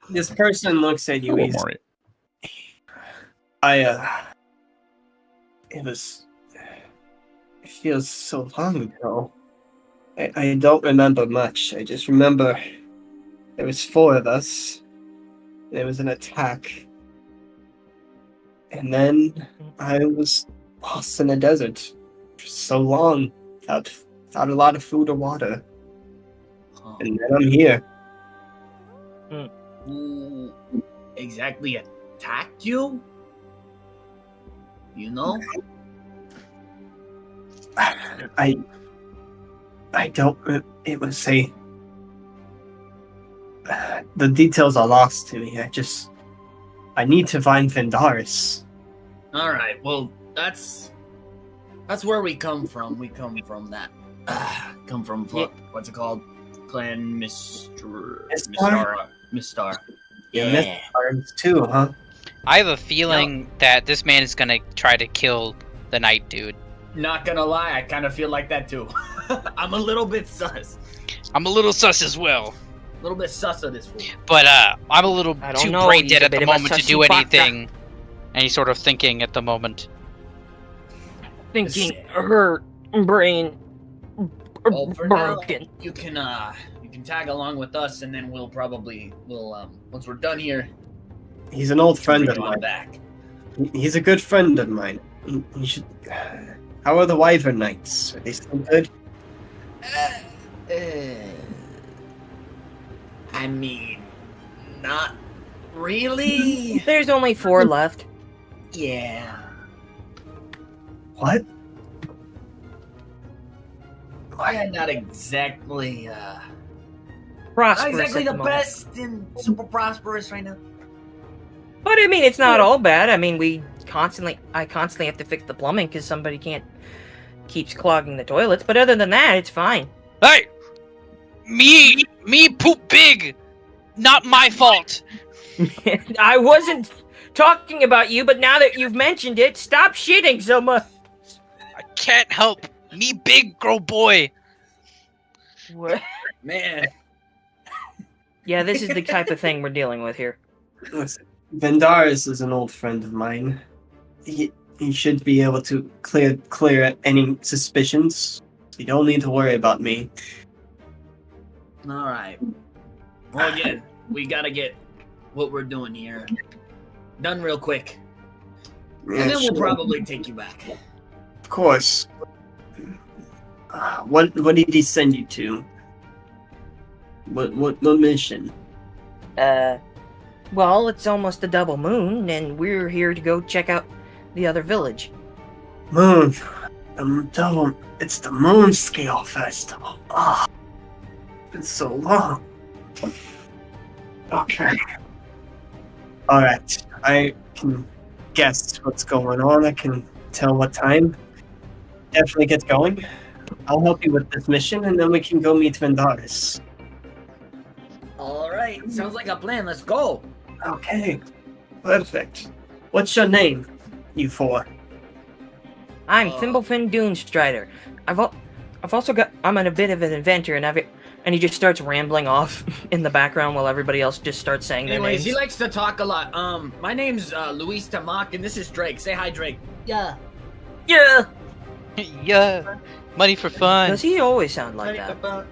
This person looks at you. Hello, Mario. It feels so long ago. I don't remember much. I just remember there was 4 of us. There was an attack. And then I was lost in the desert for so long, without a lot of food or water. And then I'm here. Who exactly attacked you? You know? I don't. It was the details are lost to me. I need to find Vendaris. All right. Well, that's where we come from. We come from that. Come from what's it called? Clan Mystar. Yeah. Mystar too, huh? I have a feeling that this man is gonna try to kill the night dude. Not gonna lie, I kind of feel like that too. I'm a little bit sus. I'm a little sus as well. A little bit sus of this fool. But I'm a little too brain dead at the moment to do anything. And he's sort of thinking at the moment. Thinking her brain Well, for now, broken. you can tag along with us, and then we'll once we're done here. He's an old friend bring of you on mine. back. He's a good friend of mine. He should. How are the Wyvern Knights? Are they still good? I mean, not really. There's only 4 left. Yeah. What? Yeah, not exactly, Prosperous not exactly at the the moment. best and super prosperous right now. But I mean, it's not all bad. I mean, I constantly have to fix the plumbing because somebody keeps clogging the toilets. But other than that, it's fine. Hey! Me poop big! Not my fault! I wasn't talking about you, but now that you've mentioned it, stop shitting so much. I can't help. Me big grow boy. What? Man. Yeah, this is the type of thing we're dealing with here. Listen, Vendaris is an old friend of mine. He should be able to clear any suspicions. You don't need to worry about me. Alright. Well, again, we gotta get what we're doing here done real quick. Yeah, And then we'll sure. probably take you back. Of course. What did he send you to? What mission? Well, it's almost a double moon, and we're here to go check out the other village. Moon. It's the Moon Scale Festival. Ah, it's been so long. Okay. Alright. I can guess what's going on. I can tell what time. Definitely get going. I'll help you with this mission, and then we can go meet Vendaris. Alright, sounds like a plan. Let's go. Okay. Perfect. What's your name, you four? I'm Thimblefin Dunestrider. I'm a bit of an inventor, and he just starts rambling off in the background while everybody else just starts saying their Anyways, names. he likes to talk a lot. My name's Luis Tamak, and this is Drake. Say hi, Drake. Yeah. Yeah. Yeah. Money for fun. Does he always sound like that?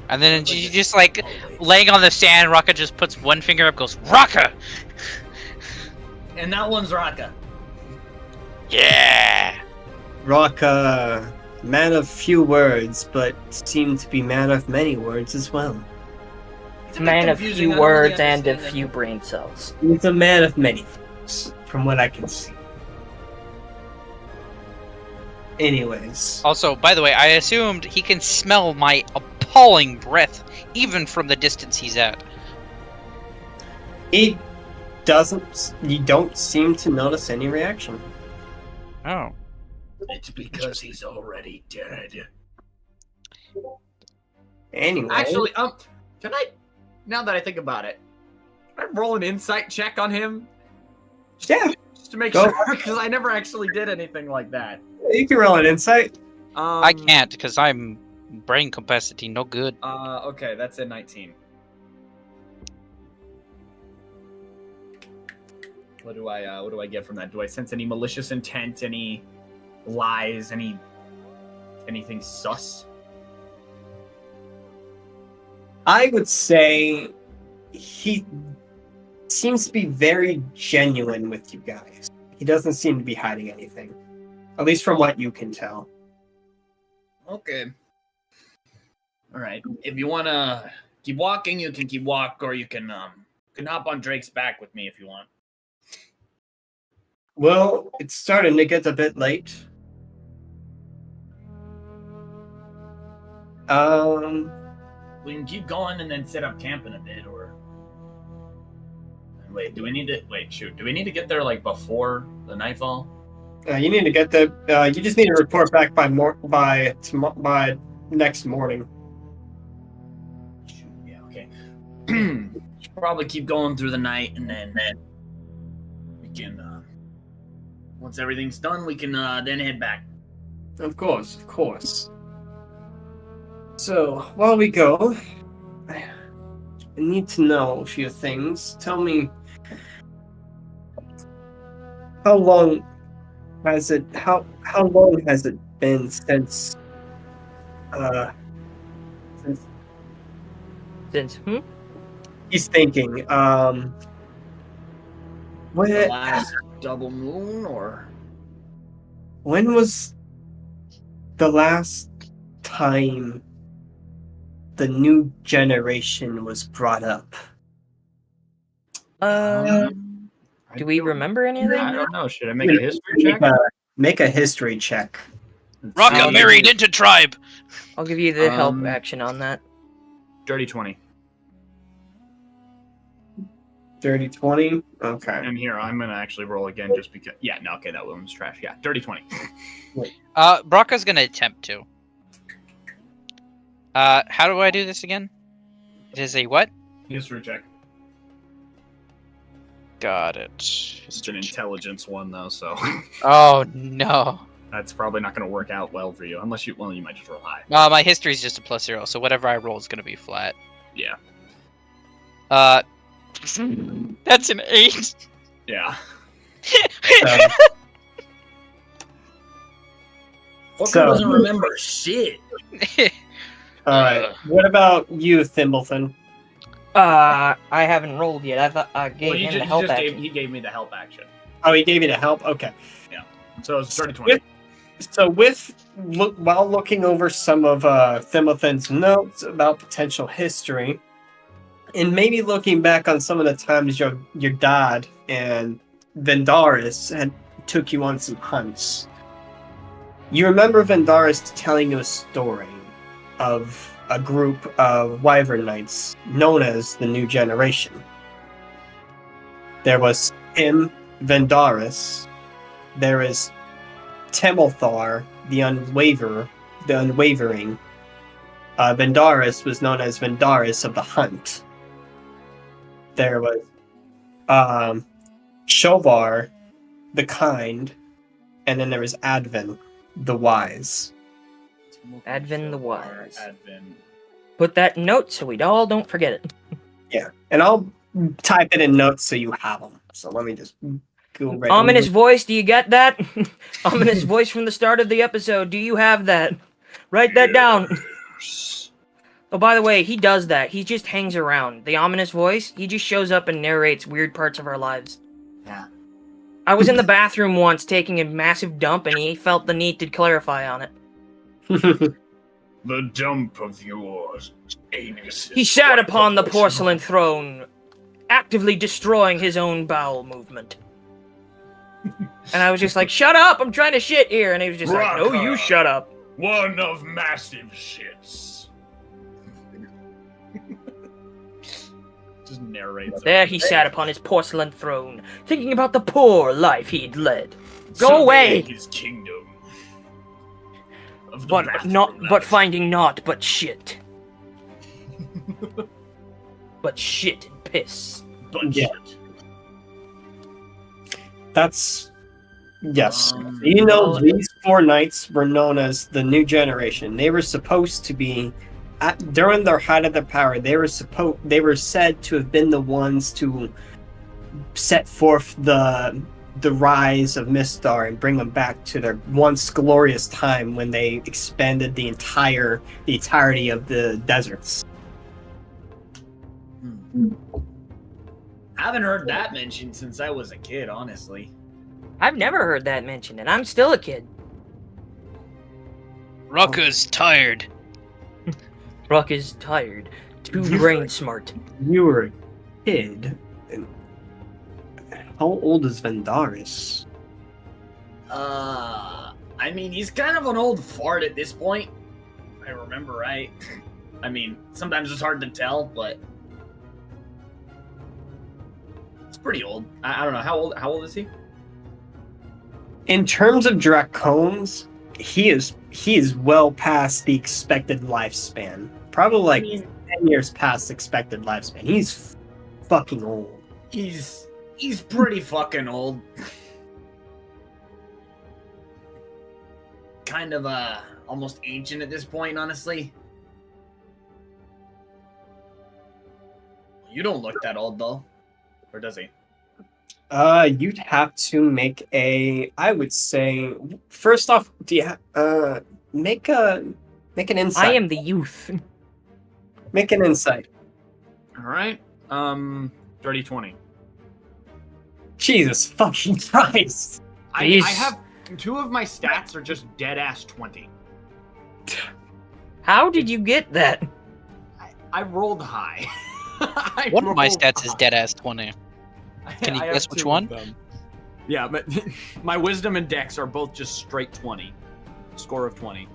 And then you just like laying on the sand, Raka just puts one finger up, goes, Raka! And that one's Raka. Yeah! Raka, man of few words, but seemed to be man of many words as well. It's a bit Man of confusing, few I don't really words and of understand few brain cells. He's a man of many things, from what I can see. Anyways, Also, by the way, I assumed he can smell my appalling breath, even from the distance he's at. you don't seem to notice any reaction. Oh. It's because he's already dead. Anyway. Actually, can I, now that I think about it, can I roll an insight check on him? Yeah, Just to make Go. sure, because I never actually did anything like that. you can roll an insight. I can't, because I'm brain capacity, no good. Okay, that's a 19. What do I get from that? Do I sense any malicious intent, any lies, anything sus? I would say he seems to be very genuine with you guys. He doesn't seem to be hiding anything. At least from what you can tell. Okay. Alright. If you wanna keep walking, you can keep walk, or you can hop on Drake's back with me if you want. Well, it's starting to get a bit late. We can keep going and then set up camp in a bit, or wait, do we need to get there like before the nightfall? You need to get the. You just need to report back by next morning. Yeah, okay. Should probably keep going through the night, and then we can. Once everything's done, we can then head back. Of course, of course. So while we go, I need to know a few things. Tell me, how long has it been since he's thinking, The when last double moon, or was the last time the new generation was brought up? Do we remember any of that? I don't know. Should I make a history check? Make a history check. Rocka married into tribe. I'll give you the help action on that. Dirty 20. Dirty 20? Okay. And here, I'm going to actually roll again just because... Yeah, no, okay, that one's trash. Yeah, dirty 20. Rocka's gonna attempt to. How do I do this again? It is a what? History check. Got it. It's an intelligence one, though, so... Oh, no. That's probably not going to work out well for you, unless you... Well, you might just roll high. My history's just a +0, so whatever I roll is gonna be flat. Yeah. That's an 8. Yeah. Fucker doesn't remember shit. Alright. What about you, Thimbleton? I haven't rolled yet. I thought I gave him the help action. He gave me the help action. Oh, he gave you the help? Okay. Yeah. So it's 30-20. While looking over some of Thimbleton's notes about potential history, and maybe looking back on some of the times your dad and Vendaris had took you on some hunts, you remember Vendaris telling you a story of a group of wyvern knights known as the New Generation. There was him, Vendaris. There is Temelthar, the Unwavering. Vendaris was known as Vendaris of the Hunt. There was Shovar, the Kind, and then there was Advin, the Wise. Advin the Wise. Advin. Put that in notes so we all don't forget it. Yeah, and I'll type it in notes so you have them. So let me just go right. Ominous voice, do you get that? Ominous voice from the start of the episode. Do you have that? Write that down. Oh, by the way, he does that. He just hangs around. The ominous voice, he just shows up and narrates weird parts of our lives. Yeah. I was in the bathroom once taking a massive dump, and he felt the need to clarify on it. The dump of yours, Aeidros. He sat upon the porcelain throne, actively destroying his own bowel movement. And I was just like, shut up, I'm trying to shit here. And he was just like, no, you shut up. One of massive shits. Just narrates. There he sat upon his porcelain throne, thinking about the poor life he'd led. Go away! His kingdom. But finding naught but shit. But shit and piss. But shit. That's... Yes. These 4 knights were known as the New Generation. They were supposed to be... during their height of their power, they were said to have been the ones to set forth the rise of Mystar and bring them back to their once glorious time when they expanded the entirety of the deserts. I haven't heard that mentioned since I was a kid, honestly. I've never heard that mentioned, and I'm still a kid. Rocka's tired. Rock is tired. Too brain smart. You were a kid. How old is Vendaris? I mean, he's kind of an old fart at this point. If I remember right. I mean, sometimes it's hard to tell, but it's pretty old. I don't know how old is he? In terms of Dracones, he is well past the expected lifespan. Probably like 10 years past expected lifespan. He's fucking old. He's pretty fucking old. Kind of almost ancient at this point, honestly. You don't look that old though. Or does he? You'd have to make I would say, first off, do you make an insight. I am the youth. Make an insight. All right. Dirty 20. Jesus fucking Christ. I have 2 of my stats are just dead ass 20. How did you get that? I rolled high. One of my stats is dead ass 20. Can you I guess have which 2 of one? them. Yeah, but my wisdom and dex are both just straight 20. Score of 20.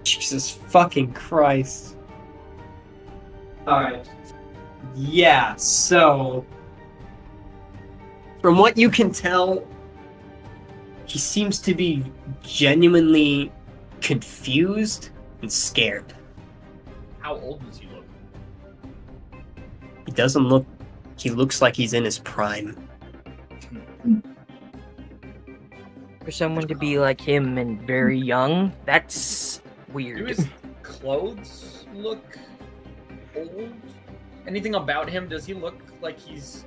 Jesus fucking Christ. Alright. Yeah, so... From what you can tell, he seems to be genuinely confused and scared. How old does he look? He doesn't look... He looks like he's in his prime. For someone to be like him and very young, that's Do weird. his clothes look old? Anything about him, does he look like he's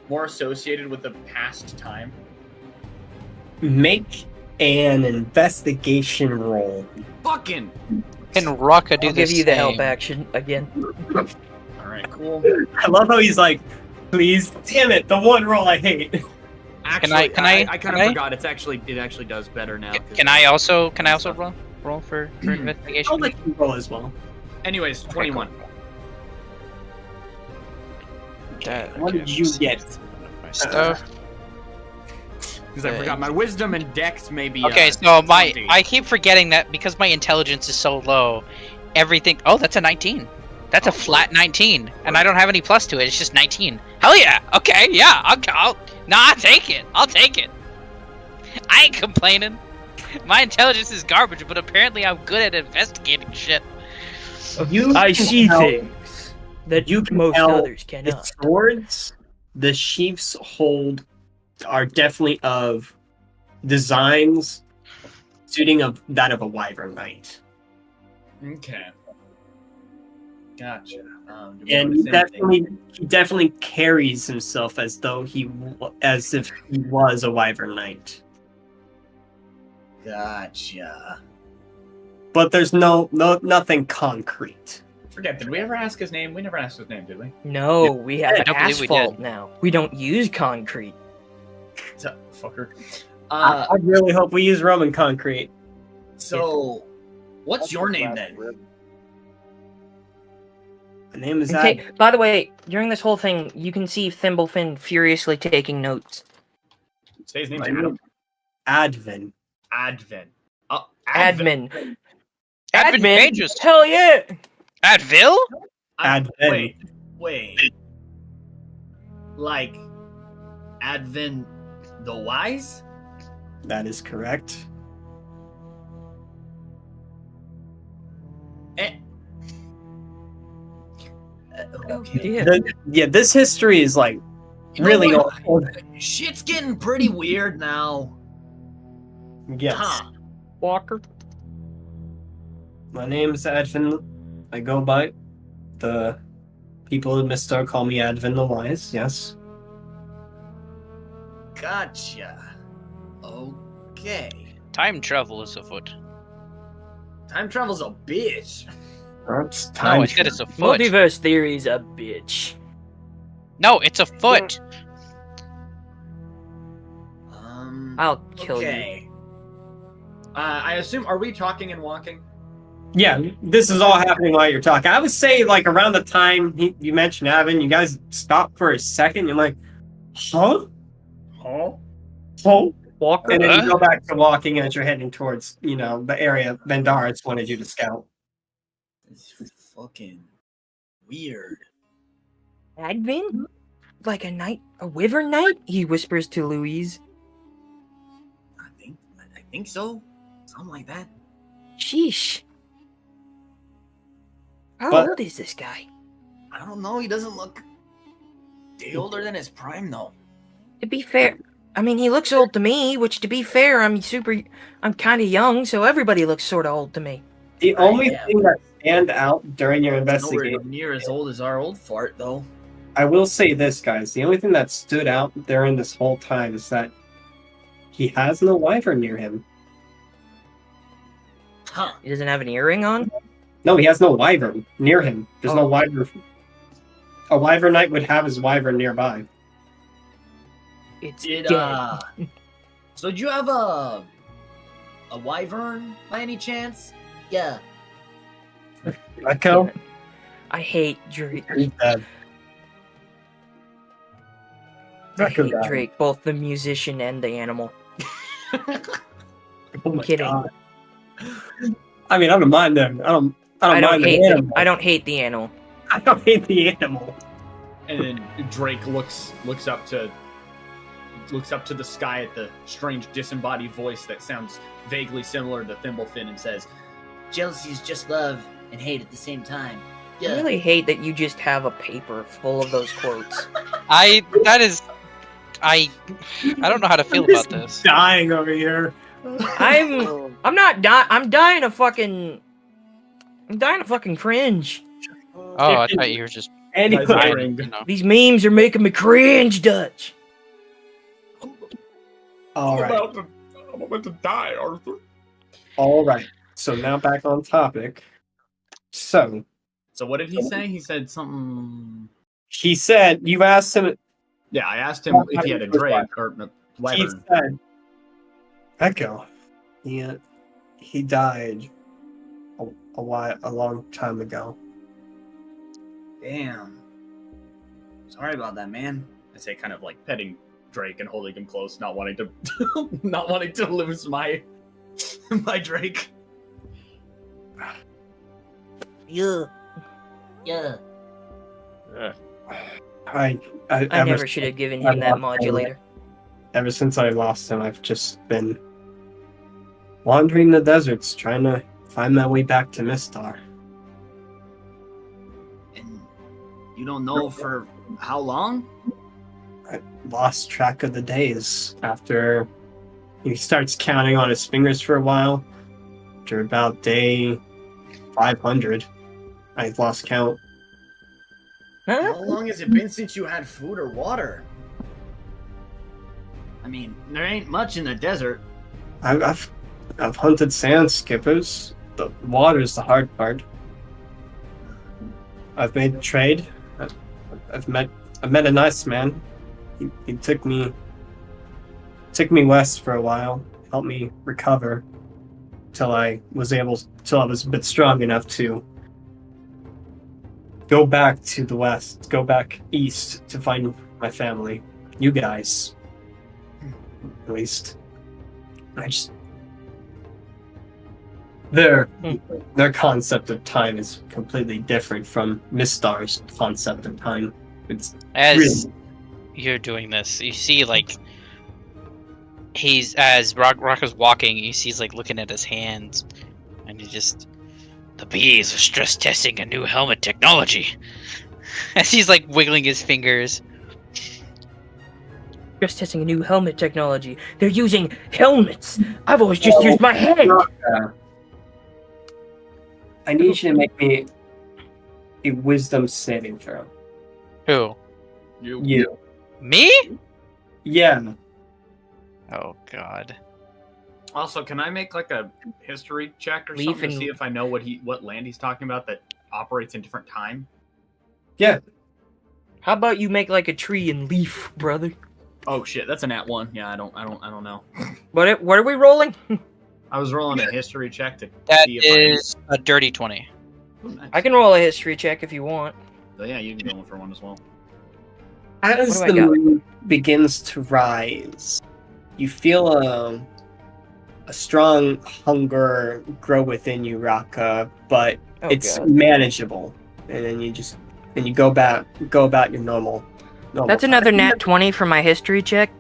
more associated with the past time? Make an investigation roll. Fucking! Can Rocka do I'll the give you the help same? action again. Alright, cool. I love how he's like, please, damn it, the one roll I hate. Actually, Can I- I kind can of I? forgot. It actually does better now. Can I also roll for investigation? I'll let you roll as well. Anyways, 21. What did you get? My stuff. Because I forgot my wisdom and dex maybe. Okay, so 20. I keep forgetting that because my intelligence is so low, everything. Oh, that's a 19. That's a flat 19, and I don't have any plus to it. It's just 19. Hell yeah! Okay, yeah. I'll take it. I'll take it. I ain't complaining. My intelligence is garbage, but apparently I'm good at investigating shit. I see tell- things that you can most tell others The cannot. swords the sheaths hold are definitely of designs suiting of that of a wyvern knight. Okay. Gotcha. Do we And notice anything? he definitely carries himself as though as if he was a wyvern knight. Gotcha. But there's nothing concrete. Forget, did we ever ask his name? We never asked his name, did we? No, we have I don't believe we asphalt did. now. We don't use concrete. Fucker. I really hope we use Roman concrete. So, what's your name then? My name is Okay, by the way, during this whole thing, you can see Thimblefin furiously taking notes. Say his name's Advin. Advin. Admin. Advantageous. Hell yeah! Advil? Advin. Wait. Like, Advin the Wise? That is correct. Okay. This history is like really what? old. Shit's getting pretty weird now. Yes. Huh. Walker. My name is Advin. I go by the people in Mystar call me Advin the Wise. Yes. Gotcha. Okay. Time travel is afoot. Time travel's a bitch. It's No, time. I said it's a foot. Multiverse theory's a bitch. No, it's a foot. I'll kill Okay. I assume, are we talking and walking? Yeah, this is all happening while you're talking. I would say, like, around the time you mentioned Advin, you guys stop for a second. You're like, huh? Huh? Huh? Walker. And then you go back to walking as you're heading towards, the area Vendaris wanted you to scout. It's fucking weird. Advin? Like a knight? A wyvern knight? He whispers to Louise. I think so. Something like that. Sheesh. How But- old is this guy? I don't know. He doesn't look day older than his prime, though. To be fair, I mean, he looks old to me, which to be fair, I'm kind of young, so everybody looks sort of old to me. The only thing that stand out during your Nowhere investigation, near as old as our old fart, though. I will say this, guys. The only thing that stood out during this whole time is that he has no wyvern near him. Huh. He doesn't have an earring on? No, he has no wyvern near him. There's no Oh. wyvern. A wyvern knight would have his wyvern nearby. It's Did dead. So do you have a wyvern by any chance? Yeah. Echo? I hate Drake. He's dead. I hate Drake, both the musician and the animal. Oh my Kidding. God. I mean, I don't mind them. I don't mind hate the animal. I don't hate the animal. I don't hate the animal. And then Drake looks up to the sky at the strange disembodied voice that sounds vaguely similar to Thimblefin and says, Jealousy is just love and hate at the same time. I really hate that you just have a paper full of those quotes. I don't know how to feel about this. Dying over here. I'm not dying. I'm dying of fucking cringe. Oh, I thought you were just Anyway, dying, you know. These memes are making me cringe, Dutch. all right. I'm about to die, Arthur. All right. So now back on topic. So what did he say? He said something. he said you asked him. Yeah, I asked him if he had a Drake or a He wyvern. said, "Echo, he died a long time ago." Damn. Sorry about that, man. I say, kind of like petting Drake and holding him close, not wanting to, not wanting to lose my Drake. Yeah. I never should have given him that modulator. Ever since I lost him, I've just been wandering the deserts, trying to find my way back to Mystar. And you don't know for how long? I lost track of the days after he starts counting on his fingers for a while. After about day 500, I lost count. How long has it been since you had food or water? I mean, there ain't much in the desert. I've hunted sand skippers. The water's the hard part. I've made trade. I've met a nice man. He took me west for a while, helped me recover till I was a bit strong enough to go back to the west, go back east to find my family. You guys, at least. Their concept of time is completely different from Mystar's concept of time. It's As you're doing this, you see, like, as Rocco's walking, you see he's, like, looking at his hands, and the bees are stress testing a new helmet technology. As he's, like, wiggling his fingers. Stress testing a new helmet technology. They're using helmets. I've always just used my head. I need you to make me a wisdom saving throw. Who? You. Me? Yeah. Oh, God. Also, can I make like a history check or something to see if I know what land he's talking about that operates in different time? Yeah. How about you make like a tree and leaf, brother? Oh shit, that's a nat 1. Yeah, I don't know. What are we rolling? I was rolling a history check to That see if is a dirty 20. Ooh, nice. I can roll a history check if you want. So yeah, you can go for one as well. As the moon begins to rise, you feel a strong hunger grow within you, Raka, but it's manageable. And then you go about your normal That's another nat 20 for my history check.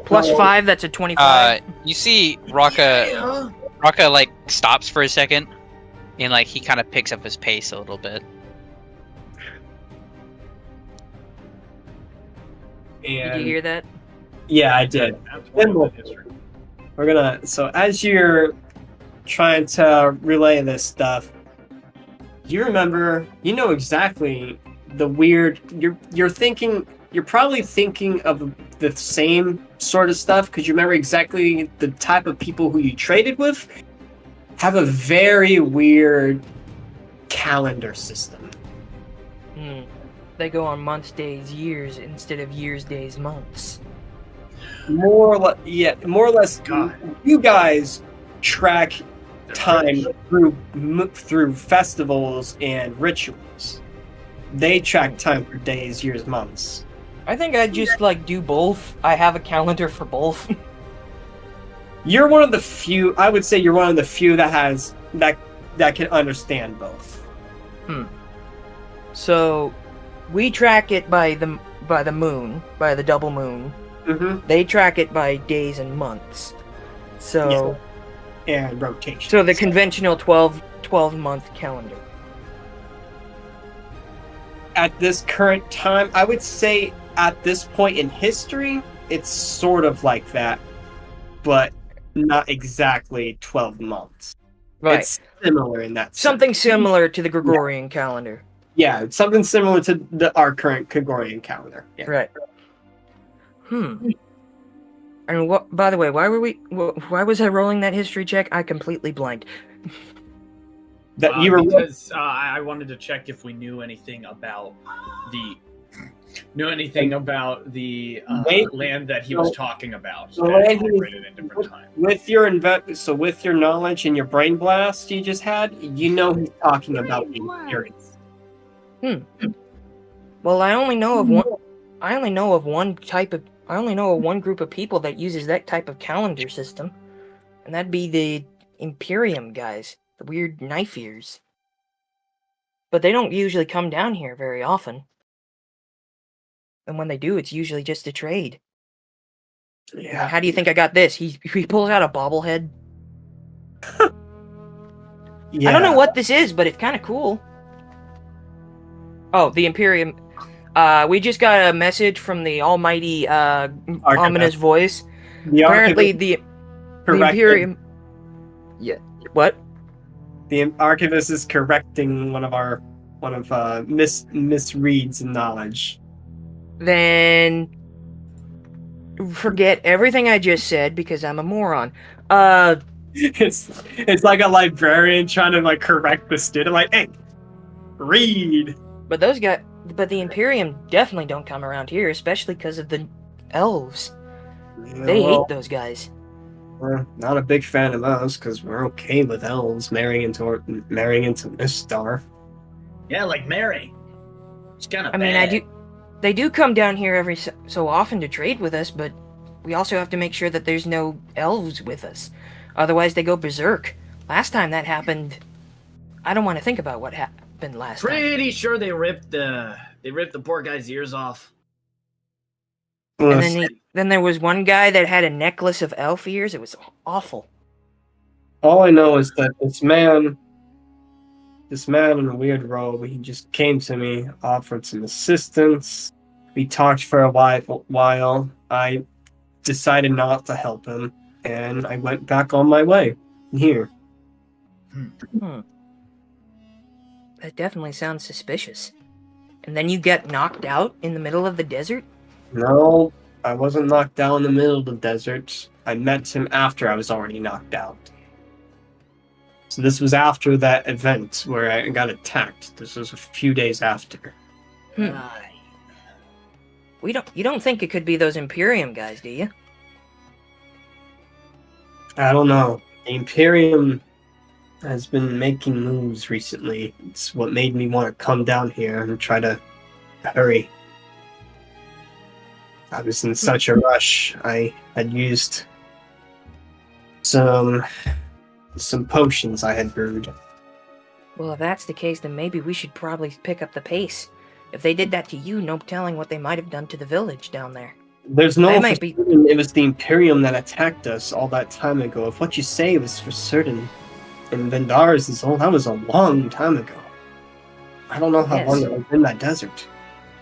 Plus 5, that's a 25. You see Raka like stops for a second, and like he kind of picks up his pace a little bit. Did you hear that? Yeah, I did. So as you're trying to relay this stuff, you know exactly the weird, you're probably thinking of the same sort of stuff because you remember exactly the type of people who you traded with have a very weird calendar system. They go on months, days, years instead of years, days, months. More or less. God. You guys track time through festivals and rituals. They track time for days, years, months. I think I'd just like do both. I have a calendar for both. You're one of the few. I would say you're one of the few that has that can understand both. So, we track it by the moon, by the double moon. Mm-hmm. They track it by days and months. So, and rotation. So the conventional 12-month calendar. At this current time, I would say at this point in history, it's sort of like that, but not exactly 12 months. Right. It's similar in that sense. Something similar to the Gregorian calendar. Yeah, it's something similar to our current Gregorian calendar. Yeah. Right. And what? By the way, why was I rolling that history check? I completely blanked. That you were because I wanted to check if we knew anything about the land that he was talking about. The land with your knowledge and your brain blast you just had, you know he's talking about the Imperium. Well, I only know of one. I only know of one group of people that uses that type of calendar system, and that'd be the Imperium guys, the weird knife ears. But they don't usually come down here very often. And when they do, it's usually just to trade. Yeah. How do you think I got this? He pulls out a bobblehead. Yeah. I don't know what this is, but it's kind of cool. Oh, the Imperium. We just got a message from the almighty ominous voice. Apparently, the Imperium. Yeah. What? The archivist is correcting one of misreads in knowledge. Then forget everything I just said because I'm a moron. It's like a librarian trying to like correct the student, like, hey, read. But the Imperium definitely don't come around here, especially because of the elves. They hate those guys. We're not a big fan of those because we're okay with elves marrying into Mystar. Yeah, like Mary. It's kind of. I mean, they do come down here every so often to trade with us, but we also have to make sure that there's no elves with us. Otherwise, they go berserk. Last time that happened, I don't want to think about what happened last time. Pretty sure they ripped the poor guy's ears off. And then there was one guy that had a necklace of elf ears. It was awful. All I know is that this man in a weird robe, he just came to me, offered some assistance. We talked for a while. I decided not to help him, and I went back on my way here. That definitely sounds suspicious. And then you get knocked out in the middle of the desert? No, I wasn't knocked out in the middle of the desert. I met him after I was already knocked out. So this was after that event where I got attacked. This was a few days after. You don't think it could be those Imperium guys, do you? I don't know. The Imperium has been making moves recently. It's what made me want to come down here and try to hurry. I was in such a rush. I had used some potions I had brewed. Well, if that's the case, then maybe we should probably pick up the pace. If they did that to you, no telling what they might have done to the village down there. There's no it was the Imperium that attacked us all that time ago. If what you say was for certain, and Vendars is old, that was a long time ago. I don't know how long it was in that desert.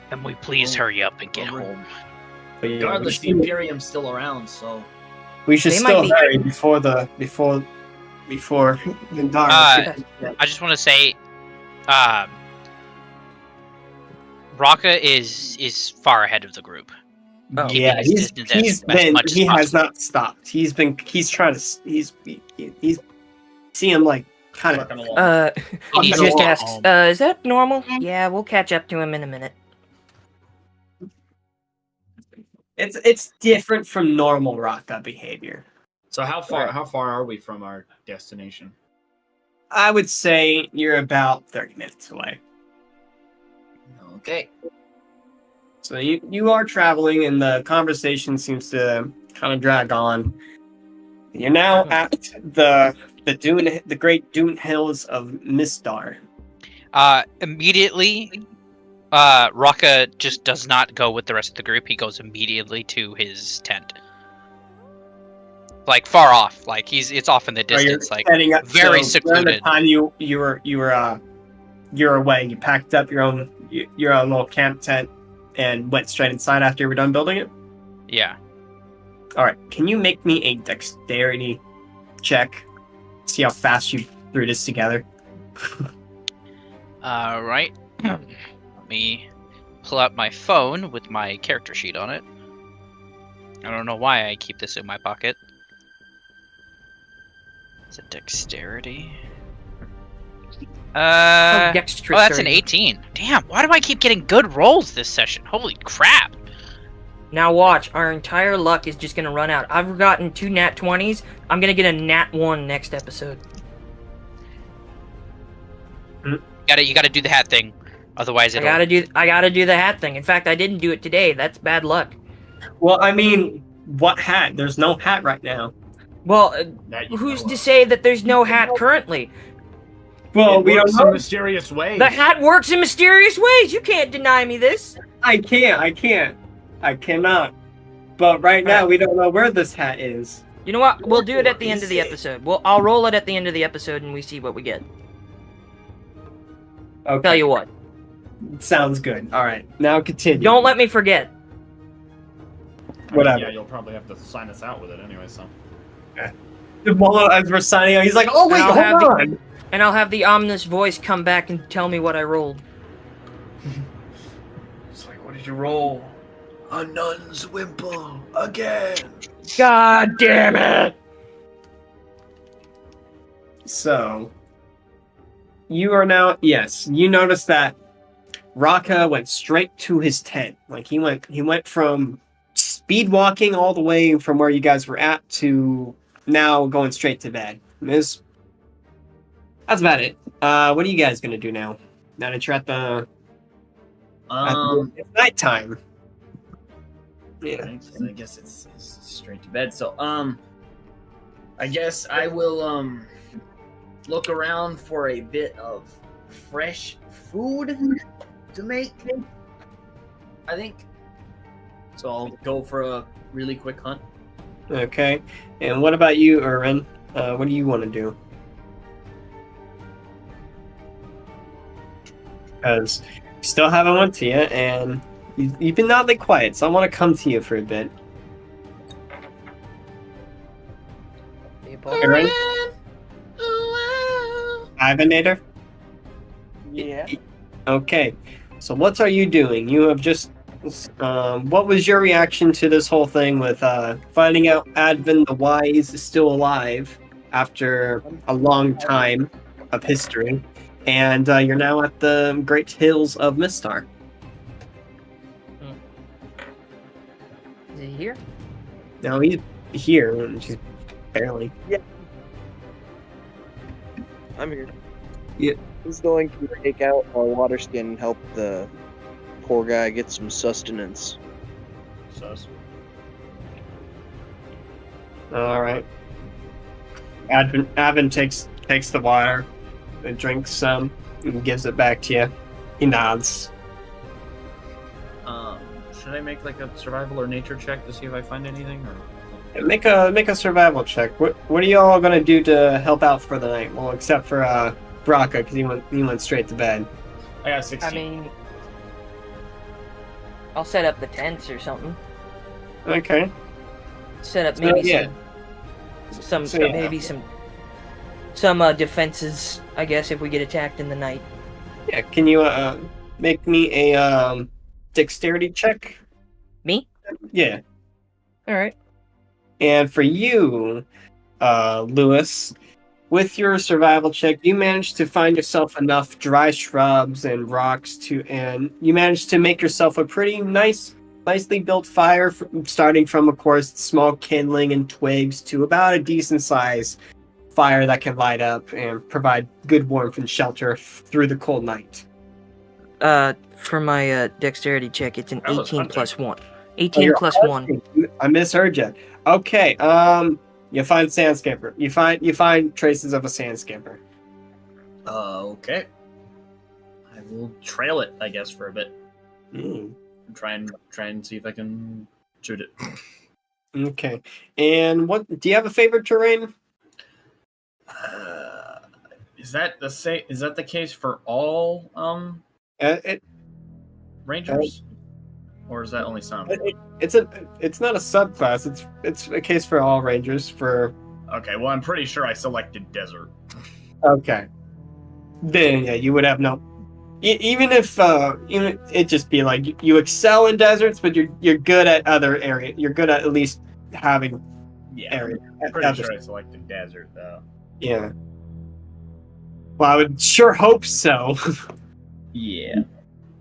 Can we please hurry up and get home? But yeah, Regardless, the Imperium's still around, so we should still hurry before Vendars. I just want to say, Raka is far ahead of the group. Oh. Yeah, he has not stopped. He's trying to see him like kind of he just asks, is that normal? Yeah, we'll catch up to him in a minute. It's different from normal Raka behavior. So how far are we from our destination? I would say you're about 30 minutes away. Okay. So you are traveling, and the conversation seems to kind of drag on. You're now at the great dune hills of Mystar. Immediately, Raka just does not go with the rest of the group. He goes immediately to his tent, like far off. Like it's off in the distance, like very secluded. During the time you're away, you packed up your own little camp tent and went straight inside after you were done building it. Yeah. All right. Can you make me a dexterity check? See how fast you threw this together. Right. Let me pull out my phone with my character sheet on it. I don't know why I keep this in my pocket. It's a dexterity. That's an 18. Damn, why do I keep getting good rolls this session? Holy crap. Now watch, our entire luck is just gonna run out. I've gotten 2 nat 20s. I'm gonna get a nat 1 next episode. You gotta do the hat thing. Otherwise it'll... I gotta do the hat thing. In fact, I didn't do it today. That's bad luck. Well, I mean, what hat? There's no hat right now. Well, who's to say that there's no hat currently? Well, we don't know. In mysterious ways. The hat works in mysterious ways. You can't deny me this. I cannot. But right now, we don't know where this hat is. You know what? We'll do it at the end of the episode. I'll roll it at the end of the episode, and we see what we get. Okay. Tell you what. Sounds good. All right. Now continue. Don't let me forget. Whatever. Yeah, you'll probably have to sign us out with it anyway, so. Okay. As we're signing out, he's like, oh, wait, hold on. And I'll have the ominous voice come back and tell me what I rolled. It's like, what did you roll? A nun's wimple again. God damn it! So, you are now, yes, you notice that Raka went straight to his tent. Like, he went from speed walking all the way from where you guys were at to now going straight to bed. That's about it. What are you guys gonna do now? Now that you're at the it's nighttime. Yeah. I guess it's straight to bed. So I guess I will look around for a bit of fresh food to make. I think. So I'll go for a really quick hunt. Okay. And what about you, Urin? What do you want to do? Because we still haven't went to you, and you've been oddly quiet, so I want to come to you for a bit. Urin? Ivanator? Yeah. Okay. So what are you doing? You have just... what was your reaction to this whole thing with finding out Advin the Wise is still alive after a long time of history? And you're now at the Great Hills of Mystar. Is he here? No, he's here. Just barely. Yeah. I'm here. Yeah. He's going to take out our water skin and help the poor guy get some sustenance. All right. Advin takes the water and drinks some and gives it back to you. He nods. Should I make like a survival or nature check to see if I find anything, or Make a survival check. What are you all gonna do to help out for the night? Well, except for Braka, because he went straight to bed. I got 16. I mean, I'll set up the tents or something. Okay. Set up maybe yeah. some So, yeah. maybe some defenses, I guess, if we get attacked in the night. Yeah. Can you make me a dexterity check? Me? Yeah. All right. And for you, Lewis, with your survival check, you managed to find yourself enough dry shrubs and rocks and you managed to make yourself a pretty nicely built fire, starting from, of course, small kindling and twigs to about a decent size fire that can light up and provide good warmth and shelter through the cold night. For my dexterity check, it's an That was 18 hunting. plus 1. Oh, 18 you're plus 1. hunting. I misheard you. Okay, you find sand skipper. You find traces of a sand skipper. Okay. I will trail it, I guess, for a bit. Mm. Try and see if I can shoot it. Okay. And what do you have a favorite terrain? Is that the case for all rangers, or is that only some? It's not a subclass. It's a case for all rangers. Okay, well, I'm pretty sure I selected desert. Okay. Then yeah, you would have no. Even if it just be like you excel in deserts, but you're good at other areas. You're good at least having area. I'm pretty sure I selected desert though. Yeah. Well, I would sure hope so. Yeah.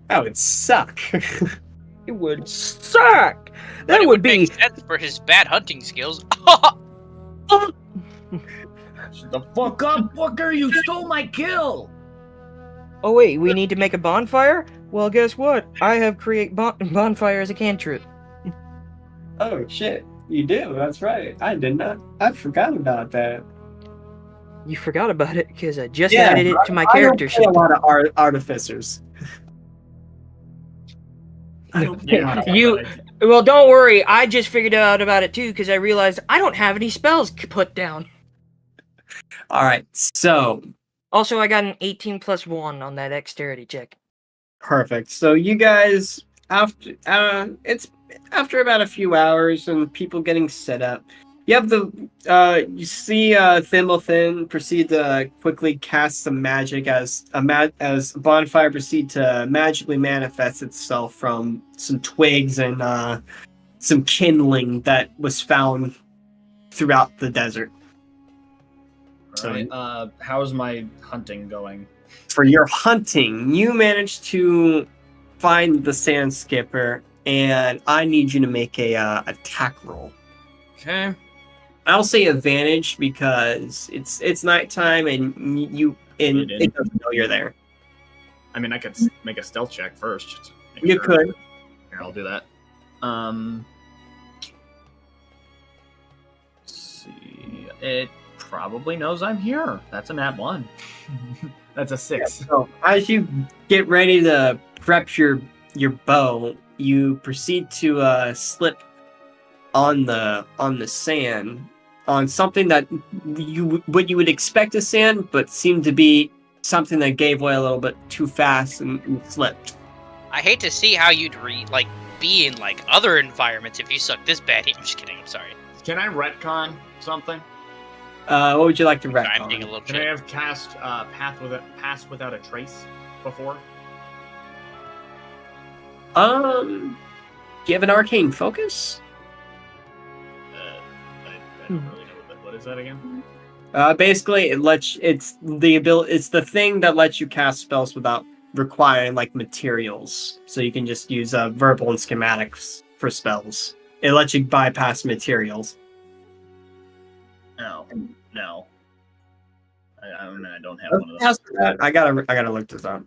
That would suck. It would suck. That It would be. make sense for his bad hunting skills. Shut the fuck up, fucker! You stole my kill! Oh wait, we need to make a bonfire? Well, guess what? I have create bonfire as a cantrip. Oh shit, you do. That's right. I did not. I forgot about that. You forgot about it because I just added it to my character I don't sheet. play a lot of artificers. I don't play a lot of Well, don't worry. I just figured out about it too because I realized I don't have any spells put down. All right, so Also, I got an 18 plus 1 on that dexterity check. perfect. So you guys, after it's after about a few hours and people getting set up, you have you see Thimblethin proceed to quickly cast some magic as a bonfire proceed to magically manifest itself from some twigs and some kindling that was found throughout the desert. Right. How's my hunting going? For your hunting, you managed to find the sand skipper, and I need you to make a attack roll. Okay. I'll say advantage because it's nighttime and it doesn't know you're there. I mean, I could make a stealth check first. Just to make You sure. could. Here, I'll do that. Let's see. It probably knows I'm here. That's a nat 1. That's a 6. Yeah, so as you get ready to prep your bow, you proceed to slip on the sand on something that you would expect to sand, but seemed to be something that gave way a little bit too fast and slipped. I hate to see how you'd be in other environments if you suck this bad. I'm just kidding. I'm sorry. Can I retcon something? What would you like to I'm retcon? being a little Can I have cast Pass Without a Trace before? Do you have an arcane focus? I don't really know what is that again? Basically, it's the thing that lets you cast spells without requiring materials. So you can just use verbal and schematics for spells. It lets you bypass materials. No. I don't have one of those. I gotta look this up.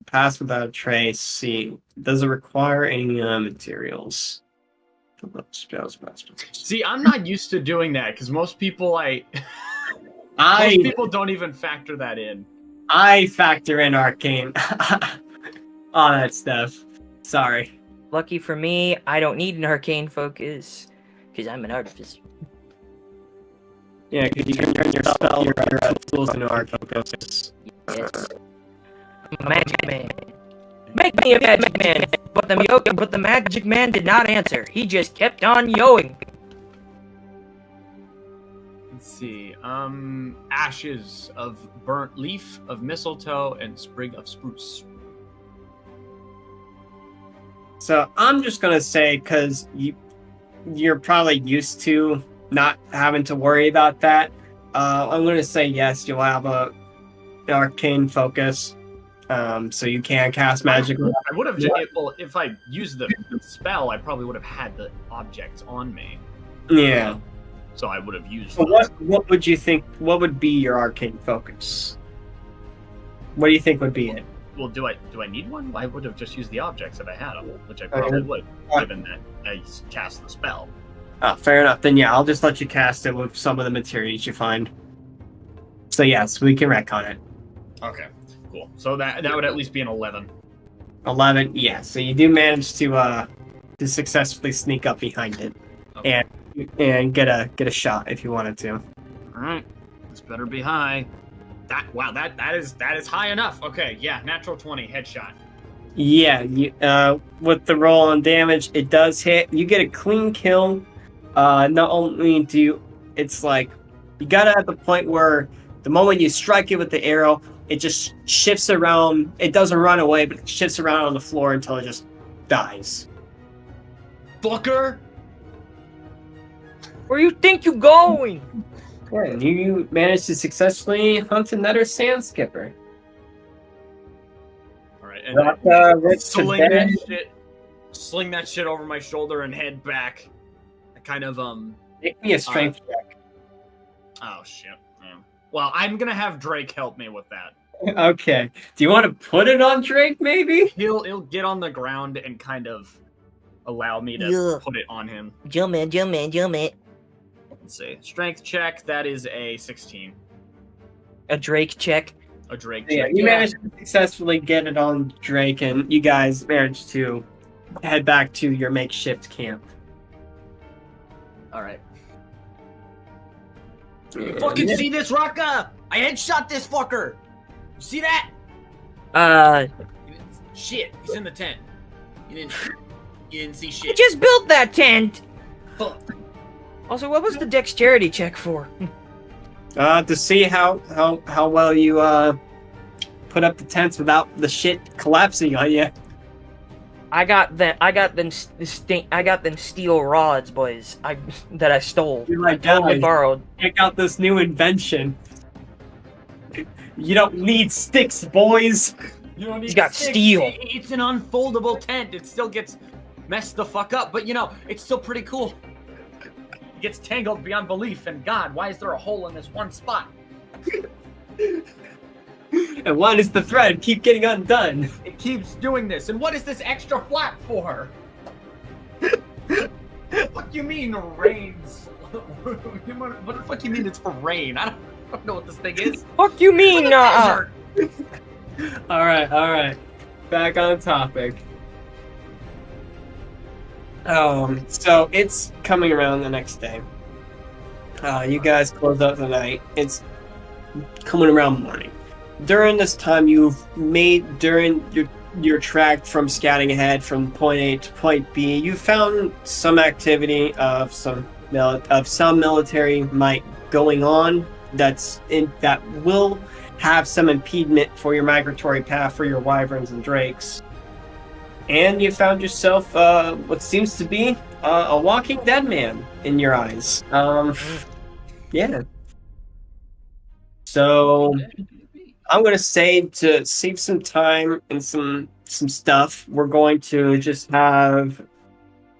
Pass without a trace. See, does it require any materials? Spells. See, I'm not used to doing that because most people most people don't even factor that in. I factor in arcane, all that stuff. Sorry. Lucky for me, I don't need an arcane focus because I'm an artificer. Yeah, because you can turn your spell, your tools into arcane focus. Yes. I'm a magic man. Make me a magic man! But the magic man did not answer. He just kept on yowing. Let's see. Ashes of burnt leaf of mistletoe and sprig of spruce. So I'm just gonna say, because you're probably used to not having to worry about that. I'm gonna say yes. You'll have an arcane focus. So you can cast magic. I would have if I used the spell, I probably would have had the objects on me. Yeah. So I would have used So those. what would you think? What would be your arcane focus? What do you think would be it? Well, do I need one? I would have just used the objects if I had them, which I probably would, given that I cast the spell. Oh, fair enough. Then yeah, I'll just let you cast it with some of the materials you find. So yes, we can retcon it. Okay, cool. So that would at least be an 11. 11. Yeah. So you do manage to successfully sneak up behind it, Okay. and get a shot if you wanted to. All right, this better be high. That is high enough. Okay, yeah, natural 20 headshot. Yeah. With the roll on damage, it does hit. You get a clean kill. Not only it's like you got it at the point where the moment you strike it with the arrow, it just shifts around. It doesn't run away, but it shifts around on the floor until it just dies. Fucker! Where you think you going? Yeah, and you managed to successfully hunt another sand skipper. All right, and sling that shit over my shoulder and head back. I kind of Make me a strength check. Oh shit. Yeah. Well, I'm gonna have Drake help me with that. Okay. Do you want to put it on Drake? Maybe He'll get on the ground and kind of allow me to put it on him. Jump it. Let's see. Strength check. That is a 16. A Drake check. A Drake Yeah, check. you managed to successfully get it on Drake, and you guys managed to head back to your makeshift camp. All right. You fucking see this, Raka? I headshot this fucker. You see that? Shit, he's in the tent. You didn't see I shit. just built that tent. Fuck. Also, what was the dexterity check for? To see how well you put up the tents without the shit collapsing on you. I got them steel rods, boys. That I stole. You're like, I totally guys, borrowed. check out this new invention. You don't need sticks, boys. You don't need He's got sticks. steel. It's an unfoldable tent. It still gets messed the fuck up, but it's still pretty cool. It gets tangled beyond belief, and God, why is there a hole in this one spot? And one is the thread. Keep getting undone. It keeps doing this, and what is this extra flap for? What do you mean rains? What the fuck you mean it's for rain? I don't know what this thing is. Fuck you mean? All right. Back on topic. So it's coming around the next day. You guys close out the night. It's coming around morning. During this time, during your track from scouting ahead from point A to point B, you found some activity of some military might going on that will have some impediment for your migratory path for your wyverns and drakes. And you found yourself what seems to be a walking dead man in your eyes. Yeah. So I'm going to say, to save some time and some stuff, we're going to just have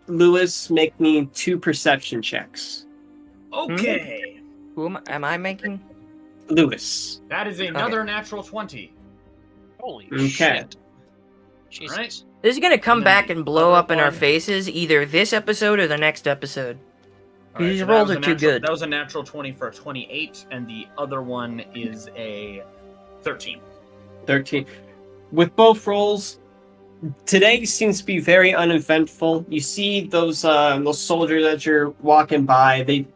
Lewis make me 2 perception checks. Okay. Who am I making? Lewis. That is another natural 20. Holy Okay. shit. Jesus. Right. This is gonna come And back then and blow other up in our one. faces either this episode or the next episode. All right, These so that rolls was are a too natural- good. That was a natural 20 for a 28, and the other one is a 13. 13. With both rolls, today seems to be very uneventful. You see those soldiers that you're walking by, they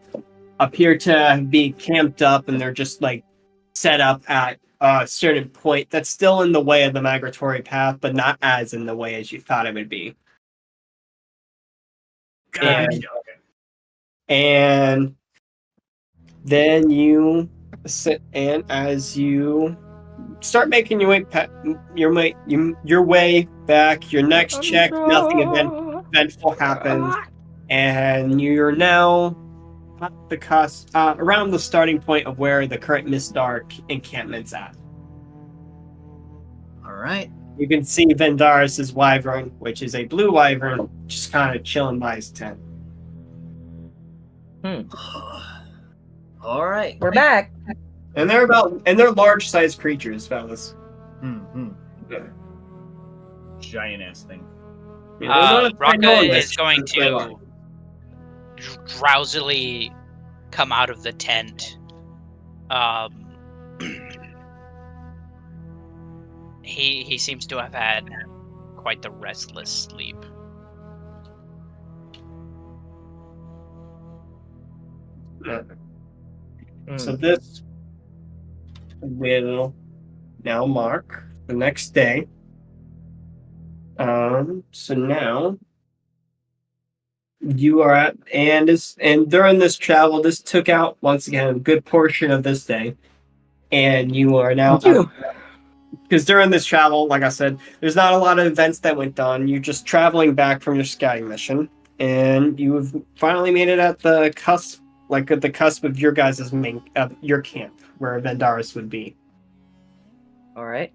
appear to be camped up, and they're just like set up at a certain point that's still in the way of the migratory path, but not as in the way as you thought it would be. Gotcha. And- And then you sit, and as you start making your way back, your next check, nothing eventful happens, and you're now at the around the starting point of where the current Mystar encampment's at. All right. You can see Vendaris' wyvern, which is a blue wyvern, just kind of chilling by his tent. All right. We're back. And they're large-sized creatures, fellas. Yeah. Giant ass thing. You know, they're not Raka enormous, is going but they are. to drowsily come out of the tent. He seems to have had quite the restless sleep. So this will now mark the next day. So now you are at and during this travel, this took out once again a good portion of this day, and you are now because during this travel, like I said, there's not a lot of events that went on. You're just traveling back from your scouting mission, and you've finally made it at the cusp. Like at the cusp of your guys' your camp, where Vendaris would be. All right.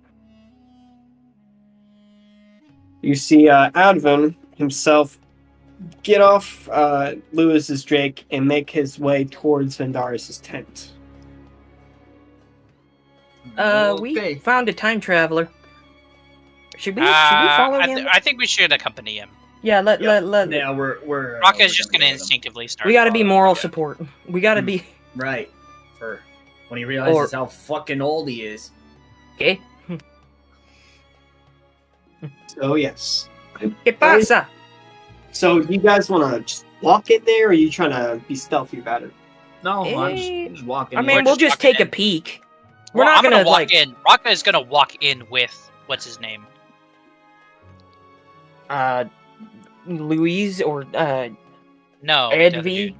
You see Advin himself get off Lewis's Drake and make his way towards Vendaris' tent. We found a time traveler. Should we follow him? I think we should accompany him. Yeah, let. Yeah, we're. Raka is just gonna instinctively start. We gotta be moral support. We gotta be right for when he realizes how fucking old he is. Okay. So yes. ¿Qué pasa? So you guys want to just walk in there, or are you trying to be stealthy about it? No, I'm just walking. I mean, we'll just take a peek. We're Well, not I'm gonna walk like. in. Raka is gonna walk in with what's his name? Louise or No. Advi.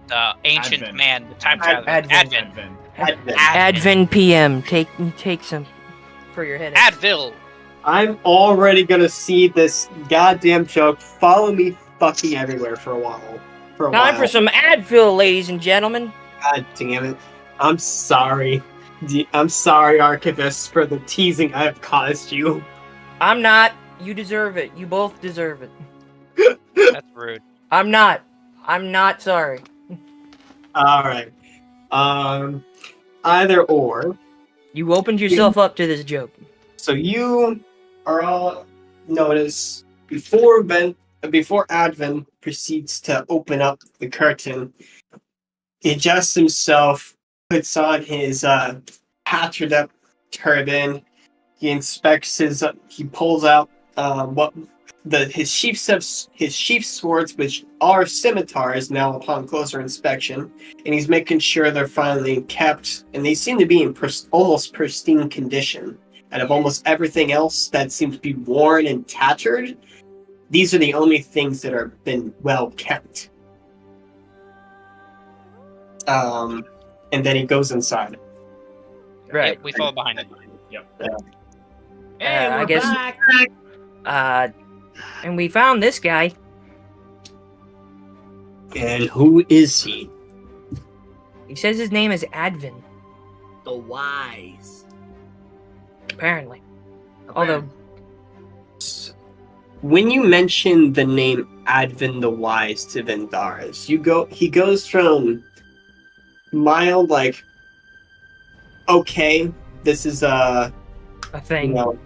The ancient Advent. man, the time traveler. Advent. Advent. Advent PM. Take some for your head. Advil. I'm already gonna see this goddamn joke follow me fucking everywhere for a while. Time for some Advil, ladies and gentlemen. God damn it! I'm sorry. I'm sorry, Archivist, for the teasing I have caused you. I'm not. You deserve it. You both deserve it. That's rude. I'm not. I'm not sorry. All right. Either or. You opened yourself up to this joke. So you are all notice before Advent proceeds to open up the curtain, he adjusts himself, puts on his patched up turban. He inspects he pulls out his sheath swords, which are scimitars now upon closer inspection, and he's making sure they're finally kept, and they seem to be in almost pristine condition. Out of almost everything else that seems to be worn and tattered, these are the only things that are been well kept. And then he goes inside. Right. Yep, we follow behind him. Yep. Hey, I guess. Back. And we found this guy. And who is he? He says his name is Advin. The wise. Apparently. Although, when you mention the name Advin the Wise to Vendaris, he goes from mild, like, okay, this is a thing. You know,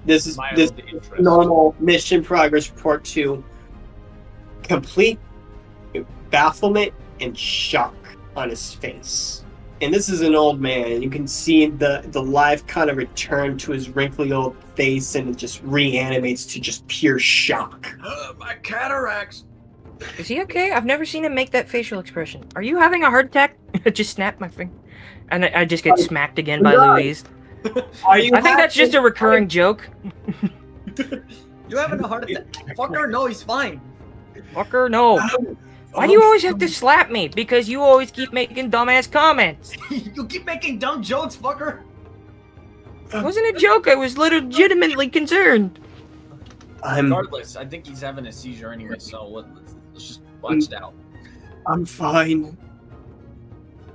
this Interest. normal mission progress report to complete bafflement and shock on his face. And this is an old man. You can see the life kind of return to his wrinkly old face, and it just reanimates to just pure shock. My cataracts. Is he okay? I've never seen him make that facial expression. Are you having a heart attack? Just snap my finger. And I just get smacked again by Louise. Are you I think that's just a recurring joke. You having a heart attack? Fucker, no, he's fine. Fucker, no. Why do you always have to slap me? Because you always keep making dumbass comments. You keep making dumb jokes, fucker. It wasn't a joke. I was legitimately concerned. Regardless, I think he's having a seizure anyway, so let's just watch it out. I'm fine.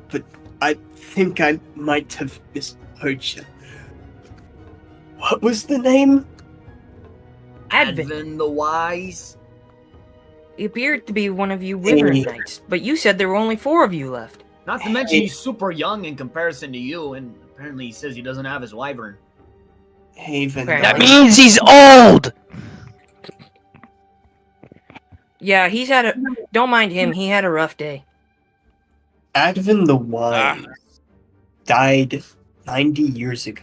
But I think I might have misheard you. What was the name? Advent. Advent the Wise. He appeared to be one of you Wyvern Knights, but you said there were only 4 of you left. Not to mention he's super young in comparison to you, and apparently he says he doesn't have his wyvern. Hey, Vendaris. That means he's old! Yeah, he's had a... Don't mind him, he had a rough day. Advin the Wise died 90 years ago.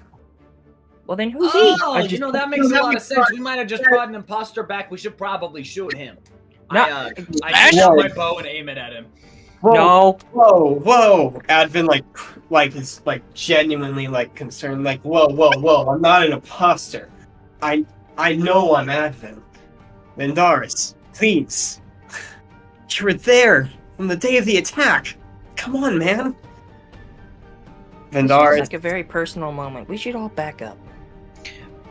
Well, then who's he? Oh, you know, that makes a lot of sense. We might have just brought an imposter back. We should probably shoot him. No. I shoot my bow and aim it at him. No. Whoa. Advin, is, genuinely, concerned. Whoa. I'm not an imposter. I know I'm Advin. Vendaris, please. You were there on the day of the attack. Come on, man. Vendaris. It's like a very personal moment. We should all back up.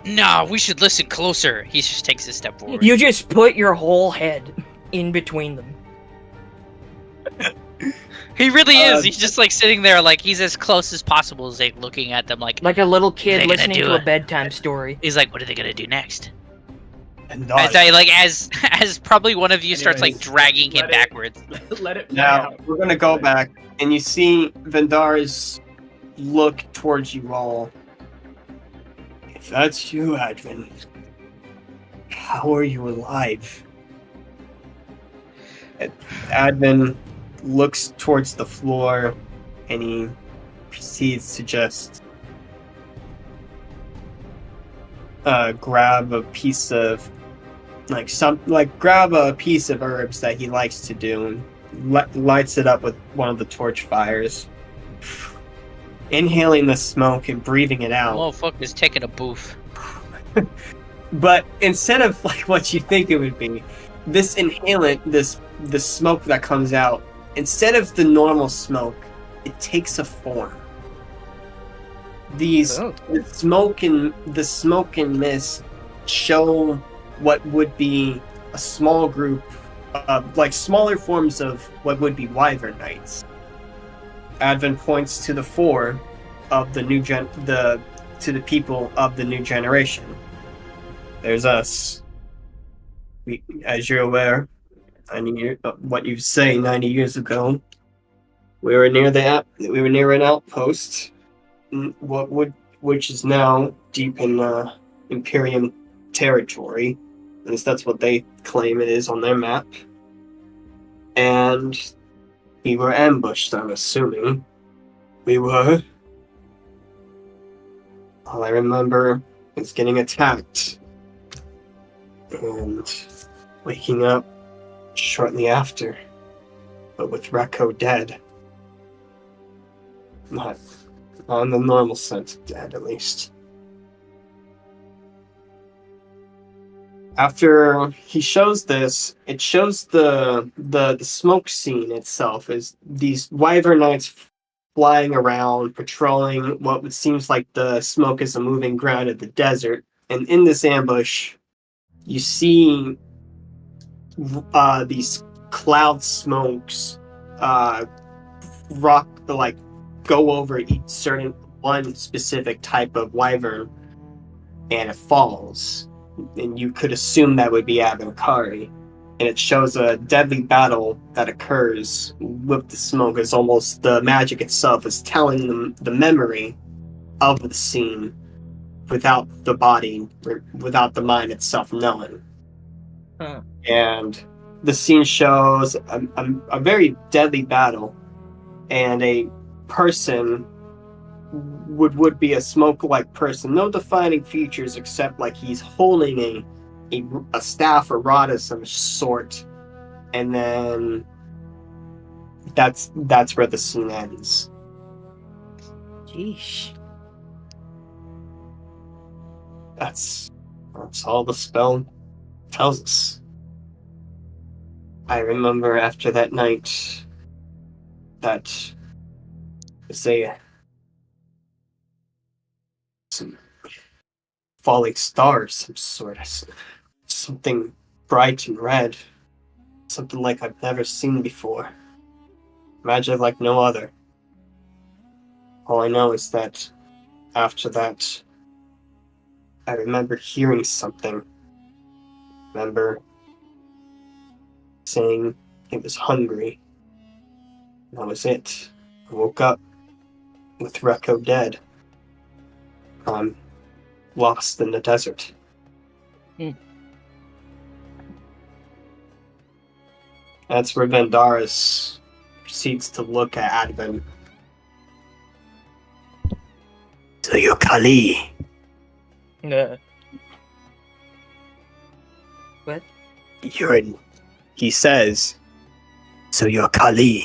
No, we should listen closer. He just takes a step forward. You just put your whole head in between them. He really is. He's just sitting there, he's as close as possible, as looking at them, like a little kid listening to a bedtime story. He's like, "What are they gonna do next?" And as probably one of you starts dragging him backwards. Let it play now out. we're gonna go back, and you see Vendaris look towards you all. If that's you, Advin, how are you alive? Advin looks towards the floor, and he proceeds to just grab a piece of herbs that he likes to do, and lights it up with one of the torch fires. Inhaling the smoke and breathing it out. Motherfucker's taking a boof. But instead of what you think it would be, this inhalant, the smoke that comes out, instead of the normal smoke, it takes a form. The smoke and mist show what would be a small group of smaller forms of what would be Wyvern Knights. Advent points to the 4 of the to the people of the new generation. There's us. As you're aware, what you say 90 years ago, we were near an outpost, which is now deep in Imperium territory. At least that's what they claim it is on their map. And we were ambushed, I'm assuming. We were. All I remember is getting attacked and waking up shortly after, but with Rekko dead. Not on the normal sense of dead, at least. After he shows this, it shows the smoke scene itself as these Wyvern Knights flying around, patrolling what seems like the smoke is a moving ground of the desert. And in this ambush, you see these cloud smokes go over one specific type of wyvern, and it falls. And you could assume that would be Avankari. And it shows a deadly battle that occurs with the smoke, as almost the magic itself is telling them the memory of the scene without the body, without the mind itself knowing. And the scene shows a very deadly battle, and a person would be a smoke-like person. No defining features except he's holding a staff or rod of some sort, and then that's where the scene ends. Jeez. That's all the spell tells us. I remember after that night that some falling stars, some sort of something bright and red, something like I've never seen before, magic like no other. All I know is that after that, I remember hearing something. I remember saying he was hungry. That was it. I woke up with Rekko dead. I'm lost in the desert. That's where Vendaris proceeds to look at Advin. So you're Kali. What? You're in... He says, so you're Kali.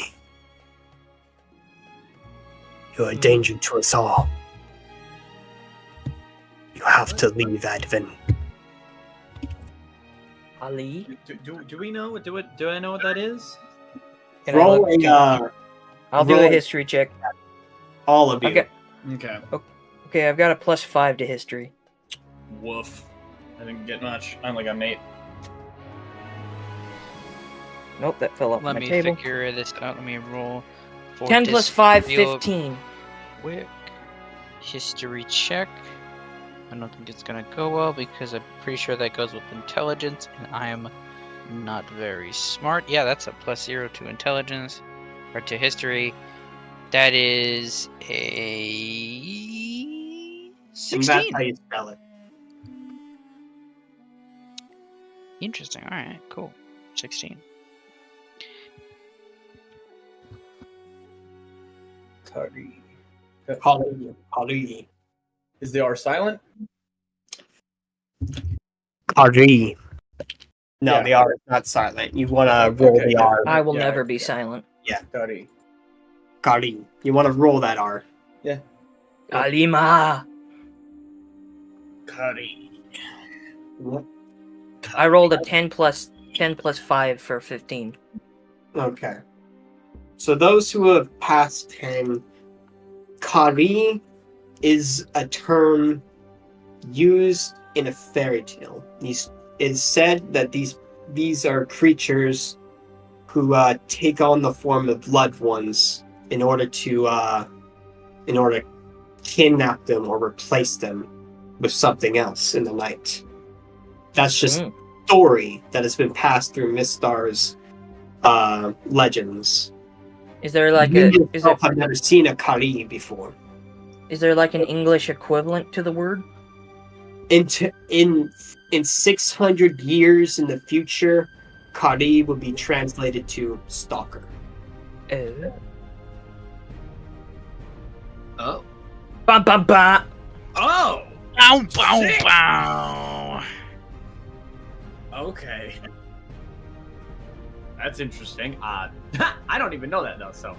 You're a danger to us all. You have to leave, Advin. Ali? Do we know? Do I know what that is? Can I Roll look? a, I'll do roll- a history check. all of you. Okay. Okay. I've got a +5 to history. Woof. I didn't get much. I'm like an 8. Nope, that fell off Let my me table. figure this out. Let me roll. 10 plus 5, real 15. Quick history check. I don't think it's gonna go well because I'm pretty sure that goes with intelligence, and I am not very smart. Yeah, that's a +0 to intelligence or to history. That is a And that's 16. how you spell it. Interesting. All right, cool. 16. Kali. Is the R silent? Kali. No, Yeah. the R is not silent. You want to roll Okay, the yeah. R. I will Yeah, never be yeah. silent. Kari. Kali. You want to roll that R. Alima! Kari. I rolled a 10 plus 5 for 15. Okay. So those who have passed 10, Kari is a term used in a fairy tale. It is said that these are creatures who take on the form of loved ones in order to kidnap them or replace them with something else in the night. That's just a story that has been passed through Mystar's legends. Is there like You yourself have never seen a Kari before. is there like an English equivalent to the word? In 600 years in the future, Kari will be translated to stalker. Oh. Ba ba ba. Oh. Bow, bow, bow. Okay. That's interesting. I don't even know that though, so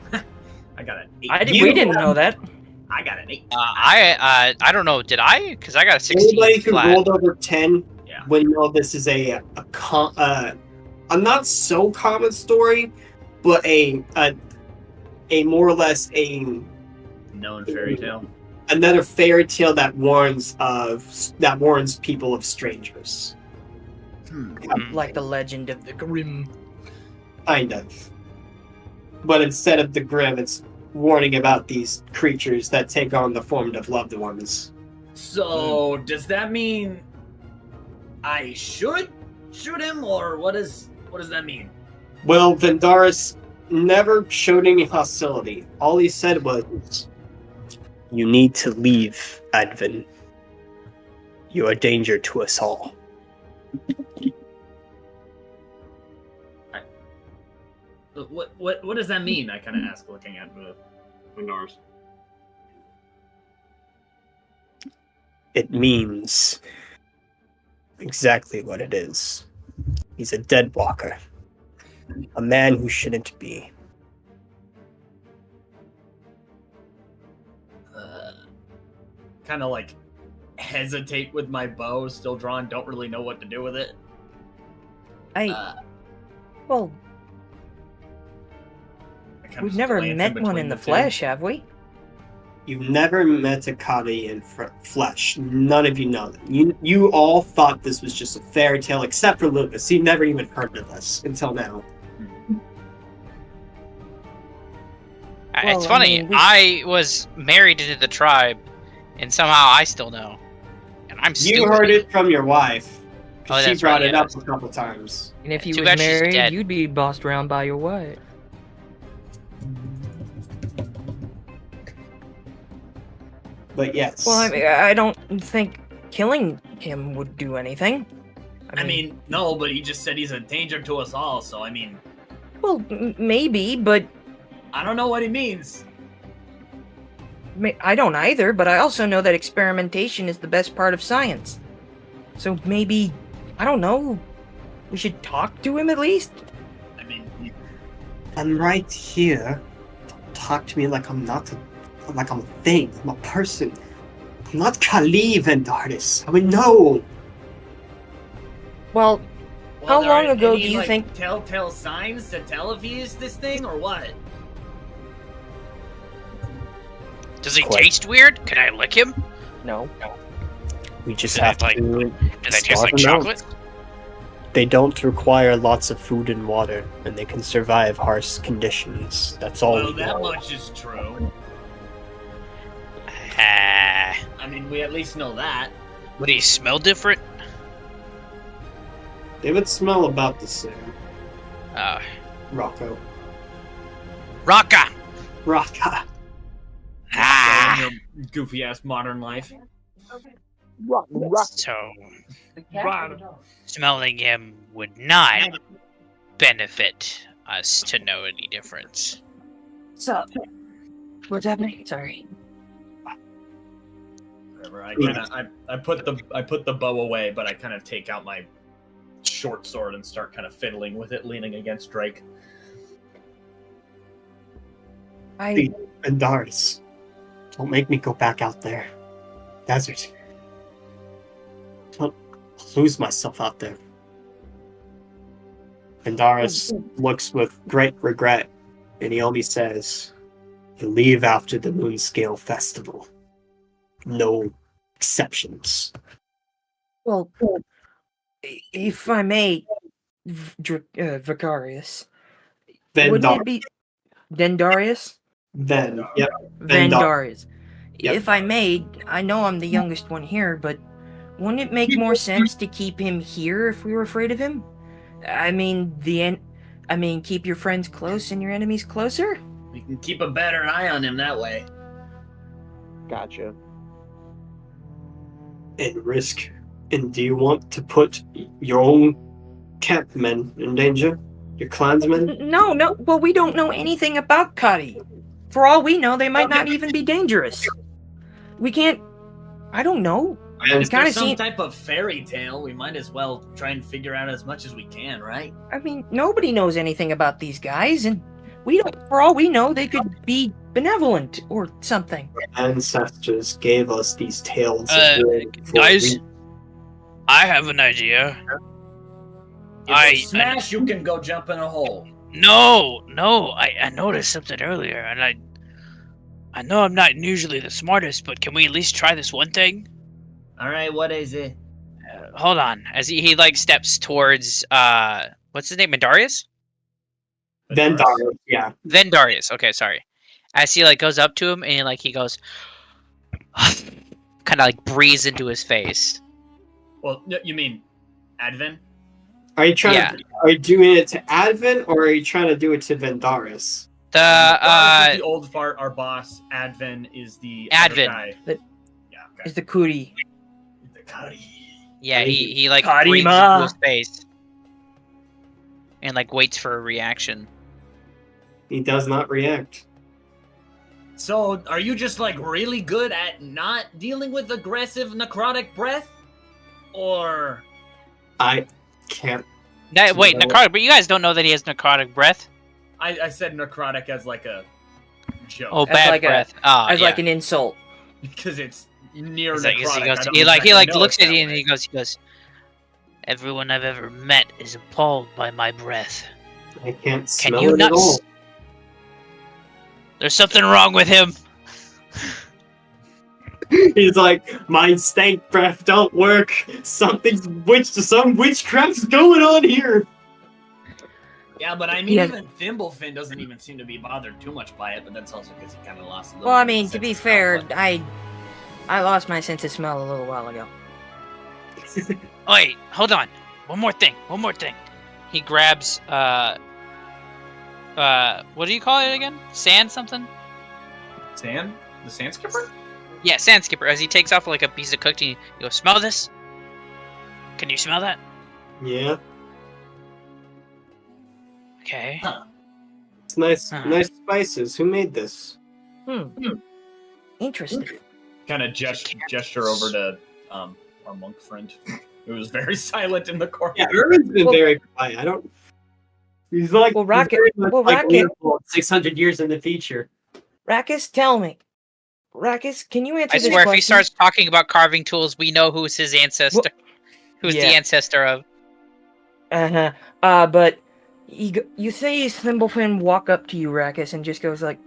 I got an 8. We didn't know that. I got an 8. I don't know. Did I? Because I got a 16 Anybody who flat. rolled over 10 Yeah. would know this is a not so common story, but a more or less a Known fairy tale. another fairy tale that warns people of strangers. Like the legend of the Grimm. Kind of. But instead of the Grimm, it's warning about these creatures that take on the form of loved ones. So does that mean I should shoot him, or what does that mean? Well, Vendaris never showed any hostility. All he said was, "You need to leave, Advin. You are a danger to us all." What does that mean? I kind of ask, looking at the Vendaris. It means exactly what it is. He's a dead walker. A man who shouldn't be. Kind of like hesitate with my bow still drawn. Don't really know what to do with it. Well, we've never met one in the flesh, have we? You've never met a Kali in flesh. None of you know that. You all thought this was just a fairy tale, except for Lucas. He never even heard of this until now. It's funny. I was married into the tribe, and somehow I still know. And I'm stupid. You heard it from your wife. Oh, She that's brought right, it yeah. up a couple times. And if you Too was bad she's married, dead. you'd be bossed around by your wife. But yes. Well, I don't think killing him would do anything. I mean, no, but he just said he's a danger to us all, so I mean... Well, maybe, but... I don't know what he means. I don't either, but I also know that experimentation is the best part of science. So maybe, I don't know, we should talk to him at least? I mean... I'm right here. Don't talk to me like I'm not like I'm a thing. I'm a person. I'm not Kali Vendaris. I mean, no! Well, how there long are ago any, do you like, think... telltale signs to tell if he is this thing, or what? Does he taste weird? Can I lick him? No. We just Do have they, like, to Do they taste starve like them out. chocolate? They don't require lots of food and water, and they can survive harsh conditions. That's all Well, we that know. much is true. Ah. I mean, we at least know that. Would he smell different? They would smell about the same. Rocka! Rocka! Ah! Your goofy-ass modern life. So, smelling him would not benefit us to know any difference. So, what's happening? Sorry. Whatever. I put the bow away, but I kind of take out my short sword and start kind of fiddling with it, leaning against Drake. And Dars. Don't make me go back out there. Desert. Don't lose myself out there. Vendaris looks with great regret, and he only says, "You leave after the Moonscale Festival. No exceptions." Well, if I may, Vicarius, wouldn't it be Dendarius? Yep. Vendarius. Yep. If I may, I know I'm the youngest one here, but wouldn't it make more sense to keep him here if we were afraid of him? I mean, keep your friends close and your enemies closer? We can keep a better eye on him that way. Gotcha. And risk. And do you want to put your own campmen in danger? Your clansmen? No. Well, we don't know anything about Cuddy. For all we know, they might not even be dangerous. We can't... I don't know. And if there's some type of fairy tale, we might as well try and figure out as much as we can, right? I mean, nobody knows anything about these guys, and we don't... For all we know, they could be benevolent or something. Ancestors gave us these tales. Guys, I have an idea. If you smash, you can go jump in a hole. No, I noticed something earlier, and I know I'm not usually the smartest, but can we at least try this one thing? All right, what is it? Hold on, as he like steps towards what's his name, Vendarius? Vendarius, yeah. Vendarius. Okay, sorry. As he like goes up to him and he goes, kind of like breathes into his face. Well, you mean Advent? Are you trying? Are you doing it to Advent, or are you trying to do it to Vendaris? The old fart, our boss. Advent is the Advent. Other guy. Is the Cootie. The Cuddy. Yeah, he like Karima. breathes into his face and like waits for a reaction. He does not react. So, are you just like really good at not dealing with aggressive necrotic breath, or? I can't. Wait, necrotic, but you guys don't know that he has necrotic breath. I said necrotic as like a joke. Oh, bad like breath. As like an insult. Because it's near He's necrotic. like, he looks at you and he goes, everyone I've ever met is appalled by my breath. I can't Can smell you it not? at all. There's something wrong with him. He's like, my stank breath don't work. Some witchcraft's going on here. Yeah, but I mean, even Thimblefin doesn't even seem to be bothered too much by it, but that's also because he kind of lost a little Well, I bit mean, of to be sense of fair, smell, I lost my sense of smell a little while ago. Wait, hold on. One more thing. He grabs what do you call it again? Sand something? Sand? The sand skipper? Yeah, sand skipper. As he takes off like a piece of cookie, he goes, "Smell this? Can you smell that?" Yeah. Okay. It's nice spices. Who made this? Interesting. Kind of gesture over to our monk friend, who was very silent in the corner. Yeah, Irvin's been very quiet. I don't. He's like, Well, Rocket. Well, like Rocket. 600 years in the future. Rakus, tell me. Rakus, can you answer I this swear, question? if he starts talking about carving tools, we know who's his ancestor. Who's the yeah. ancestor of? But you see Thimblefin walk up to you, Rakus, and just goes like,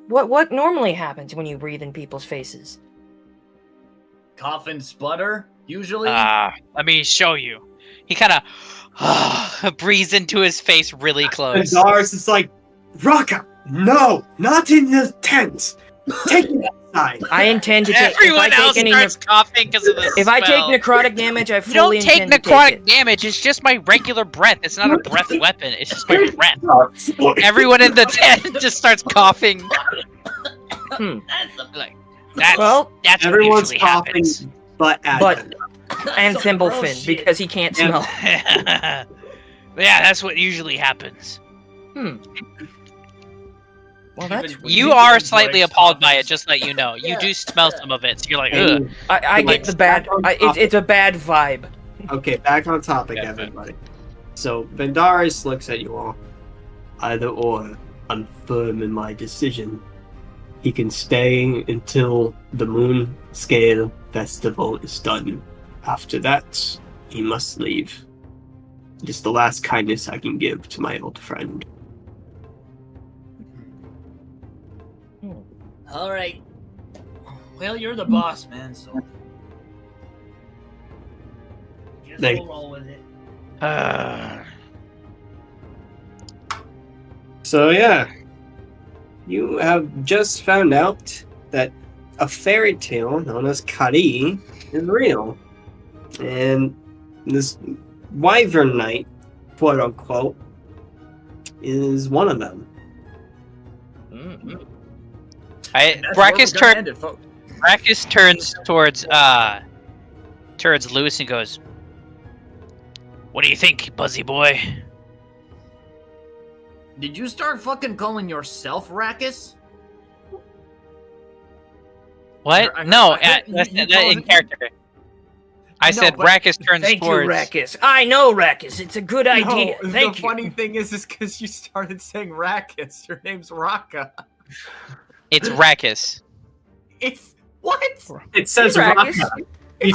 "What normally happens when you breathe in people's faces?" Cough and splutter, usually. Let me show you. He kind of breathes into his face really close. And Dars is like, Raka, no, not in the tent. Take it outside. I intend to take. Everyone else starts coughing because of the If I take necrotic damage, I fully You don't take intend to necrotic take it. damage. It's just my regular breath. It's not a breath weapon. It's just my breath. Everyone in the tent just starts coughing. Like that's everyone's what usually coughing, happens. but and Thimblefin because he can't smell. Yeah, that's what usually happens. Well, that's You are slightly appalled by it, just let you know. You do smell some of it, so you're like, ugh. I get the bad. It's a bad vibe. Okay, back on topic, everybody. So Vendaris looks at you all. Either or, I'm firm in my decision. He can stay until the Moon Scale Festival is done. After that, he must leave. It is the last kindness I can give to my old friend. All right. Well, you're the boss, man, so guess Thank- we'll roll with it. So yeah, you have just found out that a fairy tale known as Kari is real. And this Wyvern Knight, quote unquote, is one of them. Brachus turns towards Lewis and goes, "What do you think, Buzzy boy?" Did you start fucking calling yourself Rakus? What? No, that's in character. I said Brachus turns Thank towards. you, Rakus. I know Rakus. It's a good idea. No, Thank the you. funny thing is because you started saying Rakus. Your name's Raka. It's Rachus. It's what? It says Rakus. Raka. It's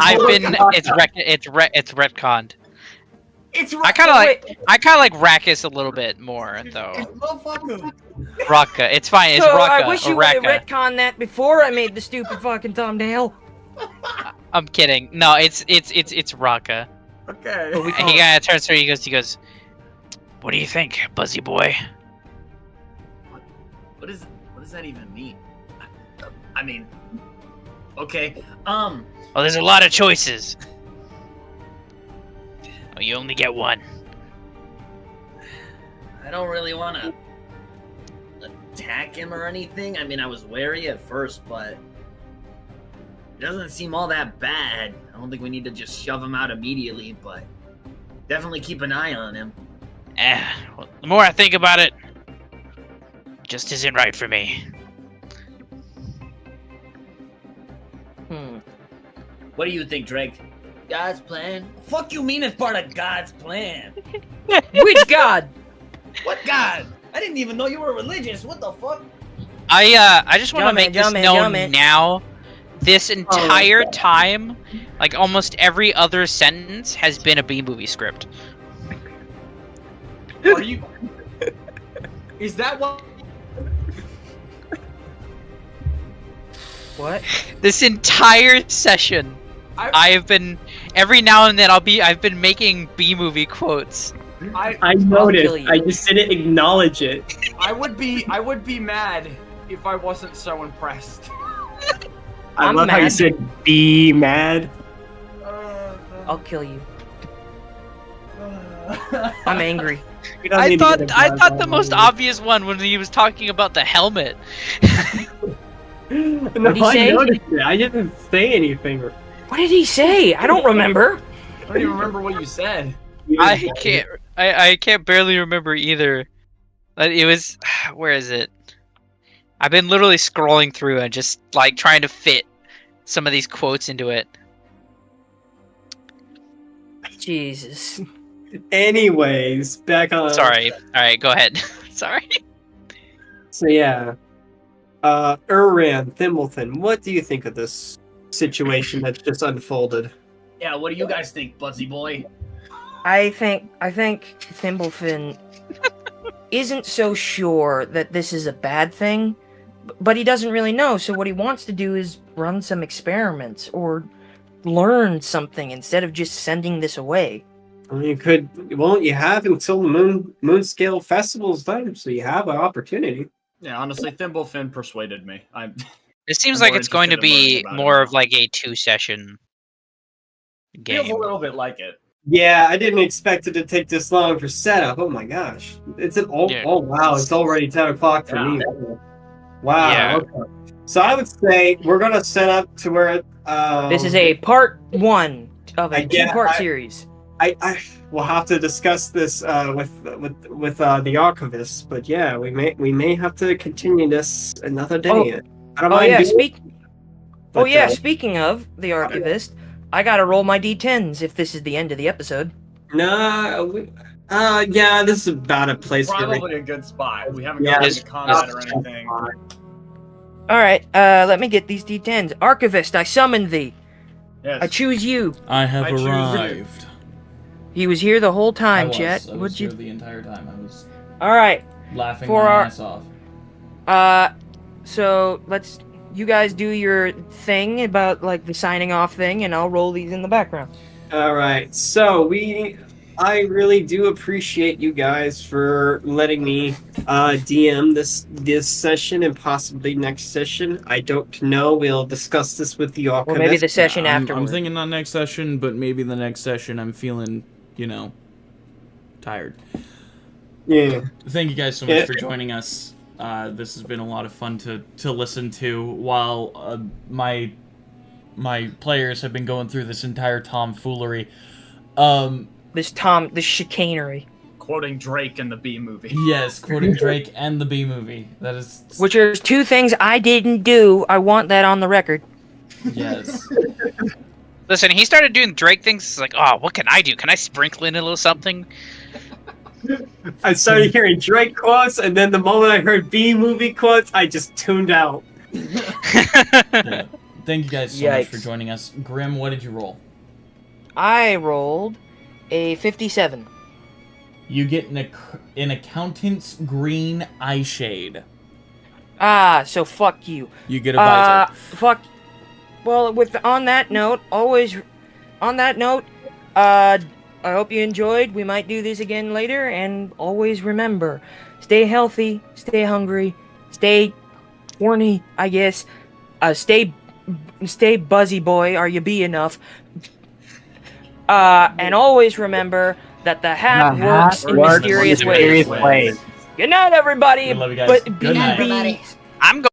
retconned. It's I kind of like Rachus a little bit more though. Motherfucker. Raka. It's fine. It's So Raka. I wish or you would have Raka. retconned that before I made the stupid fucking thumbnail. I'm kidding. No, it's Raka. Okay. And he kind of turns to her. He goes. What do you think, Buzzy boy? What does that even mean? I mean, okay. Well, there's a lot of choices. Well, you only get one. I don't really want to attack him or anything. I mean, I was wary at first, but it doesn't seem all that bad. I don't think we need to just shove him out immediately, but definitely keep an eye on him. Well, the more I think about it, it just isn't right for me. What do you think, Drake? God's plan? Fuck you mean it's part of God's plan? Which god? What God? I didn't even know you were religious. What the fuck? I just want to make this known Jumpin'. now. This entire time, like almost every other sentence, has been a B-movie script. Are you? Is that what? What? This entire session, I've been every now and then I've been making B-movie quotes. I noticed. I just didn't acknowledge it. I would be mad if I wasn't so impressed. I love how you said "be mad." I'll kill you. I'm angry. I thought the most obvious one when he was talking about the helmet. No, What'd he I say? noticed it. I didn't say anything. What did he say? I don't remember. I don't even remember what you said. I can't barely remember either. But it was where is it? I've been literally scrolling through and just like trying to fit some of these quotes into it. Jesus. Anyways, back on. Sorry. All right, go ahead. Sorry. So yeah, Uran, Thimbleton, what do you think of this situation that's just unfolded? Yeah, what do you guys think, Buzzy boy? I think Thimblefin isn't so sure that this is a bad thing, but he doesn't really know. So what he wants to do is run some experiments or learn something instead of just sending this away. Well, you have until the moon scale festival's done, so you have an opportunity. Yeah, honestly, Thimblefin persuaded me. It seems I'm like more it's going to interested in be learning about it more now. of like a 2-session game. Feels a little bit like it. Yeah, I didn't expect it to take this long for setup. Oh my gosh, oh wow, it's already 10 o'clock for me. Wow. Yeah. Okay. So I would say we're gonna set up to where This is a part 1 of a Again, 2-part series. I will have to discuss this with the archivist, but yeah, we may have to continue this another day. I don't mind doing it, but, speaking of the archivist, I gotta roll my d10s if this is the end of the episode. Yeah, this is about a place Probably a good spot. We haven't gotten into combat or anything. Alright, let me get these d10s. Archivist, I summon thee. Yes. I choose you. I have choose you. arrived. He was here the whole time, I Chet. was here the entire time. I was Alright. laughing For my our- ass off. So you guys do your thing about like the signing off thing, and I'll roll these in the background. All right, so I really do appreciate you guys for letting me DM this session and possibly next session. I don't know. We'll discuss this with the archivist. Or maybe the session I'm afterward. thinking not next session, but maybe the next session. I'm feeling, tired. Yeah. Thank you guys so much for joining us. This has been a lot of fun to listen to while my players have been going through this entire tomfoolery. This chicanery. Quoting Drake in the B movie. Yes, quoting Drake and the B movie. That is... Which are 2 things I didn't do. I want that on the record. Yes. Listen, he started doing Drake things. It's like, oh, what can I do? Can I sprinkle in a little something? I started hearing Drake quotes, and then the moment I heard B movie quotes, I just tuned out. Yeah. Thank you guys so much for joining us. Grim, what did you roll? I rolled a 57. You get an accountant's green eye shade. So fuck you. You get a visor. Fuck. Well, on that note, I hope you enjoyed. We might do this again later, and always remember, stay healthy, stay hungry, stay horny, I guess. Stay buzzy boy, or you be enough. And always remember that the hat works in mysterious ways. Good night, everybody. I love you guys. But Good night. be- I'm going.